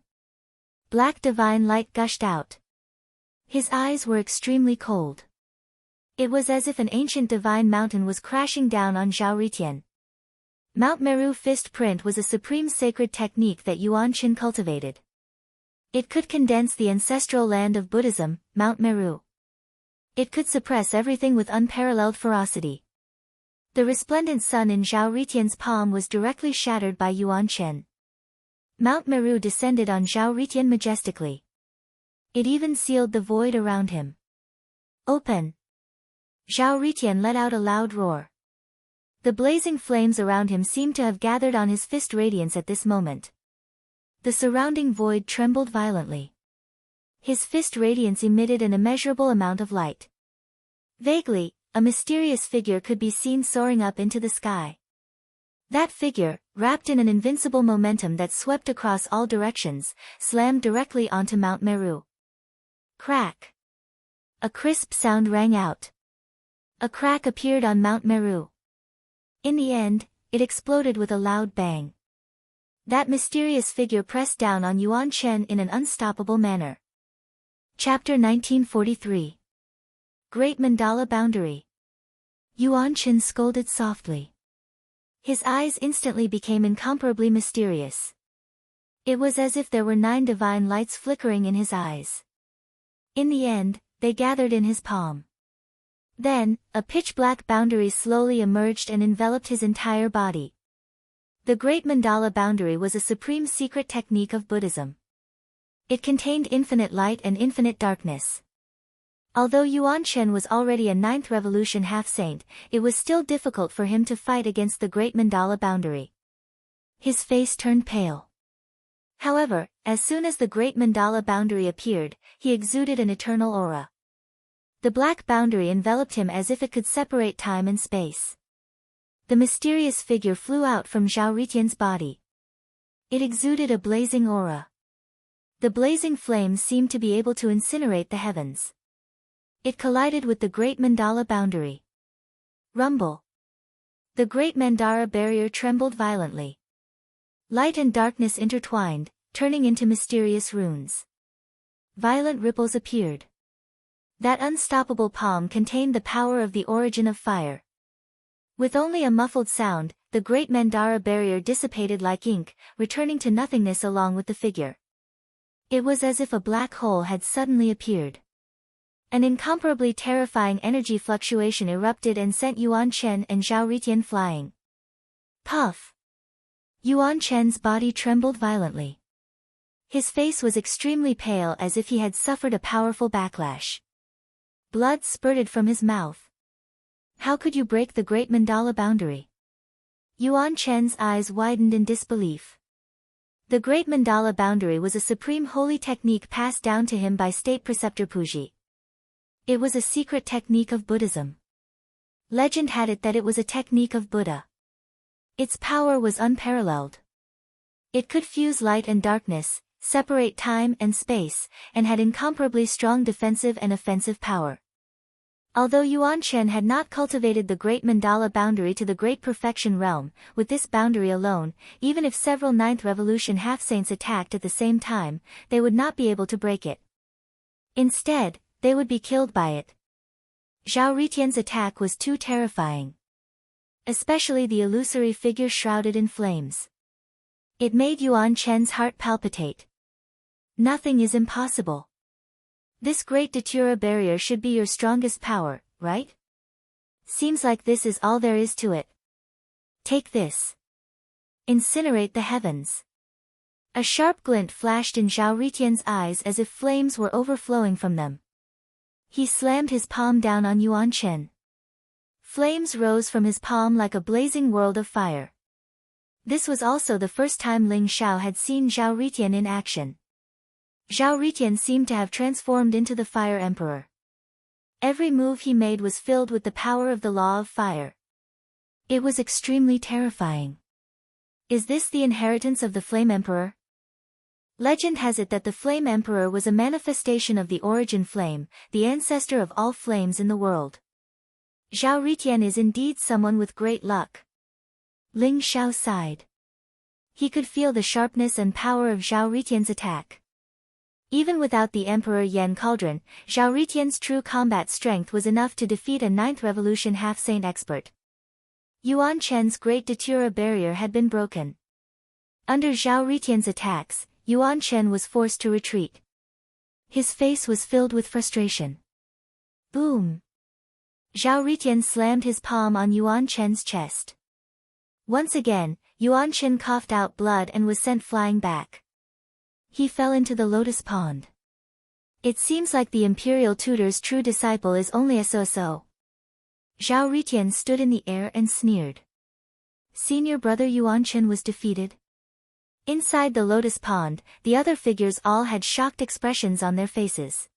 Speaker 1: Black divine light gushed out. His eyes were extremely cold. It was as if an ancient divine mountain was crashing down on Zhao Ritian. Mount Meru fist print was a supreme sacred technique that Yuan Chen cultivated. It could condense the ancestral land of Buddhism, Mount Meru. It could suppress everything with unparalleled ferocity. The resplendent sun in Zhao Ritian's palm was directly shattered by Yuan Chen. Mount Meru descended on Zhao Ritian majestically. It even sealed the void around him. Open! Zhao Ritian let out a loud roar. The blazing flames around him seemed to have gathered on his fist radiance at this moment. The surrounding void trembled violently. His fist radiance emitted an immeasurable amount of light. Vaguely, a mysterious figure could be seen soaring up into the sky. That figure, wrapped in an invincible momentum that swept across all directions, slammed directly onto Mount Meru. Crack! A crisp sound rang out. A crack appeared on Mount Meru. In the end, it exploded with a loud bang. That mysterious figure pressed down on Yuan Chen in an unstoppable manner. Chapter 1943. Great Mandala Boundary. Yuan Chen scolded softly. His eyes instantly became incomparably mysterious. It was as if there were 9 divine lights flickering in his eyes. In the end, they gathered in his palm. Then, a pitch-black boundary slowly emerged and enveloped his entire body. The Great Mandala Boundary was a supreme secret technique of Buddhism. It contained infinite light and infinite darkness. Although Yuan Chen was already a 9th revolution half-saint, it was still difficult for him to fight against the Great Mandala Boundary. His face turned pale. However, as soon as the Great Mandala Boundary appeared, he exuded an eternal aura. The black boundary enveloped him as if it could separate time and space. The mysterious figure flew out from Zhao Ritian's body. It exuded a blazing aura. The blazing flames seemed to be able to incinerate the heavens. It collided with the Great Mandala Boundary. Rumble! The Great Mandara Barrier trembled violently. Light and darkness intertwined, turning into mysterious runes. Violent ripples appeared. That unstoppable palm contained the power of the origin of fire. With only a muffled sound, the Great Mandara Barrier dissipated like ink, returning to nothingness along with the figure. It was as if a black hole had suddenly appeared. An incomparably terrifying energy fluctuation erupted and sent Yuan Chen and Zhao Ritian flying. Puff! Yuan Chen's body trembled violently. His face was extremely pale as if he had suffered a powerful backlash. Blood spurted from his mouth. How could you break the Great Mandala Boundary? Yuan Chen's eyes widened in disbelief. The Great Mandala Boundary was a supreme holy technique passed down to him by state preceptor Puji. It was a secret technique of Buddhism. Legend had it that it was a technique of Buddha. Its power was unparalleled. It could fuse light and darkness, separate time and space, and had incomparably strong defensive and offensive power. Although Yuan Shen had not cultivated the great mandala boundary to the great perfection realm, with this boundary alone, even if several Ninth Revolution half-saints attacked at the same time, they would not be able to break it. Instead, they would be killed by it. Zhao Ritian's attack was too terrifying. Especially the illusory figure shrouded in flames. It made Yuan Shen's heart palpitate. Nothing is impossible. This great Datura barrier should be your strongest power, right? Seems like this is all there is to it. Take this. Incinerate the heavens. A sharp glint flashed in Zhao Ritian's eyes as if flames were overflowing from them. He slammed his palm down on Yuan Shen. Flames rose from his palm like a blazing world of fire. This was also the first time Ling Xiao had seen Zhao Ritian in action. Zhao Ritian seemed to have transformed into the Fire Emperor. Every move he made was filled with the power of the law of fire. It was extremely terrifying. Is this the inheritance of the Flame Emperor? Legend has it that the Flame Emperor was a manifestation of the origin flame, the ancestor of all flames in the world. Zhao Ritian is indeed someone with great luck. Ling Xiao sighed. He could feel the sharpness and power of Zhao Ritian's attack. Even without the Emperor Yan Cauldron, Zhao Ritian's true combat strength was enough to defeat a Ninth Revolution half-saint expert. Yuan Shen's great Datura barrier had been broken. Under Zhao Ritian's attacks, Yuan Shen was forced to retreat. His face was filled with frustration. Boom! Zhao Ritian slammed his palm on Yuan Shen's chest. Once again, Yuan Shen coughed out blood and was sent flying back. He fell into the lotus pond. It seems like the imperial tutor's true disciple is only a so-so. Zhao Ritian stood in the air and sneered. Senior brother Yuan Shen was defeated. Inside the lotus pond, the other figures all had shocked expressions on their faces.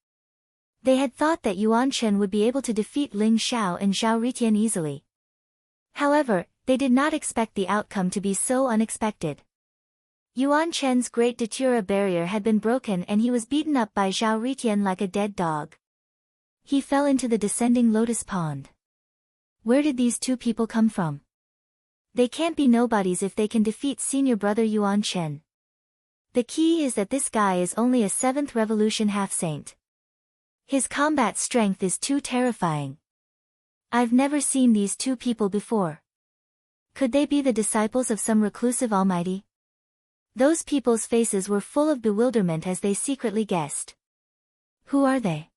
Speaker 1: They had thought that Yuan Shen would be able to defeat Ling Xiao and Zhao Ritian easily. However, they did not expect the outcome to be so unexpected. Yuan Shen's great Datura barrier had been broken and he was beaten up by Zhao Ritian like a dead dog. He fell into the descending lotus pond. Where did these two people come from? They can't be nobodies if they can defeat senior brother Yuan Shen. The key is that this guy is only a 7th Revolution half-saint. His combat strength is too terrifying. I've never seen these two people before. Could they be the disciples of some reclusive almighty? Those people's faces were full of bewilderment as they secretly guessed. Who are they?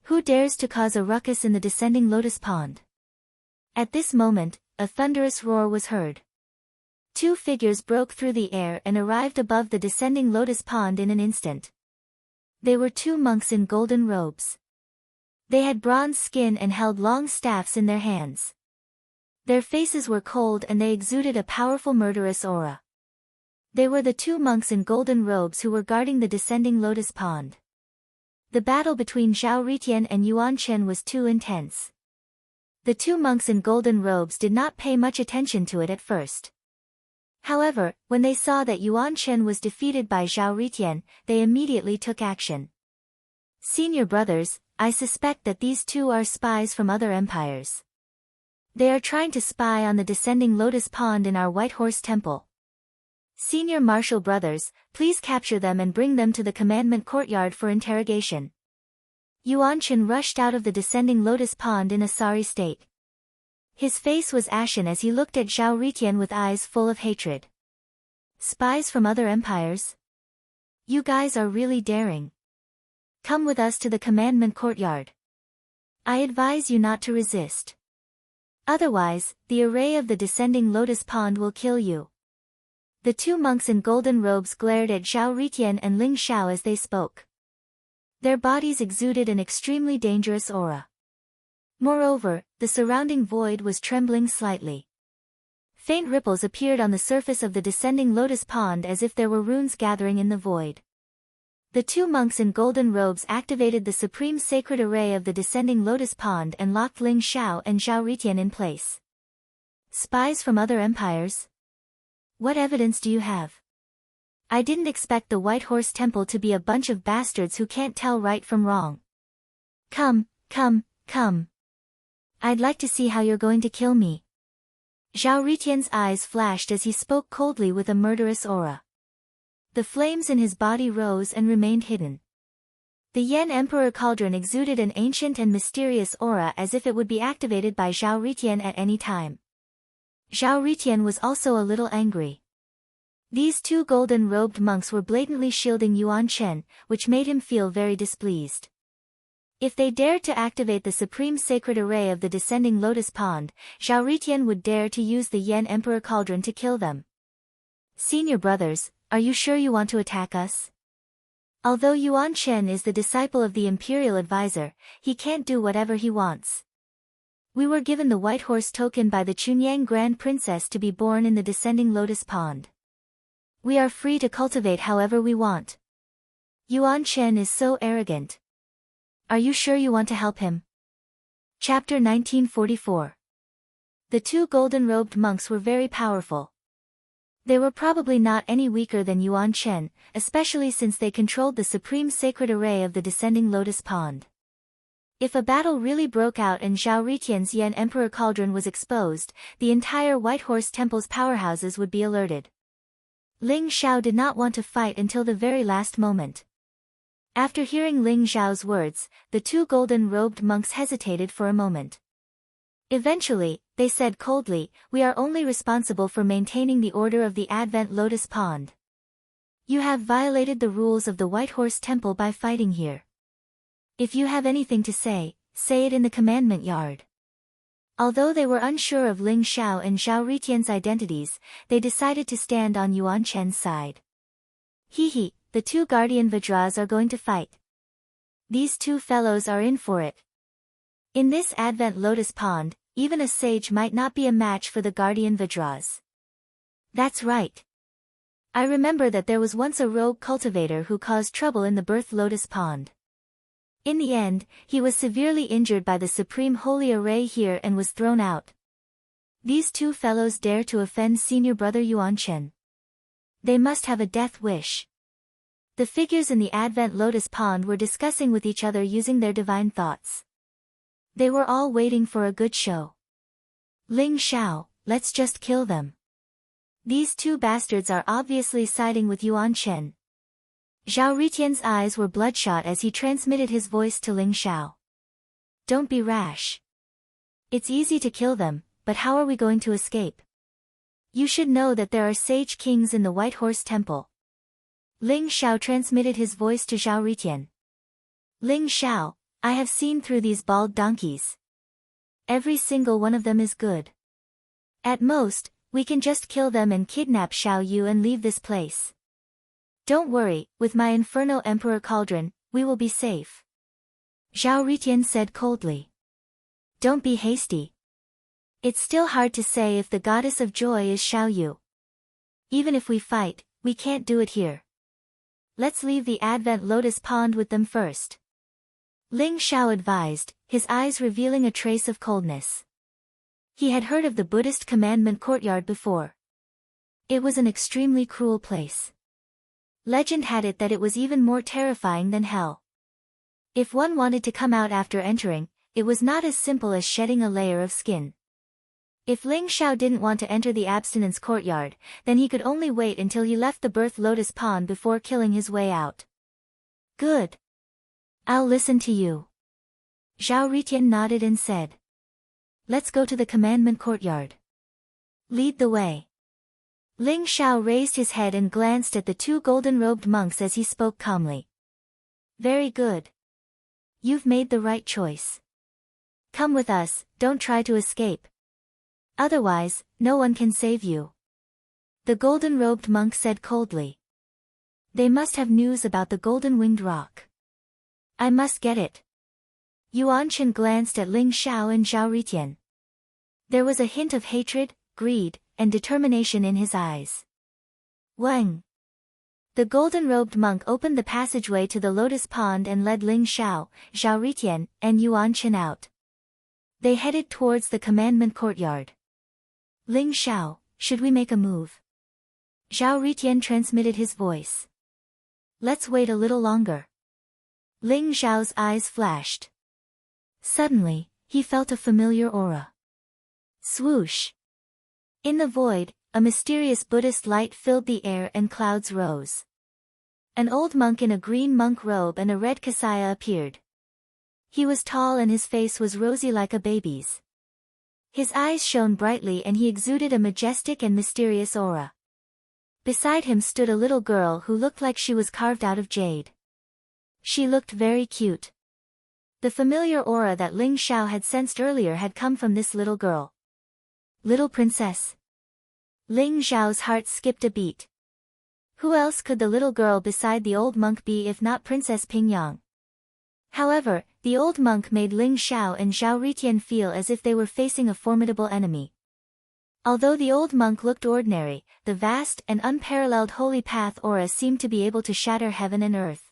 Speaker 1: Who dares to cause a ruckus in the descending lotus pond? At this moment, a thunderous roar was heard. Two figures broke through the air and arrived above the descending lotus pond in an instant. They were two monks in golden robes. They had bronze skin and held long staffs in their hands. Their faces were cold and they exuded a powerful murderous aura. They were the two monks in golden robes who were guarding the descending lotus pond. The battle between Zhao Ritian and Yuan Shen was too intense. The two monks in golden robes did not pay much attention to it at first. However, when they saw that Yuan Shen was defeated by Zhao Ritian, they immediately took action. Senior brothers, I suspect that these two are spies from other empires. They are trying to spy on the descending lotus pond in our White Horse Temple. Senior martial brothers, please capture them and bring them to the commandment courtyard for interrogation. Yuan Shen rushed out of the descending lotus pond in a sorry state. His face was ashen as he looked at Zhao Ritian with eyes full of hatred. Spies from other empires? You guys are really daring. Come with us to the commandment courtyard. I advise you not to resist. Otherwise, the array of the descending lotus pond will kill you. The two monks in golden robes glared at Zhao Ritian and Ling Xiao as they spoke. Their bodies exuded an extremely dangerous aura. Moreover, the surrounding void was trembling slightly. Faint ripples appeared on the surface of the descending lotus pond as if there were runes gathering in the void. The two monks in golden robes activated the supreme sacred array of the descending lotus pond and locked Ling Xiao and Zhao Ritian in place. Spies from other empires? What evidence do you have? I didn't expect the White Horse Temple to be a bunch of bastards who can't tell right from wrong. Come, come, come. I'd like to see how you're going to kill me. Zhao Ritian's eyes flashed as he spoke coldly with a murderous aura. The flames in his body rose and remained hidden. The Yen Emperor Cauldron exuded an ancient and mysterious aura as if it would be activated by Zhao Ritian at any time. Zhao Ritian was also a little angry. These two golden-robed monks were blatantly shielding Yuan Chen, which made him feel very displeased. If they dared to activate the supreme sacred array of the descending lotus pond, Zhao Ritian would dare to use the Yen Emperor Cauldron to kill them. Senior brothers, are you sure you want to attack us? Although Yuan Chen is the disciple of the imperial advisor, he can't do whatever he wants. We were given the white horse token by the Chunyang Grand Princess to be born in the descending lotus pond. We are free to cultivate however we want. Yuan Chen is so arrogant. Are you sure you want to help him? Chapter 1944. The two golden-robed monks were very powerful. They were probably not any weaker than Yuan Chen, especially since they controlled the supreme sacred array of the descending lotus pond. If a battle really broke out and Zhao Ritian's Yen Emperor Cauldron was exposed, the entire White Horse Temple's powerhouses would be alerted. Ling Xiao did not want to fight until the very last moment. After hearing Ling Xiao's words, the two golden-robed monks hesitated for a moment. Eventually, they said coldly, "We are only responsible for maintaining the order of the Advent Lotus Pond. You have violated the rules of the White Horse Temple by fighting here. If you have anything to say it in the commandment yard." Although they were unsure of Ling Xiao and Zhao Ritian's identities, they decided to stand on Yuan Chen's side. "Hee, the two guardian Vajras are going to fight. These two fellows are in for it. In this Advent Lotus Pond, even a sage might not be a match for the guardian Vajras." That's right. I remember that there was once a rogue cultivator who caused trouble in the Birth Lotus Pond. In the end, he was severely injured by the Supreme Holy Array here and was thrown out. These two fellows dare to offend senior brother Yuan Chen. They must have a death wish. The figures in the Advent Lotus Pond were discussing with each other using their divine thoughts. They were all waiting for a good show. "Ling Xiao, let's just kill them. These two bastards are obviously siding with Yuan Chen." Zhao Ritian's eyes were bloodshot as he transmitted his voice to Ling Xiao. "Don't be rash. It's easy to kill them, but how are we going to escape? You should know that there are sage kings in the White Horse Temple." Ling Xiao transmitted his voice to Zhao Ritian. "Ling Xiao, I have seen through these bald donkeys. Every single one of them is good. At most, we can just kill them and kidnap Xiao Yu and leave this place. Don't worry, with my Infernal Emperor Cauldron, we will be safe." Zhao Ritian said coldly. "Don't be hasty. It's still hard to say if the goddess of joy is Xiao Yu. Even if we fight, we can't do it here. Let's leave the Advent Lotus Pond with them first." Ling Xiao advised, his eyes revealing a trace of coldness. He had heard of the Buddhist commandment courtyard before. It was an extremely cruel place. Legend had it that it was even more terrifying than hell. If one wanted to come out after entering, it was not as simple as shedding a layer of skin. If Ling Xiao didn't want to enter the abstinence courtyard, then he could only wait until he left the Birth Lotus Pond before killing his way out. "Good. I'll listen to you." Zhao Ritian nodded and said. "Let's go to the commandment courtyard. Lead the way." Ling Xiao raised his head and glanced at the two golden-robed monks as he spoke calmly. "Very good. You've made the right choice. Come with us, don't try to escape. Otherwise, no one can save you." The golden-robed monk said coldly. "They must have news about the golden-winged rock. I must get it." Yuan Chen glanced at Ling Xiao and Zhao Ritian. There was a hint of hatred, greed, and determination in his eyes. "Wang." The golden-robed monk opened the passageway to the lotus pond and led Ling Xiao, Zhao Ritian, and Yuan Chen out. They headed towards the commandment courtyard. "Ling Xiao, should we make a move?" Zhao Ritian transmitted his voice. "Let's wait a little longer." Ling Xiao's eyes flashed. Suddenly, he felt a familiar aura. Swoosh! In the void, a mysterious Buddhist light filled the air and clouds rose. An old monk in a green monk robe and a red kasaya appeared. He was tall and his face was rosy like a baby's. His eyes shone brightly and he exuded a majestic and mysterious aura. Beside him stood a little girl who looked like she was carved out of jade. She looked very cute. The familiar aura that Ling Xiao had sensed earlier had come from this little girl. Little princess. Ling Xiao's heart skipped a beat. Who else could the little girl beside the old monk be if not Princess Pingyang? However, the old monk made Ling Xiao and Zhao Ritian feel as if they were facing a formidable enemy. Although the old monk looked ordinary, the vast and unparalleled holy path aura seemed to be able to shatter heaven and earth.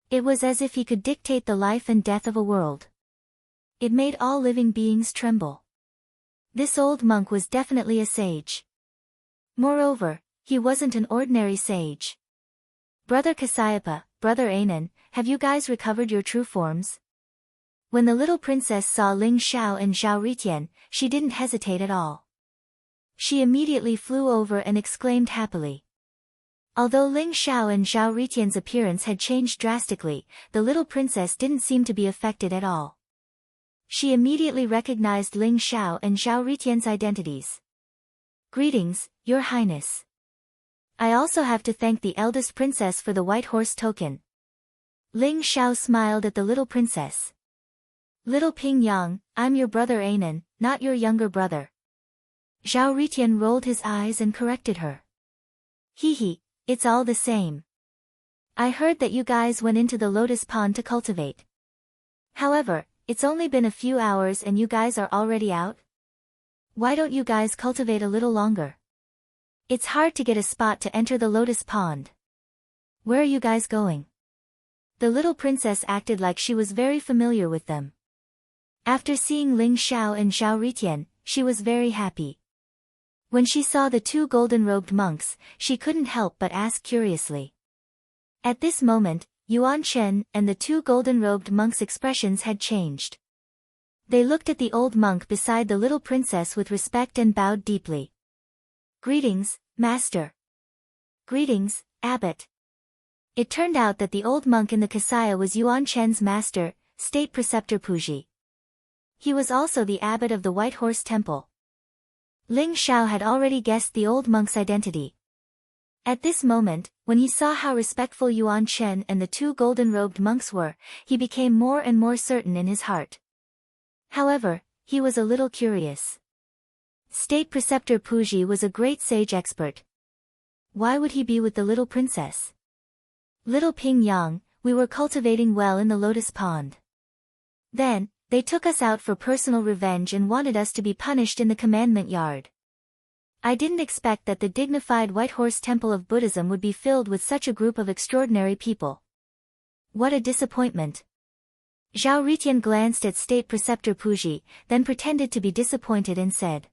Speaker 1: It was as if he could dictate the life and death of a world. It made all living beings tremble. This old monk was definitely a sage. Moreover, he wasn't an ordinary sage. Brother Kasayapa, Brother Anan, have you guys recovered your true forms? When the little princess saw Ling Xiao and Zhao Ritian, she didn't hesitate at all. She immediately flew over and exclaimed happily. Although Ling Xiao and Zhao Ritian's appearance had changed drastically, the little princess didn't seem to be affected at all. She immediately recognized Ling Xiao and Zhao Ritian's identities. Greetings, Your Highness. I also have to thank the eldest princess for the white horse token. Ling Xiao smiled at the little princess. Little Pingyang, I'm your brother Anan, not your younger brother. Zhao Ritian rolled his eyes and corrected her. Hee, it's all the same. I heard that you guys went into the lotus pond to cultivate. However, it's only been a few hours and you guys are already out? Why don't you guys cultivate a little longer? It's hard to get a spot to enter the lotus pond. Where are you guys going? The little princess acted like she was very familiar with them. After seeing Ling Xiao and Zhao Ritian, she was very happy. When she saw the two golden-robed monks, she couldn't help but ask curiously. At this moment, Yuan Chen and the two golden-robed monks' expressions had changed. They looked at the old monk beside the little princess with respect and bowed deeply. Greetings, Master. Greetings, Abbot. It turned out that the old monk in the Kasaya was Yuan Chen's master, State Preceptor Puji. He was also the abbot of the White Horse Temple. Ling Xiao had already guessed the old monk's identity. At this moment, when he saw how respectful Yuan Chen and the two golden-robed monks were, he became more and more certain in his heart. However, he was a little curious. State Preceptor Puji was a great sage expert. Why would he be with the little princess? Little Pingyang, we were cultivating well in the lotus pond. Then, they took us out for personal revenge and wanted us to be punished in the commandment yard. I didn't expect that the dignified White Horse Temple of Buddhism would be filled with such a group of extraordinary people. What a disappointment. Zhao Ritian glanced at State Preceptor Puji, then pretended to be disappointed and said.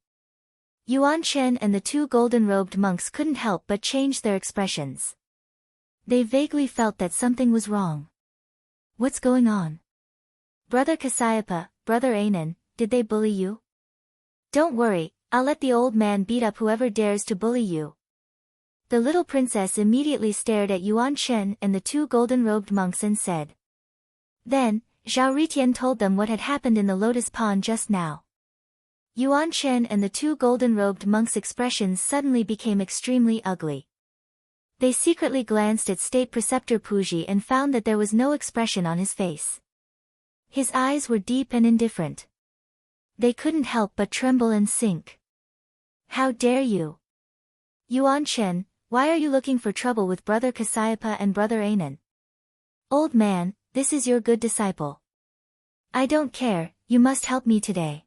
Speaker 1: Yuan Chen and the two golden-robed monks couldn't help but change their expressions. They vaguely felt that something was wrong. What's going on? Brother Kasayapa, Brother Anan, did they bully you? Don't worry, I'll let the old man beat up whoever dares to bully you. The little princess immediately stared at Yuan Chen and the two golden-robed monks and said. Then, Zhao Ritian told them what had happened in the lotus pond just now. Yuan Chen and the two golden-robed monks' expressions suddenly became extremely ugly. They secretly glanced at State Preceptor Puji and found that there was no expression on his face. His eyes were deep and indifferent. They couldn't help but tremble and sink. How dare you? Yuan Chen, why are you looking for trouble with Brother Kasayapa and Brother Anan? Old man, this is your good disciple. I don't care, you must help me today.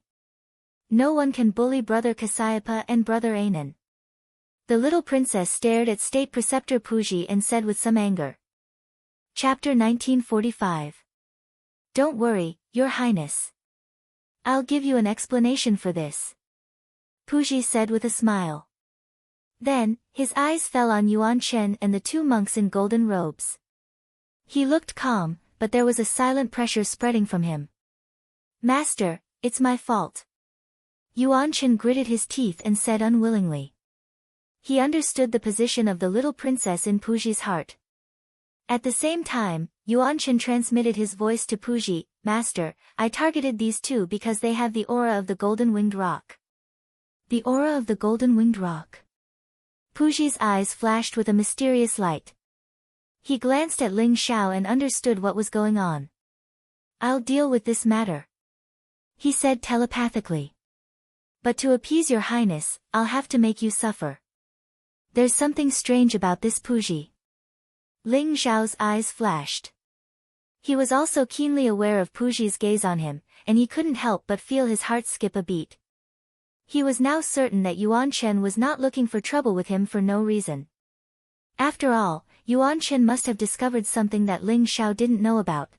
Speaker 1: No one can bully Brother Kasayapa and Brother Anan. The little princess stared at State Preceptor Puji and said with some anger. Chapter 1945. Don't worry, Your Highness. I'll give you an explanation for this. Puji said with a smile. Then, his eyes fell on Yuan Chen and the two monks in golden robes. He looked calm, but there was a silent pressure spreading from him. Master, It's my fault. Yuan-Chen gritted his teeth and said unwillingly. He understood the position of the little princess in Puji's heart. At the same time, Yuan-Chen transmitted his voice to Puji, Master, I targeted these two because they have the aura of the golden-winged rock. The aura of the golden-winged rock. Puji's eyes flashed with a mysterious light. He glanced at Ling Xiao and understood what was going on. I'll deal with this matter, he said telepathically. But to appease your highness, I'll have to make you suffer. There's something strange about this Puji. Ling Xiao's eyes flashed. He was also keenly aware of Puji's gaze on him, and he couldn't help but feel his heart skip a beat. He was now certain that Yuan-Chen was not looking for trouble with him for no reason. After all, Yuan-Chen must have discovered something that Ling Xiao didn't know about.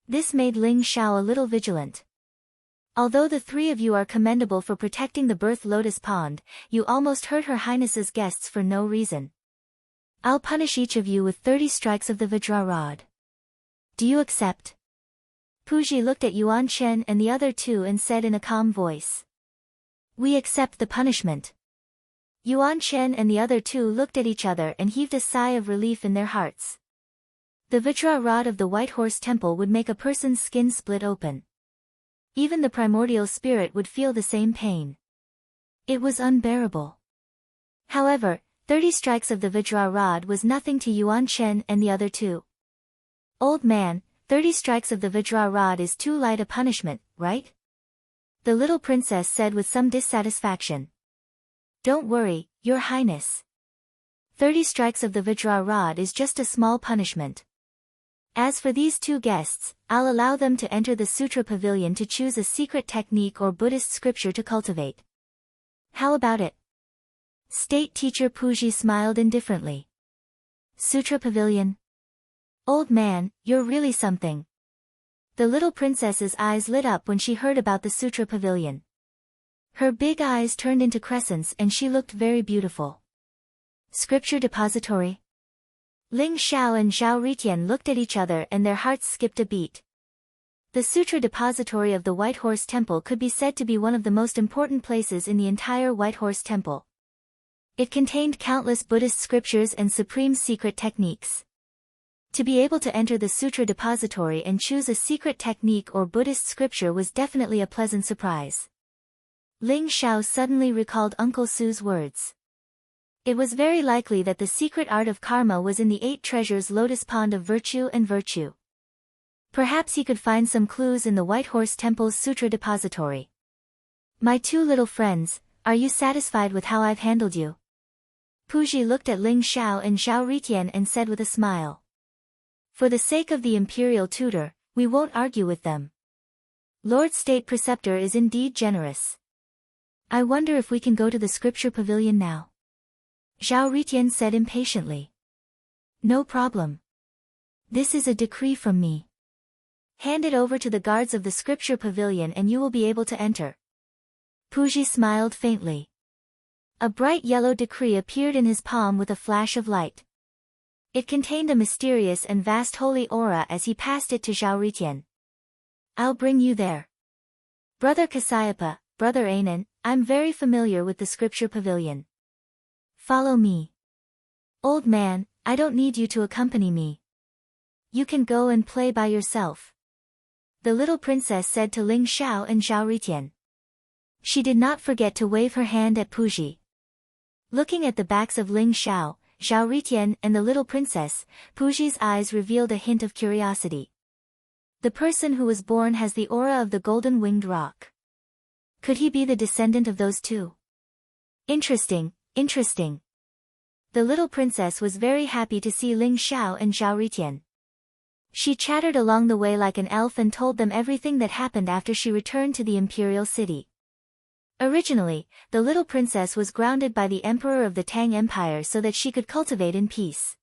Speaker 1: This made Ling Xiao a little vigilant. Although the three of you are commendable for protecting the Birth Lotus Pond, you almost hurt Her Highness's guests for no reason. I'll punish each of you with 30 strikes of the Vajra rod. Do you accept? Puji looked at Yuan-Chen and the other two and said in a calm voice. We accept the punishment. Yuan-Chen and the other two looked at each other and heaved a sigh of relief in their hearts. The Vajra rod of the White Horse Temple would make a person's skin split open. Even the primordial spirit would feel the same pain. It was unbearable. However, 30 strikes of the Vajra rod was nothing to Yuan-Chen and the other two. Old man, 30 strikes of the Vajra rod is too light a punishment, right? The little princess said with some dissatisfaction. Don't worry, Your Highness. 30 strikes of the Vajra rod is just a small punishment. As for these two guests, I'll allow them to enter the Sutra Pavilion to choose a secret technique or Buddhist scripture to cultivate. How about it? State teacher Puji smiled indifferently. Sutra Pavilion? Old man, you're really something. The little princess's eyes lit up when she heard about the Sutra Pavilion. Her big eyes turned into crescents and she looked very beautiful. Scripture depository? Ling Xiao and Zhao Ritian looked at each other and their hearts skipped a beat. The Sutra Depository of the White Horse Temple could be said to be one of the most important places in the entire White Horse Temple. It contained countless Buddhist scriptures and supreme secret techniques. To be able to enter the Sutra Depository and choose a secret technique or Buddhist scripture was definitely a pleasant surprise. Ling Xiao suddenly recalled Uncle Su's words. It was very likely that the secret art of karma was in the 8 treasures Lotus Pond of Virtue and Virtue. Perhaps he could find some clues in the White Horse Temple's Sutra Depository. My two little friends, are you satisfied with how I've handled you? Puji looked at Ling Xiao and Zhao Ritian and said with a smile. For the sake of the imperial tutor, we won't argue with them. Lord State Preceptor is indeed generous. I wonder if we can go to the Scripture Pavilion now. Zhao Ritian said impatiently. No problem. This is a decree from me. Hand it over to the guards of the Scripture Pavilion and you will be able to enter. Puji smiled faintly. A bright yellow decree appeared in his palm with a flash of light. It contained a mysterious and vast holy aura as he passed it to Zhao Ritian. I'll bring you there. Brother Kasayapa, Brother Anan, I'm very familiar with the Scripture Pavilion. Follow me. Old man, I don't need you to accompany me. You can go and play by yourself. The little princess said to Ling Xiao and Zhao Ritian. She did not forget to wave her hand at Puji. Looking at the backs of Ling Xiao, Zhao Ritian and the little princess, Puji's eyes revealed a hint of curiosity. The person who was born has the aura of the golden-winged rock. Could he be the descendant of those two? Interesting. Interesting. The little princess was very happy to see Ling Xiao and Zhao Ritian. She chattered along the way like an elf and told them everything that happened after she returned to the imperial city. Originally, the little princess was grounded by the emperor of the Tang Empire so that she could cultivate in peace.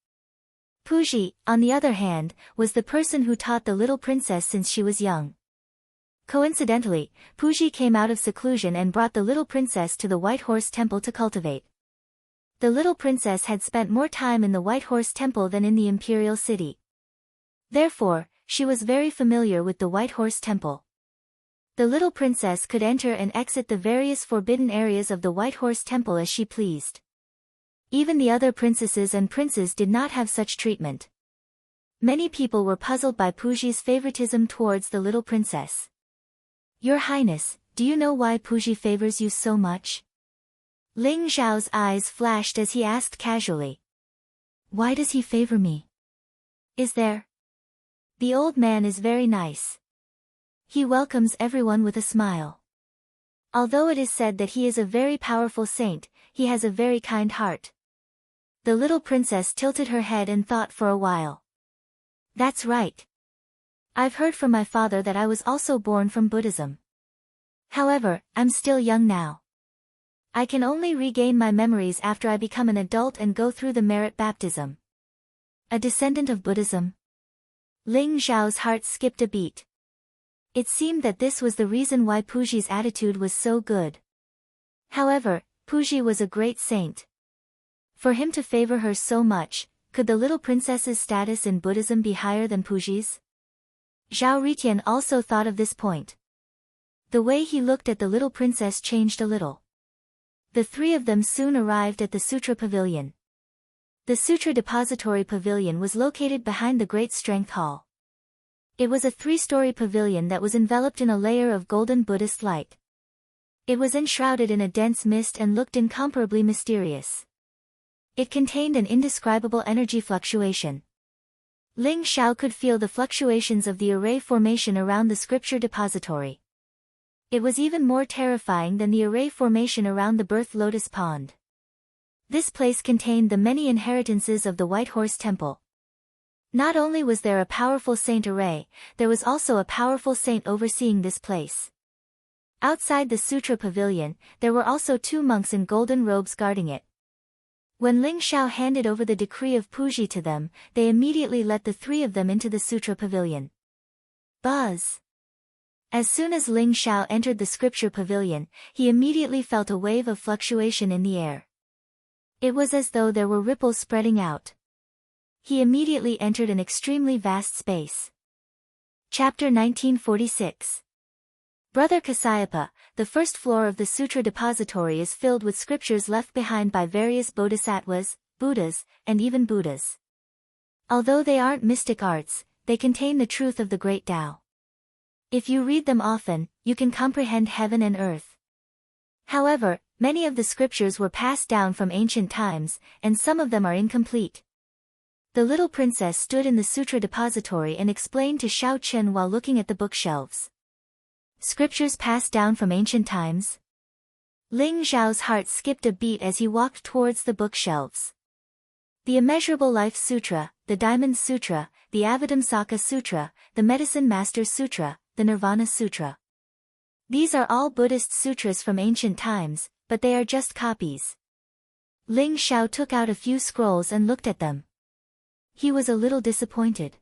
Speaker 1: Puji, on the other hand, was the person who taught the little princess since she was young. Coincidentally, Puji came out of seclusion and brought the little princess to the White Horse Temple to cultivate. The little princess had spent more time in the White Horse Temple than in the imperial city. Therefore, she was very familiar with the White Horse Temple. The little princess could enter and exit the various forbidden areas of the White Horse Temple as she pleased. Even the other princesses and princes did not have such treatment. Many people were puzzled by Puji's favoritism towards the little princess. Your Highness, do you know why Puji favors you so much? Ling Zhao's eyes flashed as he asked casually. Why does he favor me? Is there? The old man is very nice. He welcomes everyone with a smile. Although it is said that he is a very powerful saint, he has a very kind heart. The little princess tilted her head and thought for a while. That's right. I've heard from my father that I was also born from Buddhism. However, I'm still young now. I can only regain my memories after I become an adult and go through the merit baptism. A descendant of Buddhism? Ling Zhao's heart skipped a beat. It seemed that this was the reason why Puji's attitude was so good. However, Puji was a great saint. For him to favor her so much, could the little princess's status in Buddhism be higher than Puji's? Zhao Ritian also thought of this point. The way he looked at the little princess changed a little. The three of them soon arrived at the Sutra Pavilion. The Sutra Depository Pavilion was located behind the Great Strength Hall. It was a 3-story pavilion that was enveloped in a layer of golden Buddhist light. It was enshrouded in a dense mist and looked incomparably mysterious. It contained an indescribable energy fluctuation. Ling Xiao could feel the fluctuations of the array formation around the scripture depository. It was even more terrifying than the array formation around the birth lotus pond. This place contained the many inheritances of the White Horse Temple. Not only was there a powerful saint array, there was also a powerful saint overseeing this place. Outside the Sutra Pavilion, there were also 2 monks in golden robes guarding it. When Ling Xiao handed over the decree of Puji to them, they immediately let the 3 of them into the Sutra Pavilion. Buzz! As soon as Ling Xiao entered the scripture pavilion, he immediately felt a wave of fluctuation in the air. It was as though there were ripples spreading out. He immediately entered an extremely vast space. Chapter 1946. Brother Kasayapa, the first floor of the Sutra Depository is filled with scriptures left behind by various bodhisattvas, Buddhas, and even Buddhas. Although they aren't mystic arts, they contain the truth of the Great Tao. If you read them often, you can comprehend heaven and earth. However, many of the scriptures were passed down from ancient times, and some of them are incomplete. The little princess stood in the Sutra Depository and explained to Xiao Chen while looking at the bookshelves. Scriptures passed down from ancient times? Ling Zhao's heart skipped a beat as he walked towards the bookshelves. The Immeasurable Life Sutra, the Diamond Sutra, the Avadamsaka Sutra, the Medicine Master Sutra, the Nirvana Sutra. These are all Buddhist sutras from ancient times, but they are just copies. Ling Xiao took out a few scrolls and looked at them. He was a little disappointed.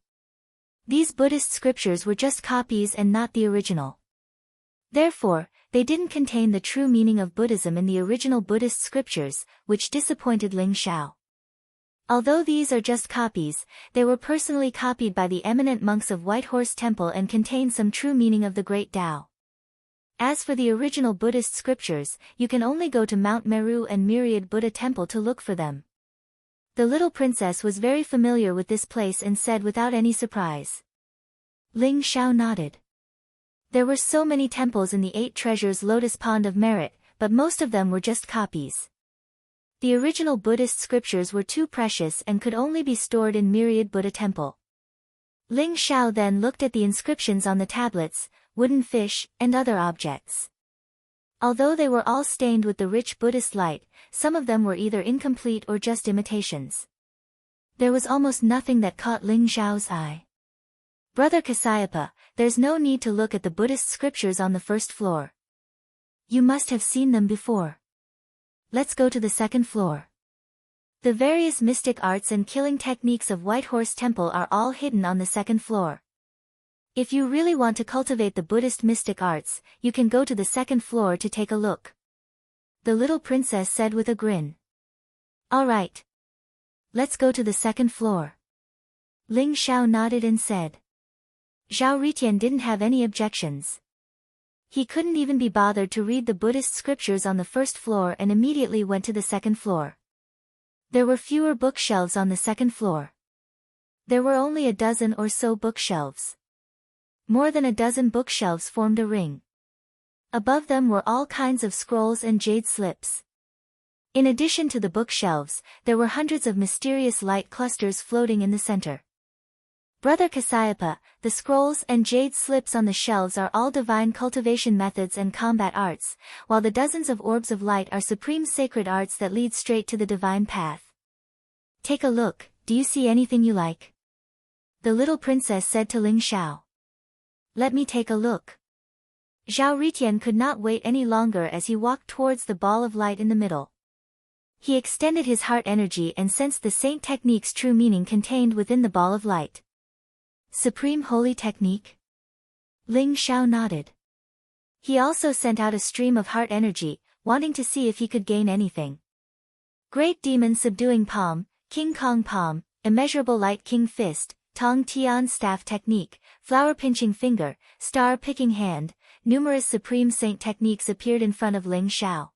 Speaker 1: These Buddhist scriptures were just copies and not the original. Therefore, they didn't contain the true meaning of Buddhism in the original Buddhist scriptures, which disappointed Ling Xiao. Although these are just copies, they were personally copied by the eminent monks of White Horse Temple and contain some true meaning of the Great Tao. As for the original Buddhist scriptures, you can only go to Mount Meru and Myriad Buddha Temple to look for them. The little princess was very familiar with this place and said without any surprise. Ling Xiao nodded. There were so many temples in the 8 treasures Lotus Pond of Merit, but most of them were just copies. The original Buddhist scriptures were too precious and could only be stored in Myriad Buddha Temple. Ling Xiao then looked at the inscriptions on the tablets, wooden fish, and other objects. Although they were all stained with the rich Buddhist light, some of them were either incomplete or just imitations. There was almost nothing that caught Ling Xiao's eye. Brother Kasayapa, there's no need to look at the Buddhist scriptures on the first floor. You must have seen them before. Let's go to the second floor. The various mystic arts and killing techniques of White Horse Temple are all hidden on the second floor. If you really want to cultivate the Buddhist mystic arts, you can go to the second floor to take a look. The little princess said with a grin. All right. Let's go to the second floor. Ling Xiao nodded and said. Zhao Ritian didn't have any objections. He couldn't even be bothered to read the Buddhist scriptures on the first floor and immediately went to the second floor. There were fewer bookshelves on the second floor. There were only a dozen or so bookshelves. More than a dozen bookshelves formed a ring. Above them were all kinds of scrolls and jade slips. In addition to the bookshelves, there were hundreds of mysterious light clusters floating in the center. Brother Kasayapa, the scrolls and jade slips on the shelves are all divine cultivation methods and combat arts, while the dozens of orbs of light are supreme sacred arts that lead straight to the divine path. Take a look, do you see anything you like? The little princess said to Ling Xiao. Let me take a look. Zhao Ritian could not wait any longer as he walked towards the ball of light in the middle. He extended his heart energy and sensed the saint technique's true meaning contained within the ball of light. Supreme Holy Technique? Ling Xiao nodded. He also sent out a stream of heart energy, wanting to see if he could gain anything. Great Demon Subduing Palm, King Kong Palm, Immeasurable Light King Fist, Tong Tian Staff Technique, Flower Pinching Finger, Star Picking Hand, numerous Supreme Saint techniques appeared in front of Ling Xiao.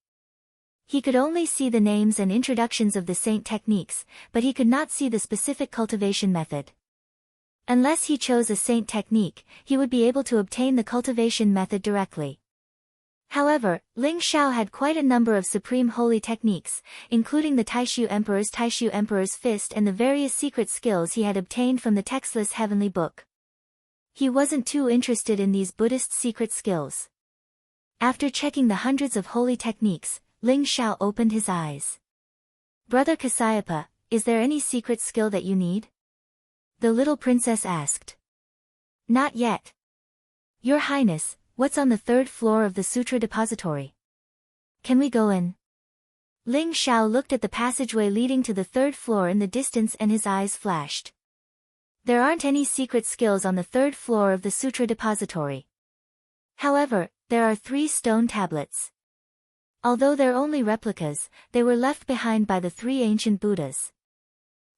Speaker 1: He could only see the names and introductions of the saint techniques, but he could not see the specific cultivation method. Unless he chose a saint technique, he would be able to obtain the cultivation method directly. However, Ling Xiao had quite a number of supreme holy techniques, including the Taishu Emperor's Fist and the various secret skills he had obtained from the textless heavenly book. He wasn't too interested in these Buddhist secret skills. After checking the hundreds of holy techniques, Ling Xiao opened his eyes. Brother Kasayapa, is there any secret skill that you need? The little princess asked. Not yet. Your Highness, what's on the third floor of the Sutra Depository? Can we go in? Ling Xiao looked at the passageway leading to the third floor in the distance and his eyes flashed. There aren't any secret skills on the third floor of the Sutra Depository. However, there are 3 stone tablets. Although they're only replicas, they were left behind by the 3 ancient Buddhas.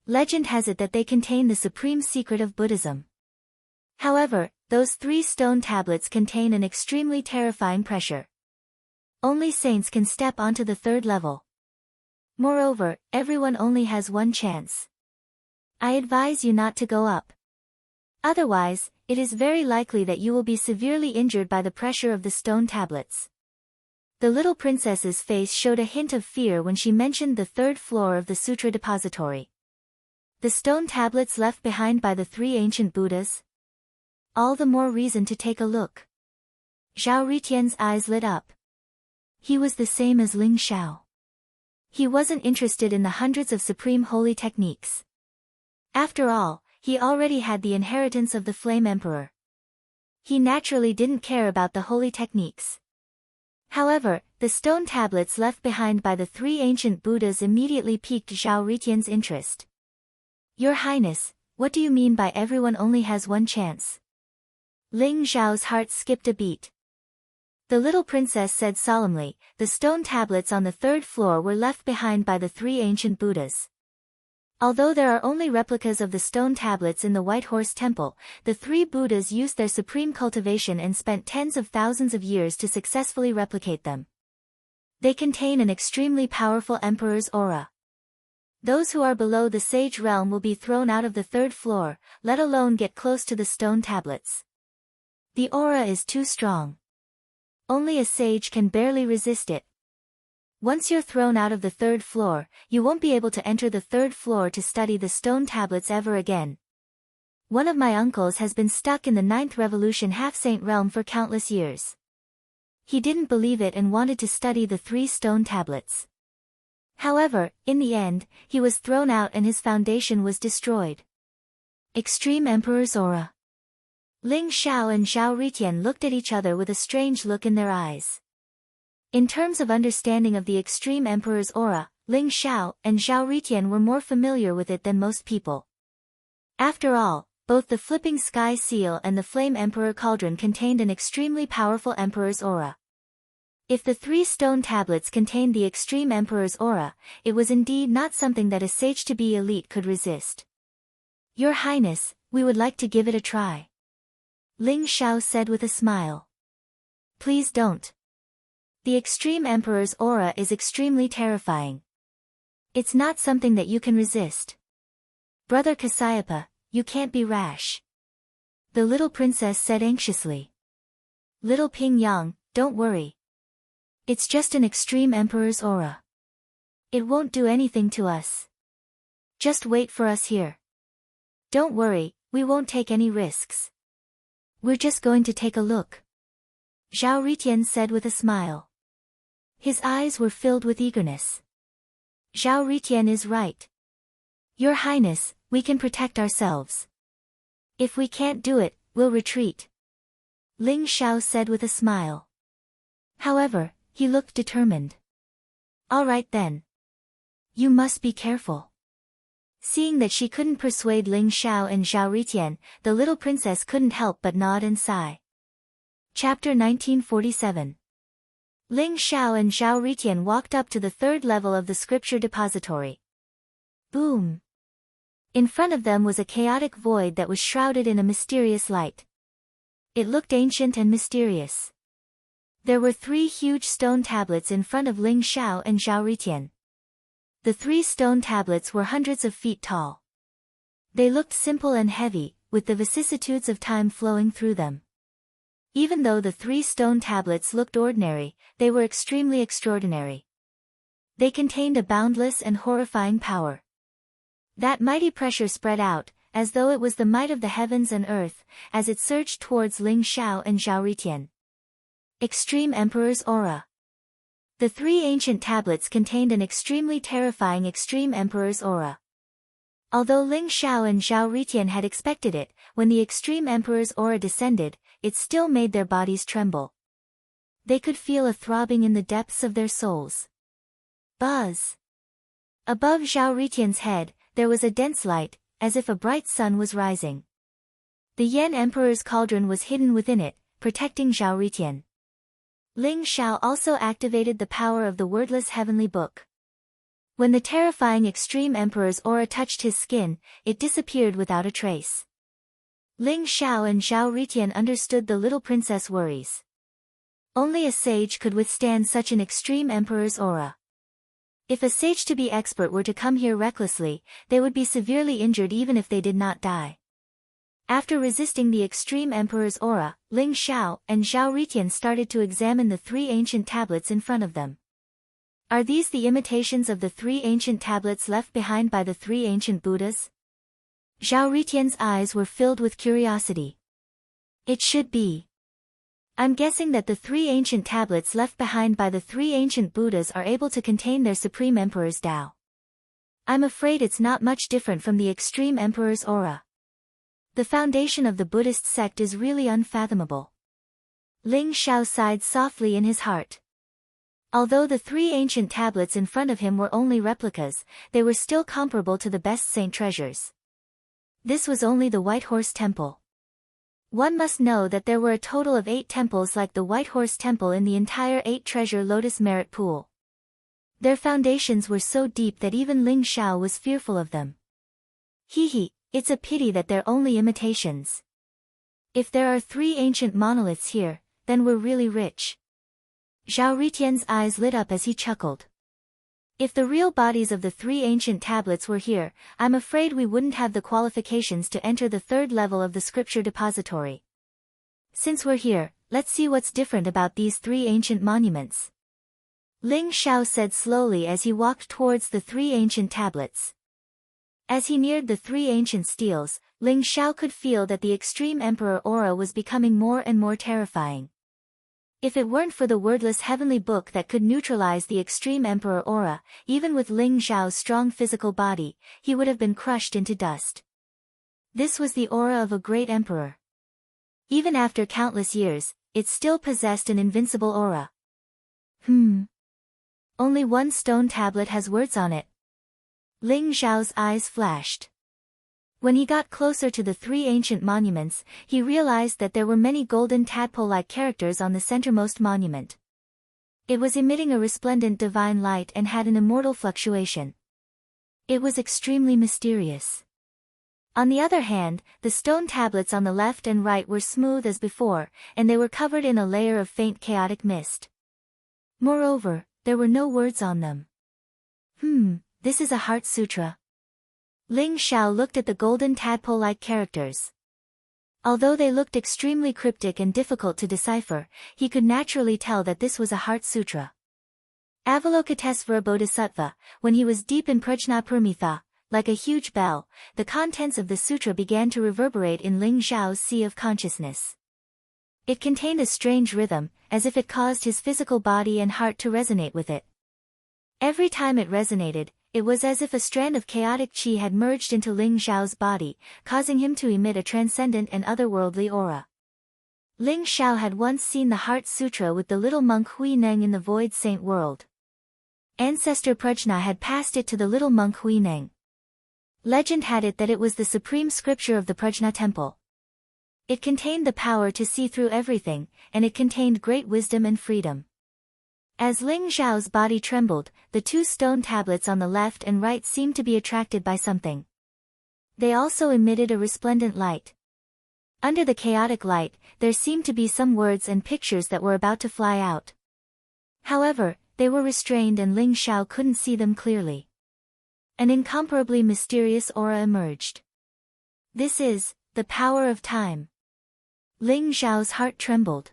Speaker 1: Legend has it that they contain the supreme secret of Buddhism. However, those 3 stone tablets contain an extremely terrifying pressure. Only saints can step onto the 3rd level. Moreover, everyone only has one chance. I advise you not to go up. Otherwise, it is very likely that you will be severely injured by the pressure of the stone tablets. The little princess's face showed a hint of fear when she mentioned the 3rd floor of the Sutra Depository. The stone tablets left behind by the 3 ancient Buddhas? All the more reason to take a look. Zhao Ritian's eyes lit up. He was the same as Ling Xiao. He wasn't interested in the hundreds of supreme holy techniques. After all, he already had the inheritance of the Flame Emperor. He naturally didn't care about the holy techniques. However, the stone tablets left behind by the 3 ancient Buddhas immediately piqued Zhao Ritian's interest. Your Highness, what do you mean by everyone only has one chance? Ling Xiao's heart skipped a beat. The little princess said solemnly, the stone tablets on the 3rd floor were left behind by the 3 ancient Buddhas. Although there are only replicas of the stone tablets in the White Horse Temple, the 3 Buddhas used their supreme cultivation and spent tens of thousands of years to successfully replicate them. They contain an extremely powerful Emperor's aura. Those who are below the sage realm will be thrown out of the 3rd floor, let alone get close to the stone tablets. The aura is too strong. Only a sage can barely resist it. Once you're thrown out of the 3rd floor, you won't be able to enter the 3rd floor to study the stone tablets ever again. One of my uncles has been stuck in the 9th Revolution half-saint realm for countless years. He didn't believe it and wanted to study the 3 stone tablets. However, in the end, he was thrown out and his foundation was destroyed. Extreme Emperor's aura. Ling Xiao and Zhao Ritian looked at each other with a strange look in their eyes. In terms of understanding of the Extreme Emperor's aura, Ling Xiao and Zhao Ritian were more familiar with it than most people. After all, both the Flipping Sky Seal and the Flame Emperor Cauldron contained an extremely powerful Emperor's aura. If the 3 stone tablets contained the Extreme Emperor's aura, it was indeed not something that a sage-to-be elite could resist. Your Highness, we would like to give it a try. Ling Xiao said with a smile. Please don't. The Extreme Emperor's aura is extremely terrifying. It's not something that you can resist. Brother Cassiopeia, you can't be rash. The little princess said anxiously. Little Ping Yang, don't worry. It's just an Extreme Emperor's aura. It won't do anything to us. Just wait for us here. Don't worry, we won't take any risks. We're just going to take a look. Zhao Ritian said with a smile. His eyes were filled with eagerness. Zhao Ritian is right. Your Highness, we can protect ourselves. If we can't do it, we'll retreat. Ling Xiao said with a smile. However, he looked determined. All right then. You must be careful. Seeing that she couldn't persuade Ling Xiao and Zhao Ritian, the little princess couldn't help but nod and sigh. Chapter 1947. Ling Xiao and Zhao Ritian walked up to the third level of the scripture depository. Boom! In front of them was a chaotic void that was shrouded in a mysterious light. It looked ancient and mysterious. There were 3 huge stone tablets in front of Ling Xiao and Zhao Ritian. The 3 stone tablets were hundreds of feet tall. They looked simple and heavy, with the vicissitudes of time flowing through them. Even though the 3 stone tablets looked ordinary, they were extremely extraordinary. They contained a boundless and horrifying power. That mighty pressure spread out, as though it was the might of the heavens and earth, as it surged towards Ling Xiao and Zhao Ritian. Extreme Emperor's aura. The 3 ancient tablets contained an extremely terrifying Extreme Emperor's aura. Although Ling Xiao and Zhao Ritian had expected it, when the Extreme Emperor's aura descended, it still made their bodies tremble. They could feel a throbbing in the depths of their souls. Buzz! Above Zhao Ritian's head, there was a dense light, as if a bright sun was rising. The Yan Emperor's cauldron was hidden within it, protecting Zhao Ritian. Ling Xiao also activated the power of the wordless heavenly book. When the terrifying Extreme Emperor's aura touched his skin, it disappeared without a trace. Ling Xiao and Zhao Ritian understood the little princess' worries. Only a sage could withstand such an Extreme Emperor's aura. If a sage to be expert were to come here recklessly, they would be severely injured even if they did not die. After resisting the Extreme Emperor's aura, Ling Xiao and Zhao Ritian started to examine the 3 ancient tablets in front of them. Are these the imitations of the 3 ancient tablets left behind by the 3 ancient Buddhas? Zhao Ritian's eyes were filled with curiosity. It should be. I'm guessing that the 3 ancient tablets left behind by the 3 ancient Buddhas are able to contain their Supreme Emperor's Tao. I'm afraid it's not much different from the Extreme Emperor's aura. The foundation of the Buddhist sect is really unfathomable. Ling Xiao sighed softly in his heart. Although the 3 ancient tablets in front of him were only replicas, they were still comparable to the best saint treasures. This was only the White Horse Temple. One must know that there were a total of 8 temples like the White Horse Temple in the entire 8-treasure Lotus Merit Pool. Their foundations were so deep that even Ling Xiao was fearful of them. It's a pity that they're only imitations. If there are 3 ancient monoliths here, then we're really rich. Zhao Ritian's eyes lit up as he chuckled. If the real bodies of the 3 ancient tablets were here, I'm afraid we wouldn't have the qualifications to enter the 3rd level of the scripture depository. Since we're here, let's see what's different about these 3 ancient monuments. Ling Xiao said slowly as he walked towards the 3 ancient tablets. As he neared the 3 ancient steles, Ling Xiao could feel that the Extreme Emperor aura was becoming more and more terrifying. If it weren't for the wordless heavenly book that could neutralize the Extreme Emperor aura, even with Ling Xiao's strong physical body, he would have been crushed into dust. This was the aura of a great emperor. Even after countless years, it still possessed an invincible aura. Only 1 stone tablet has words on it. Ling Xiao's eyes flashed. When he got closer to the 3 ancient monuments, he realized that there were many golden tadpole-like characters on the centermost monument. It was emitting a resplendent divine light and had an immortal fluctuation. It was extremely mysterious. On the other hand, the stone tablets on the left and right were smooth as before, and they were covered in a layer of faint chaotic mist. Moreover, there were no words on them. This is a Heart Sutra. Ling Xiao looked at the golden tadpole-like characters. Although they looked extremely cryptic and difficult to decipher, he could naturally tell that this was a Heart Sutra. Avalokitesvara Bodhisattva, when he was deep in Prajnaparamita, like a huge bell, the contents of the sutra began to reverberate in Ling Xiao's sea of consciousness. It contained a strange rhythm, as if it caused his physical body and heart to resonate with it. Every time it resonated, it was as if a strand of chaotic qi had merged into Ling Xiao's body, causing him to emit a transcendent and otherworldly aura. Ling Xiao had once seen the Heart Sutra with the little monk Hui Neng in the Void Saint world. Ancestor Prajna had passed it to the little monk Hui Neng. Legend had it that it was the supreme scripture of the Prajna temple. It contained the power to see through everything, and it contained great wisdom and freedom. As Ling Xiao's body trembled, the two stone tablets on the left and right seemed to be attracted by something. They also emitted a resplendent light. Under the chaotic light, there seemed to be some words and pictures that were about to fly out. However, they were restrained and Ling Xiao couldn't see them clearly. An incomparably mysterious aura emerged. This is the power of time. Ling Xiao's heart trembled.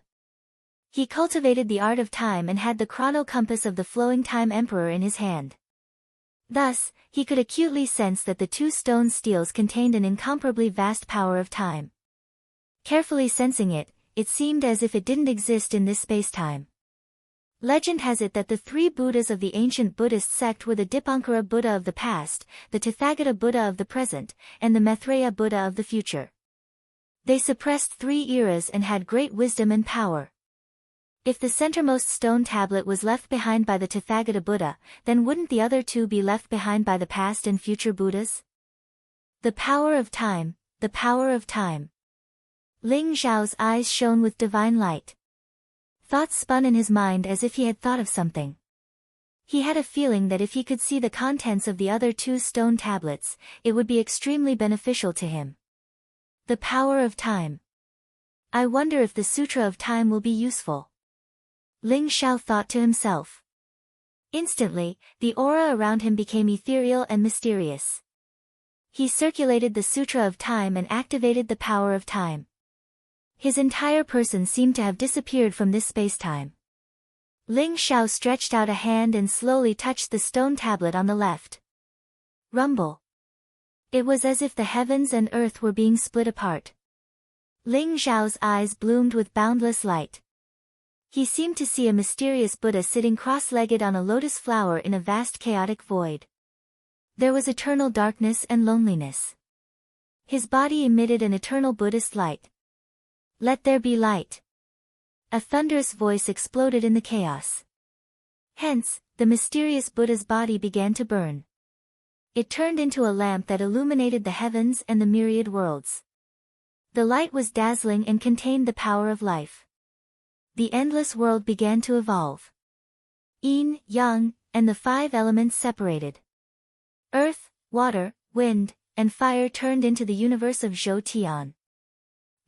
Speaker 1: He cultivated the art of time and had the chrono compass of the flowing time emperor in his hand. Thus, he could acutely sense that the two stone steels contained an incomparably vast power of time. Carefully sensing it, it seemed as if it didn't exist in this space-time. Legend has it that the three Buddhas of the ancient Buddhist sect were the Dipankara Buddha of the past, the Tathagata Buddha of the present, and the Maitreya Buddha of the future. They suppressed 3 eras and had great wisdom and power. If the centermost stone tablet was left behind by the Tathagata Buddha, then wouldn't the other 2 be left behind by the past and future Buddhas? The power of time, the power of time. Ling Xiao's eyes shone with divine light. Thoughts spun in his mind as if he had thought of something. He had a feeling that if he could see the contents of the other 2 stone tablets, it would be extremely beneficial to him. The power of time. I wonder if the Sutra of Time will be useful. Ling Xiao thought to himself. Instantly, the aura around him became ethereal and mysterious. He circulated the Sutra of Time and activated the power of time. His entire person seemed to have disappeared from this space-time. Ling Xiao stretched out a hand and slowly touched the stone tablet on the left. Rumble. It was as if the heavens and earth were being split apart. Ling Xiao's eyes bloomed with boundless light. He seemed to see a mysterious Buddha sitting cross-legged on a lotus flower in a vast chaotic void. There was eternal darkness and loneliness. His body emitted an eternal Buddhist light. Let there be light. A thunderous voice exploded in the chaos. Hence, the mysterious Buddha's body began to burn. It turned into a lamp that illuminated the heavens and the myriad worlds. The light was dazzling and contained the power of life. The endless world began to evolve. Yin, Yang, and the 5 elements separated. Earth, water, wind, and fire turned into the universe of Zhou Tian.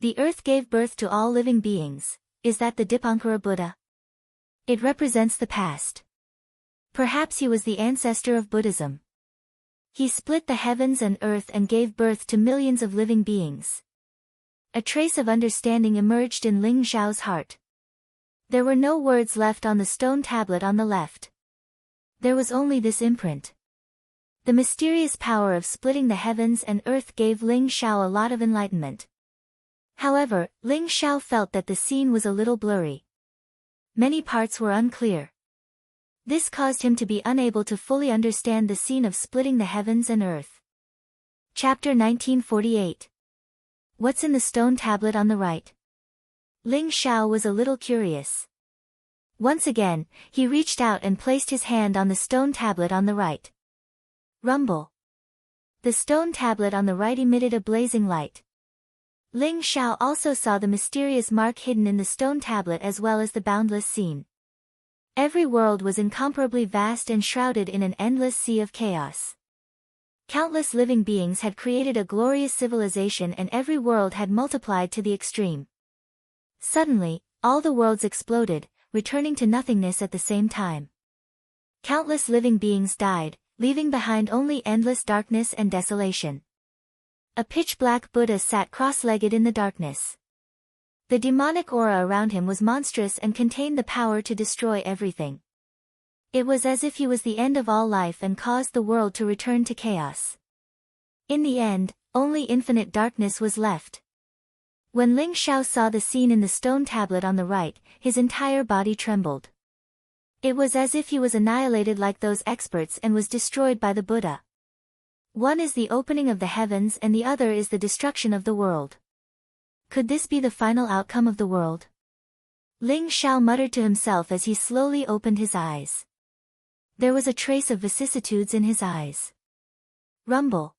Speaker 1: The earth gave birth to all living beings. Is that the Dipankara Buddha? It represents the past. Perhaps he was the ancestor of Buddhism. He split the heavens and earth and gave birth to millions of living beings. A trace of understanding emerged in Ling Xiao's heart. There were no words left on the stone tablet on the left. There was only this imprint. The mysterious power of splitting the heavens and earth gave Ling Xiao a lot of enlightenment. However, Ling Xiao felt that the scene was a little blurry. Many parts were unclear. This caused him to be unable to fully understand the scene of splitting the heavens and earth. Chapter 1948. What's in the stone tablet on the right? Ling Xiao was a little curious. Once again, he reached out and placed his hand on the stone tablet on the right. Rumble. The stone tablet on the right emitted a blazing light. Ling Xiao also saw the mysterious mark hidden in the stone tablet as well as the boundless scene. Every world was incomparably vast and shrouded in an endless sea of chaos. Countless living beings had created a glorious civilization, and every world had multiplied to the extreme. Suddenly, all the worlds exploded, returning to nothingness at the same time. Countless living beings died, leaving behind only endless darkness and desolation. A pitch-black Buddha sat cross-legged in the darkness. The demonic aura around him was monstrous and contained the power to destroy everything. It was as if he was the end of all life and caused the world to return to chaos. In the end, only infinite darkness was left. When Ling Xiao saw the scene in the stone tablet on the right, his entire body trembled. It was as if he was annihilated like those experts and was destroyed by the Buddha. One is the opening of the heavens and the other is the destruction of the world. Could this be the final outcome of the world? Ling Xiao muttered to himself as he slowly opened his eyes. There was a trace of vicissitudes in his eyes. Rumble.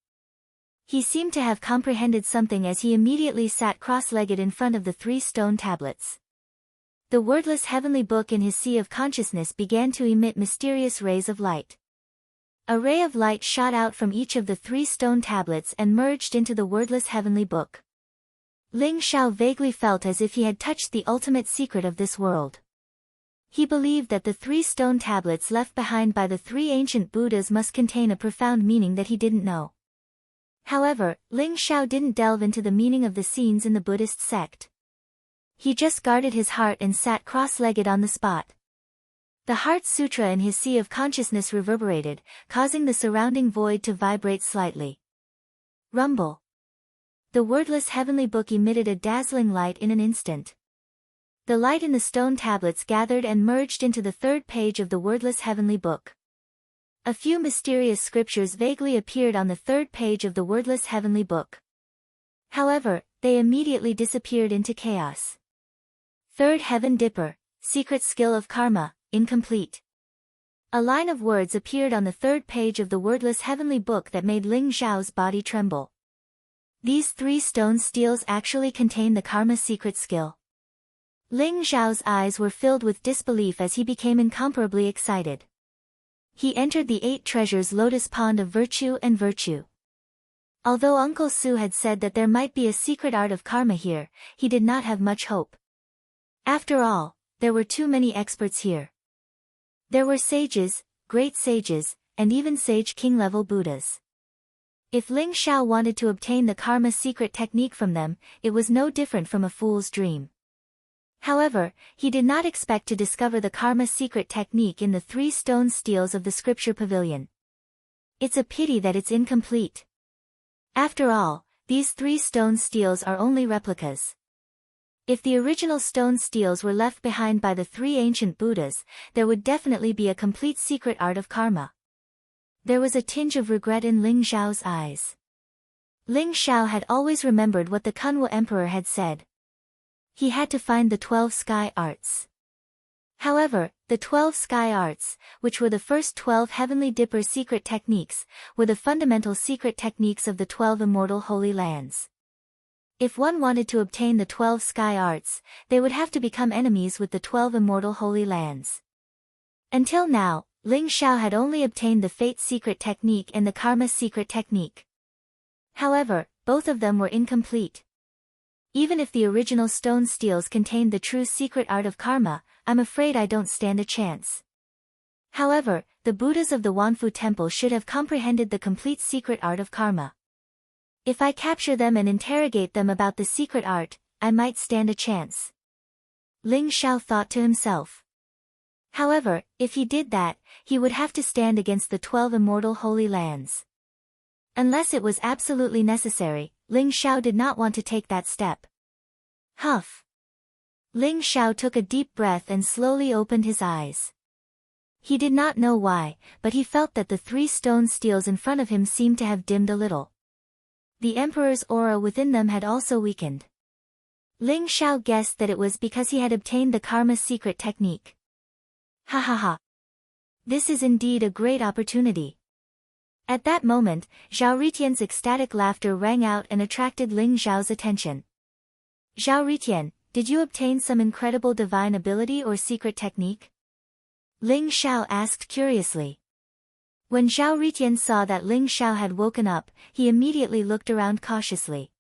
Speaker 1: He seemed to have comprehended something as he immediately sat cross-legged in front of the 3 stone tablets. The wordless heavenly book in his sea of consciousness began to emit mysterious rays of light. A ray of light shot out from each of the 3 stone tablets and merged into the wordless heavenly book. Ling Xiao vaguely felt as if he had touched the ultimate secret of this world. He believed that the 3 stone tablets left behind by the 3 ancient Buddhas must contain a profound meaning that he didn't know. However, Ling Xiao didn't delve into the meaning of the scenes in the Buddhist sect. He just guarded his heart and sat cross-legged on the spot. The Heart Sutra in his sea of consciousness reverberated, causing the surrounding void to vibrate slightly. Rumble. The wordless heavenly book emitted a dazzling light in an instant. The light in the stone tablets gathered and merged into the 3rd page of the wordless heavenly book. A few mysterious scriptures vaguely appeared on the 3rd page of the wordless heavenly book. However, they immediately disappeared into chaos. 3rd Heaven Dipper, Secret Skill of Karma, incomplete. A line of words appeared on the 3rd page of the wordless heavenly book that made Ling Xiao's body tremble. These 3 stone steels actually contain the Karma secret skill. Ling Xiao's eyes were filled with disbelief as he became incomparably excited. He entered the 8 treasures lotus pond of virtue and virtue. Although Uncle Su had said that there might be a secret art of karma here, he did not have much hope. After all, there were too many experts here. There were sages, great sages, and even sage king-level Buddhas. If Ling Xiao wanted to obtain the karma secret technique from them, it was no different from a fool's dream. However, he did not expect to discover the karma secret technique in the 3 stone steels of the scripture pavilion. It's a pity that it's incomplete. After all, these 3 stone steels are only replicas. If the original stone steels were left behind by the 3 ancient Buddhas, there would definitely be a complete secret art of karma. There was a tinge of regret in Ling Xiao's eyes. Ling Xiao had always remembered what the Kunwa Emperor had said. He had to find the 12 sky arts. However, the 12 sky arts, which were the first 12 heavenly dipper secret techniques, were the fundamental secret techniques of the 12 immortal holy lands. If one wanted to obtain the 12 sky arts, they would have to become enemies with the 12 immortal holy lands. Until now, Ling Xiao had only obtained the fate secret technique and the karma secret technique. However, both of them were incomplete. Even if the original stone steels contained the true secret art of karma, I'm afraid I don't stand a chance. However, the Buddhas of the Wanfu Temple should have comprehended the complete secret art of karma. If I capture them and interrogate them about the secret art, I might stand a chance. Ling Xiao thought to himself. However, if he did that, he would have to stand against the 12 immortal holy lands. Unless it was absolutely necessary, Ling Xiao did not want to take that step. Huff. Ling Xiao took a deep breath and slowly opened his eyes. He did not know why, but he felt that the 3 stone steels in front of him seemed to have dimmed a little. The Emperor's aura within them had also weakened. Ling Xiao guessed that it was because he had obtained the karma secret technique. Ha ha ha. This is indeed a great opportunity. At that moment, Zhao Ritian's ecstatic laughter rang out and attracted Ling Xiao's attention. Zhao Ritian, did you obtain some incredible divine ability or secret technique? Ling Xiao asked curiously. When Zhao Ritian saw that Ling Xiao had woken up, he immediately looked around cautiously.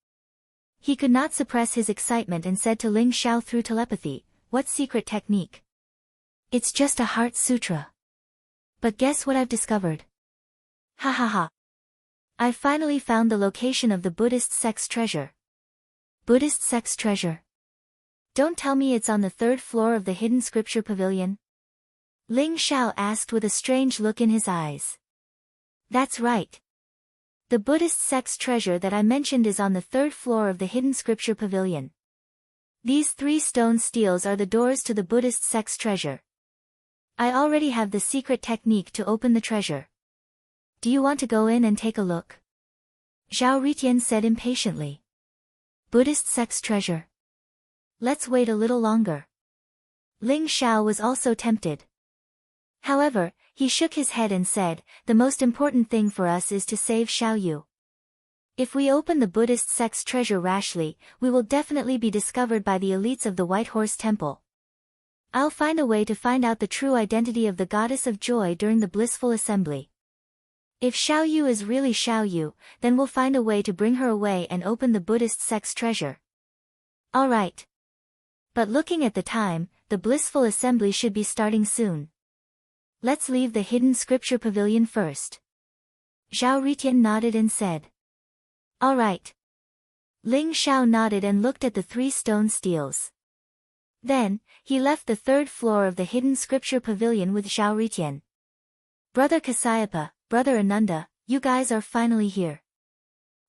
Speaker 1: He could not suppress his excitement and said to Ling Xiao through telepathy, "What secret technique?" "It's just a heart sutra. But guess what I've discovered?" "Ha ha ha. I finally found the location of the Buddhist sex treasure." "Buddhist sex treasure? Don't tell me it's on the 3rd floor of the hidden scripture pavilion?" Ling Xiao asked with a strange look in his eyes. "That's right. The Buddhist sex treasure that I mentioned is on the 3rd floor of the hidden scripture pavilion. These 3 stone steels are the doors to the Buddhist sex treasure. I already have the secret technique to open the treasure. Do you want to go in and take a look?" Zhao Ritian said impatiently. "Buddhist sex treasure? Let's wait a little longer." Ling Xiao was also tempted. However, he shook his head and said, "The most important thing for us is to save Xiaoyu. If we open the Buddhist sex treasure rashly, we will definitely be discovered by the elites of the White Horse Temple. I'll find a way to find out the true identity of the goddess of joy during the blissful assembly. If Xiaoyu is really Xiaoyu, then we'll find a way to bring her away and open the Buddhist sex treasure." "All right. But looking at the time, the blissful assembly should be starting soon. Let's leave the hidden scripture pavilion first." Zhao Ritian nodded and said. "All right." Ling Xiao nodded and looked at the 3 stone steels. Then, he left the 3rd floor of the hidden scripture pavilion with Zhao Ritian. "Brother Kasayapa, Brother Ananda, you guys are finally here.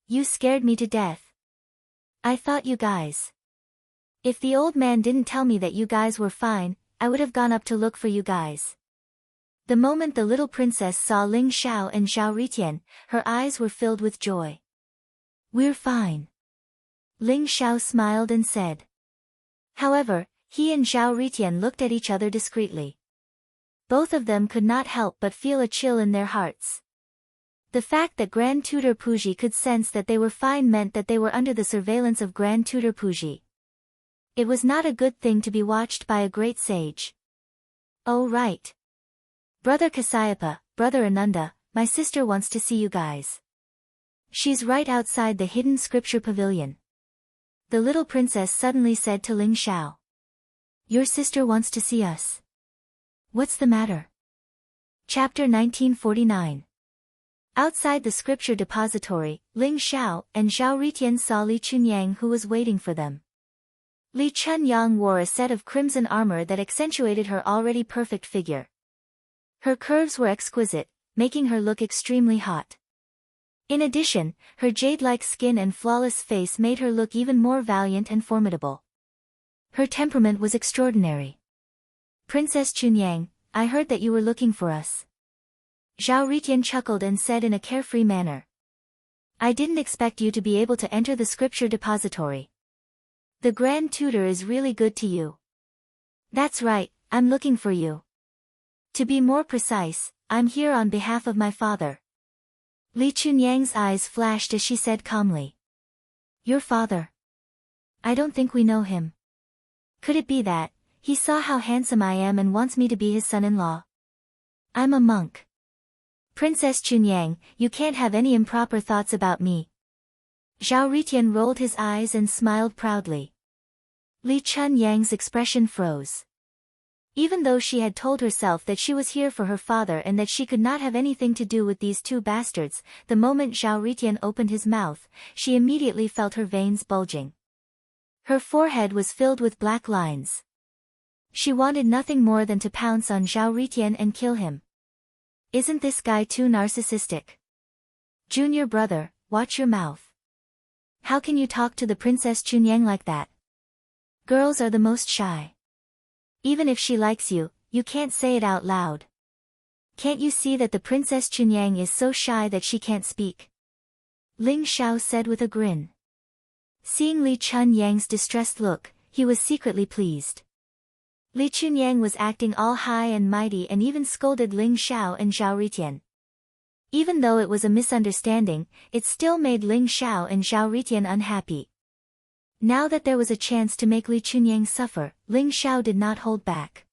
Speaker 1: You scared me to death. I thought you guys. If the old man didn't tell me that you guys were fine, I would have gone up to look for you guys." The moment the little princess saw Ling Xiao and Zhao Ritian, her eyes were filled with joy. "We're fine." Ling Xiao smiled and said. However, he and Zhao Ritian looked at each other discreetly. Both of them could not help but feel a chill in their hearts. The fact that Grand Tutor Puji could sense that they were fine meant that they were under the surveillance of Grand Tutor Puji. It was not a good thing to be watched by a great sage. "Oh right. Brother Kasayapa, Brother Ananda, my sister wants to see you guys. She's right outside the hidden scripture pavilion." The little princess suddenly said to Ling Xiao. "Your sister wants to see us. What's the matter?" Chapter 1949. Outside the scripture depository, Ling Xiao and Zhao Ritian saw Li Chunyang who was waiting for them. Li Chunyang wore a set of crimson armor that accentuated her already perfect figure. Her curves were exquisite, making her look extremely hot. In addition, her jade-like skin and flawless face made her look even more valiant and formidable. Her temperament was extraordinary. "Princess Chunyang, I heard that you were looking for us." Zhao Ritian chuckled and said in a carefree manner. "I didn't expect you to be able to enter the scripture depository. The Grand Tutor is really good to you." "That's right, I'm looking for you. To be more precise, I'm here on behalf of my father." Li Chunyang's eyes flashed as she said calmly. "Your father? I don't think we know him. Could it be that he saw how handsome I am and wants me to be his son-in-law? I'm a monk." "Princess Chunyang, you can't have any improper thoughts about me." Zhao Ritian rolled his eyes and smiled proudly. Li Chunyang's expression froze. Even though she had told herself that she was here for her father and that she could not have anything to do with these 2 bastards, the moment Zhao Ritian opened his mouth, she immediately felt her veins bulging. Her forehead was filled with black lines. She wanted nothing more than to pounce on Zhao Ritian and kill him. Isn't this guy too narcissistic? Junior brother, watch your mouth. How can you talk to the Princess Chunyang like that? Girls are the most shy. Even if she likes you, you can't say it out loud. Can't you see that the Princess Chunyang is so shy that she can't speak? Ling Xiao said with a grin. Seeing Li Chunyang's distressed look, he was secretly pleased. Li Chunyang was acting all high and mighty and even scolded Ling Xiao and Zhao Ritian. Even though it was a misunderstanding, it still made Ling Xiao and Zhao Ritian unhappy. Now that there was a chance to make Li Chunyang suffer, Ling Xiao did not hold back.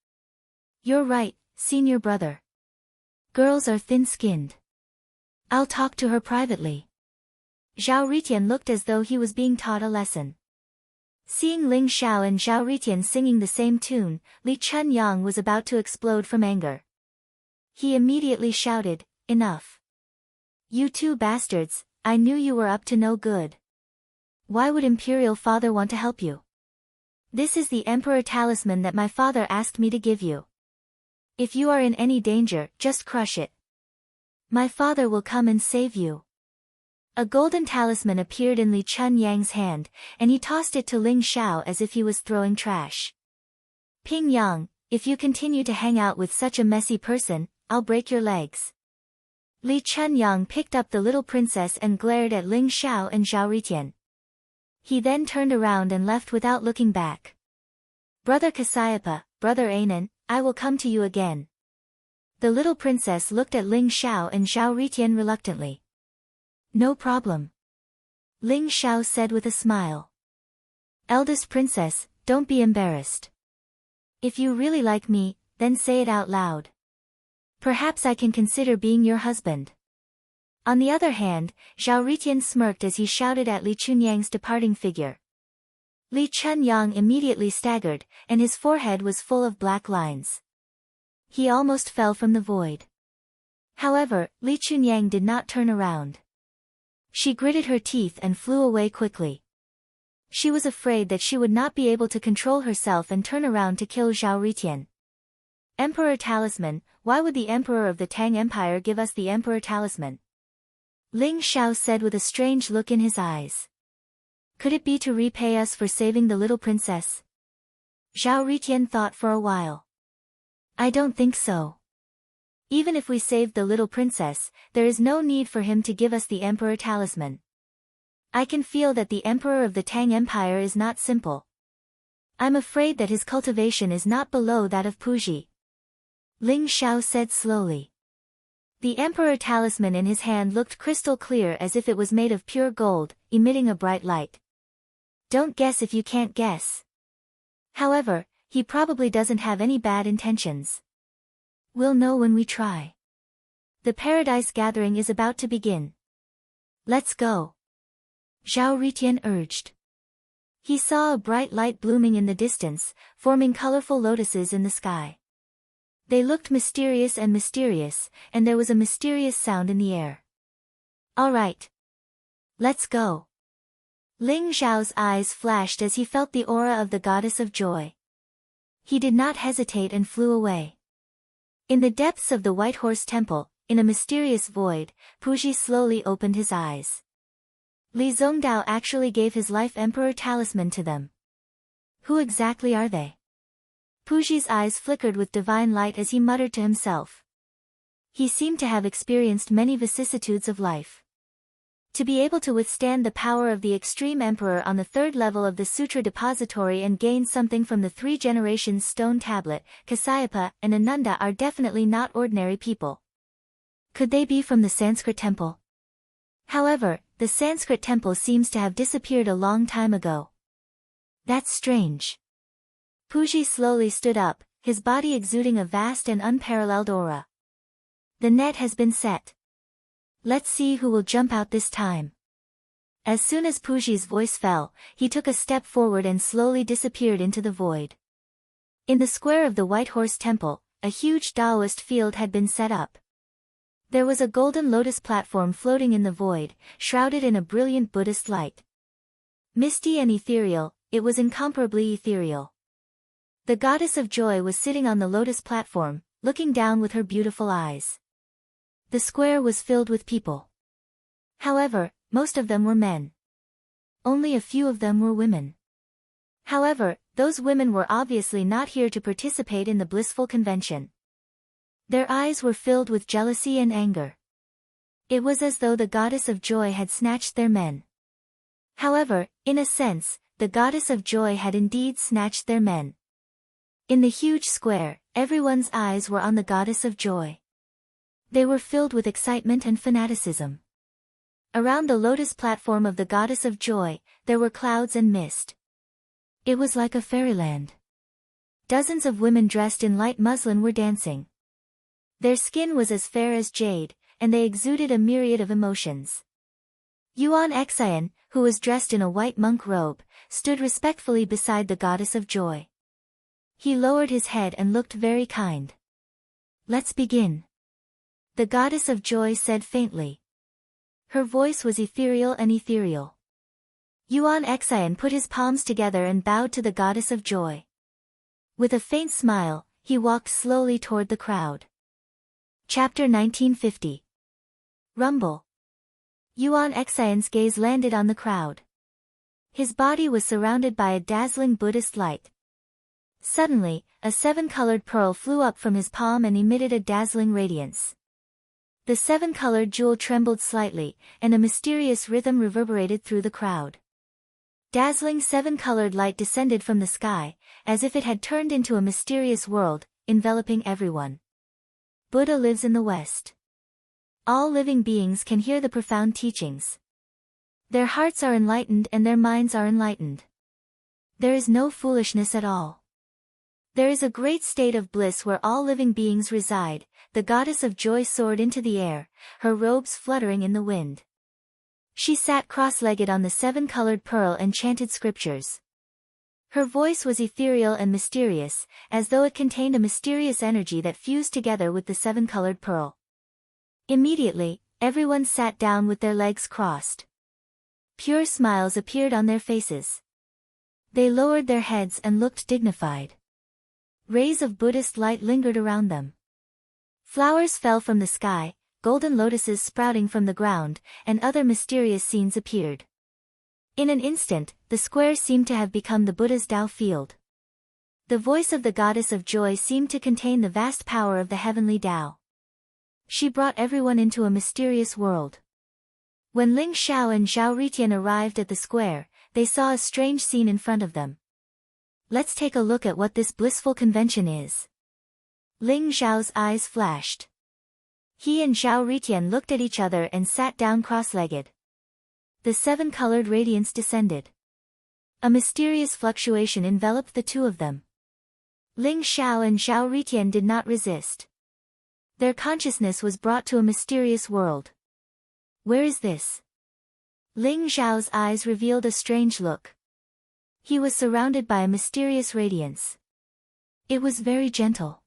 Speaker 1: You're right, senior brother. Girls are thin-skinned. I'll talk to her privately. Zhao Ritian looked as though he was being taught a lesson. Seeing Ling Xiao and Zhao Ritian singing the same tune, Li Chunyang was about to explode from anger. He immediately shouted, "Enough! You two bastards, I knew you were up to no good. Why would Imperial Father want to help you? This is the Emperor Talisman that my father asked me to give you. If you are in any danger, just crush it. My father will come and save you." A golden talisman appeared in Li Chunyang's hand, and he tossed it to Ling Xiao as if he was throwing trash. "Ping Yang, if you continue to hang out with such a messy person, I'll break your legs." Li Chunyang picked up the little princess and glared at Ling Xiao and Zhao Ritian. He then turned around and left without looking back. "Brother Cassiope, Brother Anan, I will come to you again." The little princess looked at Ling Xiao and Zhao Ritian reluctantly. "No problem," Ling Xiao said with a smile. "Eldest princess, don't be embarrassed. If you really like me, then say it out loud. Perhaps I can consider being your husband." On the other hand, Zhao Ritian smirked as he shouted at Li Chunyang's departing figure. Li Chunyang immediately staggered, and his forehead was full of black lines. He almost fell from the void. However, Li Chunyang did not turn around. She gritted her teeth and flew away quickly. She was afraid that she would not be able to control herself and turn around to kill Zhao Ritian. "Emperor Talisman, why would the Emperor of the Tang Empire give us the Emperor Talisman?" Ling Xiao said with a strange look in his eyes. "Could it be to repay us for saving the little princess?" Zhao Ritian thought for a while. "I don't think so. Even if we saved the little princess, there is no need for him to give us the Emperor Talisman. I can feel that the Emperor of the Tang Empire is not simple. I'm afraid that his cultivation is not below that of Puji." Ling Xiao said slowly. The Emperor Talisman in his hand looked crystal clear as if it was made of pure gold, emitting a bright light. "Don't guess if you can't guess. However, he probably doesn't have any bad intentions. We'll know when we try. The Paradise Gathering is about to begin. Let's go," Zhao Ritian urged. He saw a bright light blooming in the distance, forming colorful lotuses in the sky. They looked mysterious, and there was a mysterious sound in the air. "All right. Let's go." Ling Xiao's eyes flashed as he felt the aura of the goddess of joy. He did not hesitate and flew away. In the depths of the White Horse Temple, in a mysterious void, Puji slowly opened his eyes. Li Zongdao actually gave his life Emperor Talisman to them. Who exactly are they? Puji's eyes flickered with divine light as he muttered to himself. He seemed to have experienced many vicissitudes of life. To be able to withstand the power of the extreme emperor on the third level of the Sutra Depository and gain something from the 3 generations stone tablet, Cassiope and Ananda are definitely not ordinary people. Could they be from the Sanskrit temple? However, the Sanskrit temple seems to have disappeared a long time ago. That's strange. Puji slowly stood up, his body exuding a vast and unparalleled aura. The net has been set. Let's see who will jump out this time. As soon as Puji's voice fell, he took a step forward and slowly disappeared into the void. In the square of the White Horse Temple, a huge Taoist field had been set up. There was a golden lotus platform floating in the void, shrouded in a brilliant Buddhist light. Misty and ethereal, it was incomparably ethereal. The goddess of joy was sitting on the lotus platform, looking down with her beautiful eyes. The square was filled with people. However, most of them were men. Only a few of them were women. However, those women were obviously not here to participate in the blissful convention. Their eyes were filled with jealousy and anger. It was as though the goddess of joy had snatched their men. However, in a sense, the goddess of joy had indeed snatched their men. In the huge square, everyone's eyes were on the goddess of joy. They were filled with excitement and fanaticism. Around the lotus platform of the goddess of joy, there were clouds and mist. It was like a fairyland. Dozens of women dressed in light muslin were dancing. Their skin was as fair as jade, and they exuded a myriad of emotions. Yuan Xian, who was dressed in a white monk robe, stood respectfully beside the goddess of joy. He lowered his head and looked very kind. "Let's begin," the goddess of joy said faintly. Her voice was ethereal and ethereal. Yuan Xian put his palms together and bowed to the goddess of joy. With a faint smile, he walked slowly toward the crowd. Chapter 1950. Rumble. Yuan Xian's gaze landed on the crowd. His body was surrounded by a dazzling Buddhist light. Suddenly, a seven-colored pearl flew up from his palm and emitted a dazzling radiance. The seven-colored jewel trembled slightly, and a mysterious rhythm reverberated through the crowd. Dazzling seven-colored light descended from the sky, as if it had turned into a mysterious world, enveloping everyone. Buddha lives in the West. All living beings can hear the profound teachings. Their hearts are enlightened and their minds are enlightened. There is no foolishness at all. There is a great state of bliss where all living beings reside. The goddess of joy soared into the air, her robes fluttering in the wind. She sat cross-legged on the seven-colored pearl and chanted scriptures. Her voice was ethereal and mysterious, as though it contained a mysterious energy that fused together with the seven-colored pearl. Immediately, everyone sat down with their legs crossed. Pure smiles appeared on their faces. They lowered their heads and looked dignified. Rays of Buddhist light lingered around them. Flowers fell from the sky, golden lotuses sprouting from the ground, and other mysterious scenes appeared. In an instant, the square seemed to have become the Buddha's Tao field. The voice of the goddess of joy seemed to contain the vast power of the heavenly Tao. She brought everyone into a mysterious world. When Ling Xiao and Zhao Ritian arrived at the square, they saw a strange scene in front of them. "Let's take a look at what this blissful convention is." Ling Xiao's eyes flashed. He and Zhao Ritian looked at each other and sat down cross-legged. The seven-colored radiance descended. A mysterious fluctuation enveloped the two of them. Ling Xiao and Zhao Ritian did not resist. Their consciousness was brought to a mysterious world. "Where is this?" Ling Xiao's eyes revealed a strange look. He was surrounded by a mysterious radiance. It was very gentle.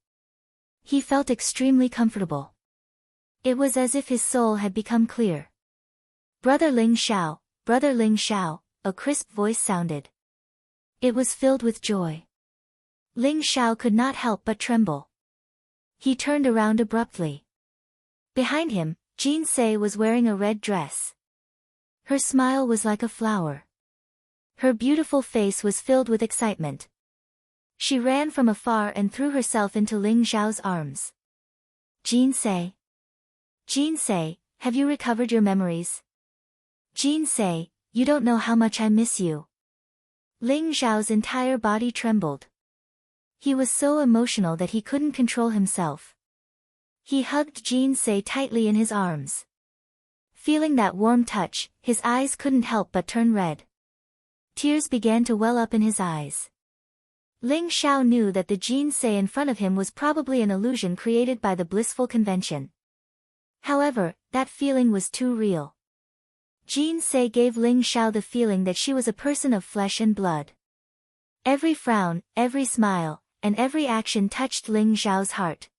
Speaker 1: He felt extremely comfortable. It was as if his soul had become clear. Brother Ling Xiao," a crisp voice sounded. It was filled with joy. Ling Xiao could not help but tremble. He turned around abruptly. Behind him, Jean Sei was wearing a red dress. Her smile was like a flower. Her beautiful face was filled with excitement. She ran from afar and threw herself into Ling Xiao's arms. "Jean Sei. Jean Sei, have you recovered your memories? Jean Sei, you don't know how much I miss you." Ling Xiao's entire body trembled. He was so emotional that he couldn't control himself. He hugged Jean Sei tightly in his arms. Feeling that warm touch, his eyes couldn't help but turn red. Tears began to well up in his eyes. Ling Xiao knew that the Jean Sei in front of him was probably an illusion created by the blissful convention. However, that feeling was too real. Jean Sei gave Ling Xiao the feeling that she was a person of flesh and blood. Every frown, every smile, and every action touched Ling Xiao's heart.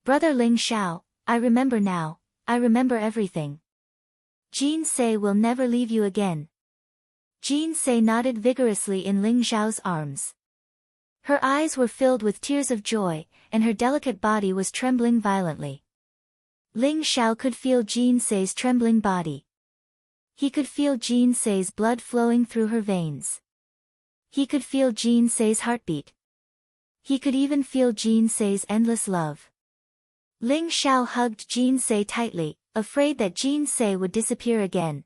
Speaker 1: "Brother Ling Xiao, I remember now, I remember everything. Jean Sei will never leave you again." Jean Sei nodded vigorously in Ling Xiao's arms. Her eyes were filled with tears of joy, and her delicate body was trembling violently. Ling Xiao could feel Jean Sei's trembling body. He could feel Jean Sei's blood flowing through her veins. He could feel Jean Sei's heartbeat. He could even feel Jean Sei's endless love. Ling Xiao hugged Jean Sei tightly, afraid that Jean Sei would disappear again.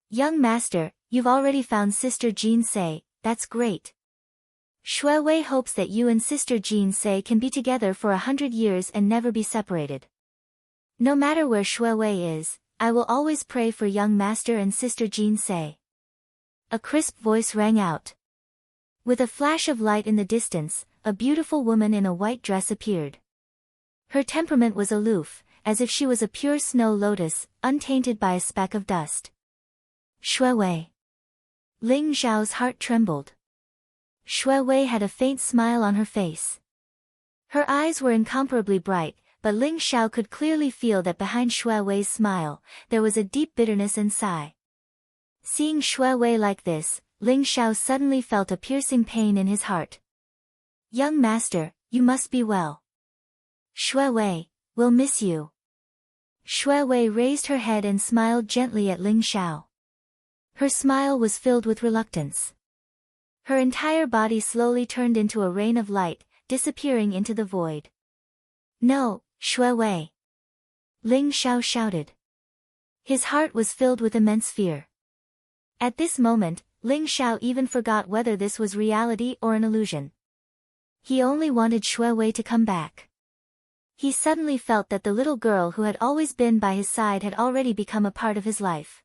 Speaker 1: "Young master, you've already found Sister Jean Sei, that's great. Shui Wei hopes that you and Sister Jean Sei can be together for 100 years and never be separated. No matter where Shui Wei is, I will always pray for young master and Sister Jean Sei." A crisp voice rang out. With a flash of light in the distance, a beautiful woman in a white dress appeared. Her temperament was aloof, as if she was a pure snow lotus, untainted by a speck of dust. Shui Wei. Ling Zhao's heart trembled. Shui Wei had a faint smile on her face. Her eyes were incomparably bright, but Ling Zhao could clearly feel that behind Shui Wei's smile, there was a deep bitterness and sigh. Seeing Shui Wei like this, Ling Zhao suddenly felt a piercing pain in his heart. Young master, you must be well. Shui Wei, we'll miss you. Shui Wei raised her head and smiled gently at Ling Zhao. Her smile was filled with reluctance. Her entire body slowly turned into a rain of light, disappearing into the void. No, Shui Wei. Ling Zhao shouted. His heart was filled with immense fear. At this moment, Ling Zhao even forgot whether this was reality or an illusion. He only wanted Shui Wei to come back. He suddenly felt that the little girl who had always been by his side had already become a part of his life.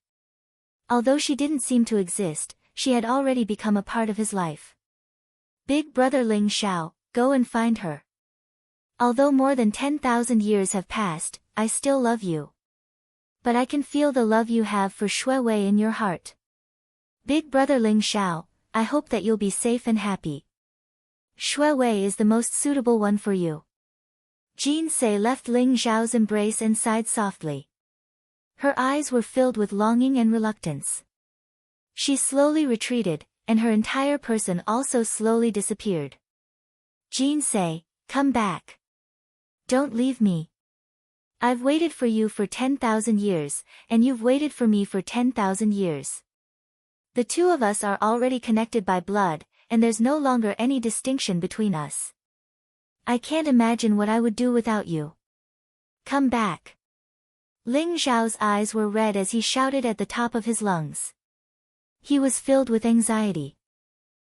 Speaker 1: Although she didn't seem to exist, she had already become a part of his life. Big brother Ling Zhao, go and find her. Although more than 10,000 years have passed, I still love you. But I can feel the love you have for Shui Wei in your heart. Big brother Ling Zhao, I hope that you'll be safe and happy. Shui Wei is the most suitable one for you. Jin Se left Ling Zhao's embrace and sighed softly. Her eyes were filled with longing and reluctance. She slowly retreated, and her entire person also slowly disappeared. Jin Se, come back. Don't leave me. I've waited for you for 10,000 years, and you've waited for me for 10,000 years. The two of us are already connected by blood, and there's no longer any distinction between us. I can't imagine what I would do without you. Come back. Ling Zhao's eyes were red as he shouted at the top of his lungs. He was filled with anxiety.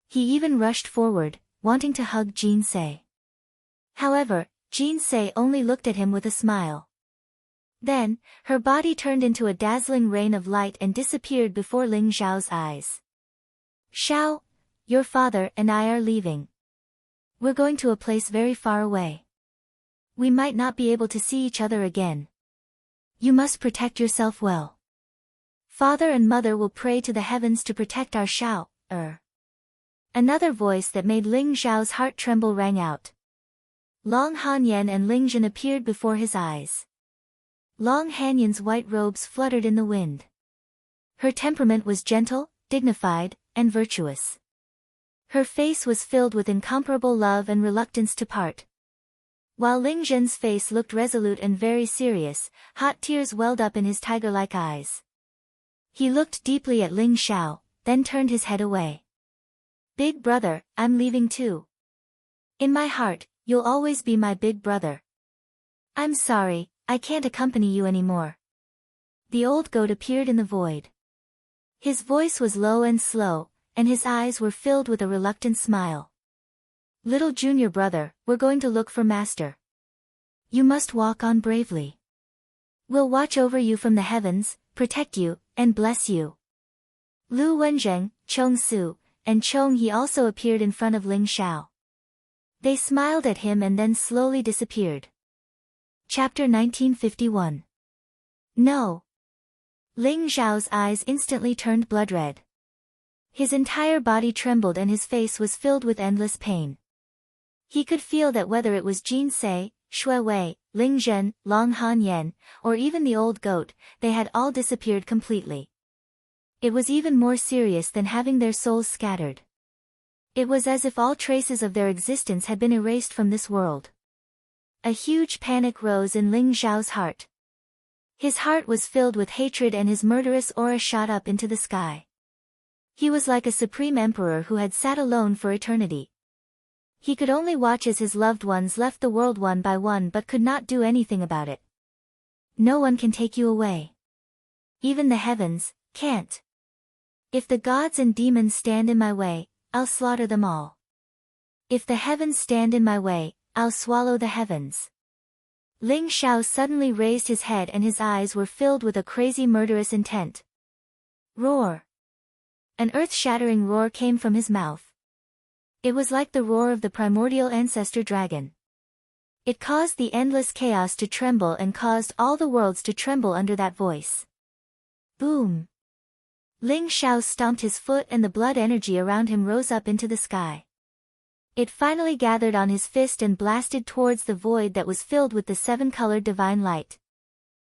Speaker 1: He even rushed forward, wanting to hug Jin Se. However, Jin Se only looked at him with a smile. Then, her body turned into a dazzling rain of light and disappeared before Ling Zhao's eyes. Xiao, your father and I are leaving. We're going to a place very far away. We might not be able to see each other again. You must protect yourself well. Father and mother will pray to the heavens to protect our Xiao. Another voice that made Ling Zhao's heart tremble rang out. Long Hanyan and Ling Zhen appeared before his eyes. Long Hanyan's white robes fluttered in the wind. Her temperament was gentle, dignified, and virtuous. Her face was filled with incomparable love and reluctance to part. While Ling Zhen's face looked resolute and very serious, hot tears welled up in his tiger-like eyes. He looked deeply at Ling Zhao, then turned his head away. Big brother, I'm leaving too. In my heart, you'll always be my big brother. I'm sorry, I can't accompany you anymore. The old goat appeared in the void. His voice was low and slow, and his eyes were filled with a reluctant smile. Little junior brother, we're going to look for master. You must walk on bravely. We'll watch over you from the heavens, protect you, and bless you. Lu Wenzheng, Chong Su, and Chong He also appeared in front of Ling Zhao. They smiled at him and then slowly disappeared. Chapter 1951. No. Ling Zhao's eyes instantly turned blood red. His entire body trembled and his face was filled with endless pain. He could feel that whether it was Jin Se, Shui Wei, Ling Zhen, Long Hanyan, or even the old goat, they had all disappeared completely. It was even more serious than having their souls scattered. It was as if all traces of their existence had been erased from this world. A huge panic rose in Ling Zhao's heart. His heart was filled with hatred and his murderous aura shot up into the sky. He was like a supreme emperor who had sat alone for eternity. He could only watch as his loved ones left the world one by one but could not do anything about it. No one can take you away. Even the heavens can't. If the gods and demons stand in my way, I'll slaughter them all. If the heavens stand in my way, I'll swallow the heavens. Ling Zhao suddenly raised his head and his eyes were filled with a crazy murderous intent. Roar! An earth-shattering roar came from his mouth. It was like the roar of the primordial ancestor dragon. It caused the endless chaos to tremble and caused all the worlds to tremble under that voice. Boom! Ling Xiao stomped his foot and the blood energy around him rose up into the sky. It finally gathered on his fist and blasted towards the void that was filled with the seven-colored divine light.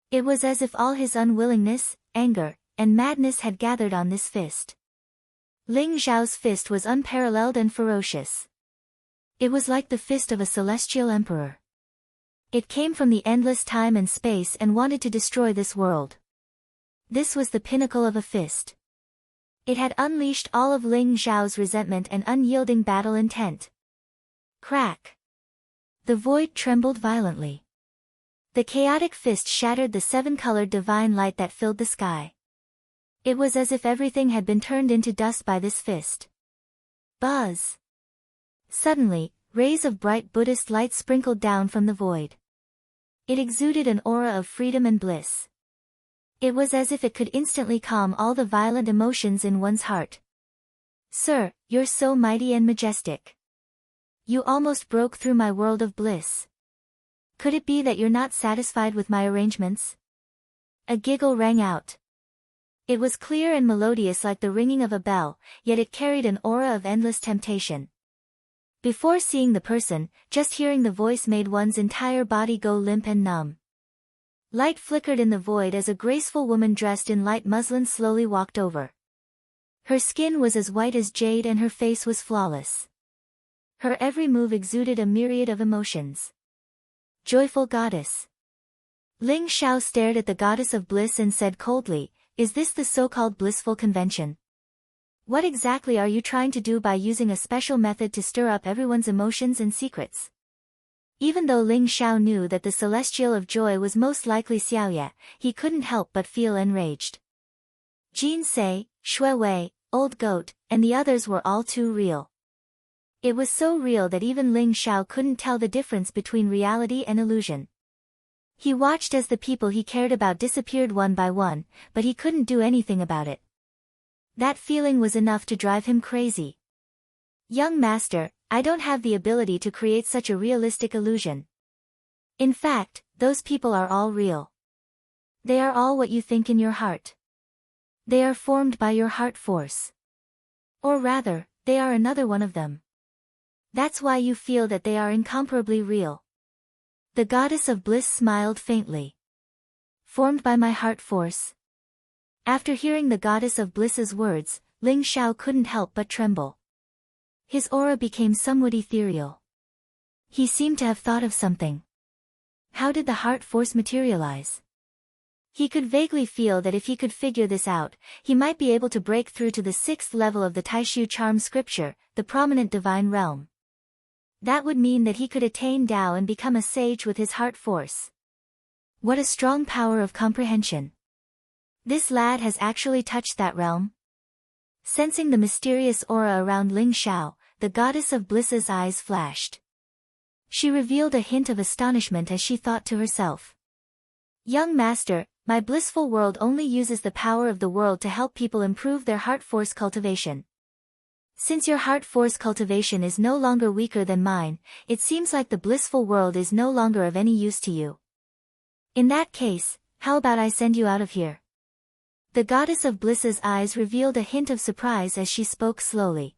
Speaker 1: It was as if all his unwillingness, anger, and madness had gathered on this fist. Ling Xiao's fist was unparalleled and ferocious. It was like the fist of a celestial emperor. It came from the endless time and space and wanted to destroy this world. This was the pinnacle of a fist. It had unleashed all of Ling Xiao's resentment and unyielding battle intent. Crack! The void trembled violently. The chaotic fist shattered the seven-colored divine light that filled the sky. It was as if everything had been turned into dust by this fist. Buzz! Suddenly, rays of bright Buddhist light sprinkled down from the void. It exuded an aura of freedom and bliss. It was as if it could instantly calm all the violent emotions in one's heart. Sir, you're so mighty and majestic. You almost broke through my world of bliss. Could it be that you're not satisfied with my arrangements? A giggle rang out. It was clear and melodious like the ringing of a bell, yet it carried an aura of endless temptation. Before seeing the person, just hearing the voice made one's entire body go limp and numb. Light flickered in the void as a graceful woman dressed in light muslin slowly walked over. Her skin was as white as jade and her face was flawless. Her every move exuded a myriad of emotions. Joyful goddess. Ling Xiao stared at the goddess of bliss and said coldly, "Is this the so-called blissful convention? What exactly are you trying to do by using a special method to stir up everyone's emotions and secrets?" Even though Ling Xiao knew that the celestial of joy was most likely Xiaoye, he couldn't help but feel enraged. Jin Sei, Shui Wei, Old Goat, and the others were all too real. It was so real that even Ling Xiao couldn't tell the difference between reality and illusion. He watched as the people he cared about disappeared one by one, but he couldn't do anything about it. That feeling was enough to drive him crazy. Young master, I don't have the ability to create such a realistic illusion. In fact, those people are all real. They are all what you think in your heart. They are formed by your heart force. Or rather, they are another one of them. That's why you feel that they are incomparably real. The goddess of bliss smiled faintly. Formed by my heart force. After hearing the goddess of bliss's words, Ling Xiao couldn't help but tremble. His aura became somewhat ethereal. He seemed to have thought of something. How did the heart force materialize? He could vaguely feel that if he could figure this out, he might be able to break through to the 6th level of the Taishu charm scripture, the prominent divine realm. That would mean that he could attain Tao and become a sage with his heart force. What a strong power of comprehension. This lad has actually touched that realm. Sensing the mysterious aura around Ling Xiao, the goddess of bliss's eyes flashed. She revealed a hint of astonishment as she thought to herself. Young master, my blissful world only uses the power of the world to help people improve their heart force cultivation. Since your heart force cultivation is no longer weaker than mine, it seems like the blissful world is no longer of any use to you. In that case, how about I send you out of here? The goddess of bliss's eyes revealed a hint of surprise as she spoke slowly.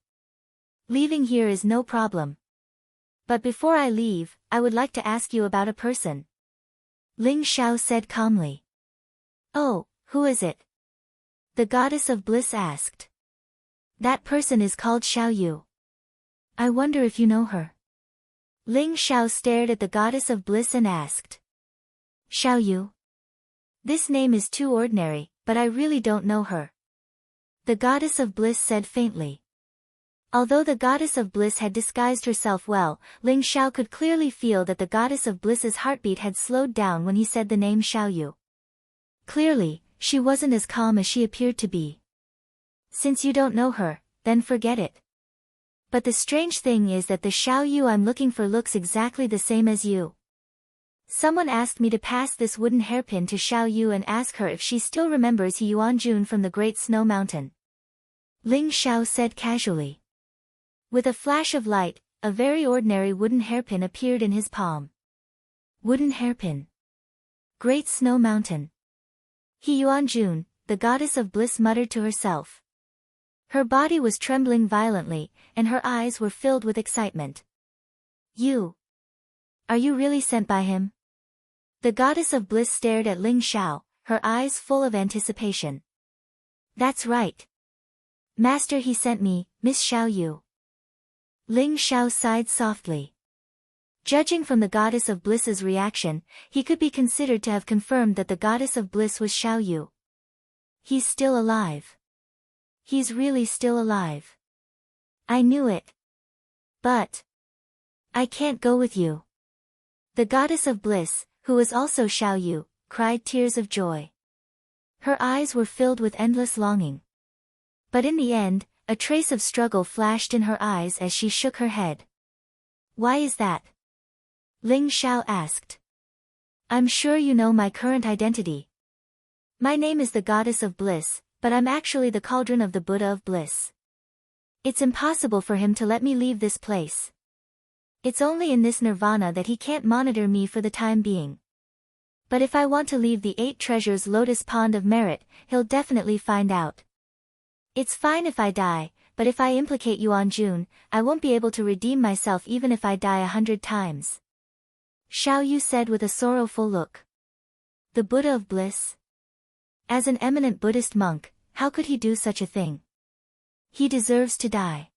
Speaker 1: Leaving here is no problem. But before I leave, I would like to ask you about a person. Ling Xiao said calmly. Oh, who is it? The goddess of bliss asked. That person is called Xiao Yu. I wonder if you know her. Ling Xiao stared at the goddess of bliss and asked. Xiao Yu? This name is too ordinary, but I really don't know her. The goddess of bliss said faintly. Although the goddess of bliss had disguised herself well, Ling Xiao could clearly feel that the goddess of bliss's heartbeat had slowed down when he said the name Xiao Yu. Clearly, she wasn't as calm as she appeared to be. Since you don't know her, then forget it. But the strange thing is that the Xiao Yu I'm looking for looks exactly the same as you. Someone asked me to pass this wooden hairpin to Xiao Yu and ask her if she still remembers He Yuanjun from the Great Snow Mountain. Ling Xiao said casually. With a flash of light, a very ordinary wooden hairpin appeared in his palm. Wooden hairpin. Great snow mountain. He Yuanjun, the goddess of bliss, muttered to herself. Her body was trembling violently, and her eyes were filled with excitement. You. Are you really sent by him? The goddess of bliss stared at Ling Xiao, her eyes full of anticipation. That's right. Master, he sent me, Miss Xiao Yu. Ling Xiao sighed softly. Judging from the goddess of bliss's reaction, he could be considered to have confirmed that the goddess of bliss was Xiao Yu. He's still alive. He's really still alive. I knew it. But I can't go with you. The goddess of bliss, who was also Xiao Yu, cried tears of joy. Her eyes were filled with endless longing. But in the end, a trace of struggle flashed in her eyes as she shook her head. Why is that? Ling Xiao asked. I'm sure you know my current identity. My name is the goddess of bliss, but I'm actually the cauldron of the Buddha of bliss. It's impossible for him to let me leave this place. It's only in this nirvana that he can't monitor me for the time being. But if I want to leave the 8 treasures lotus pond of merit, he'll definitely find out. It's fine if I die, but if I implicate Yuanjun, I won't be able to redeem myself even if I die 100 times. Xiao Yu said with a sorrowful look. The Buddha of bliss? As an eminent Buddhist monk, how could he do such a thing? He deserves to die.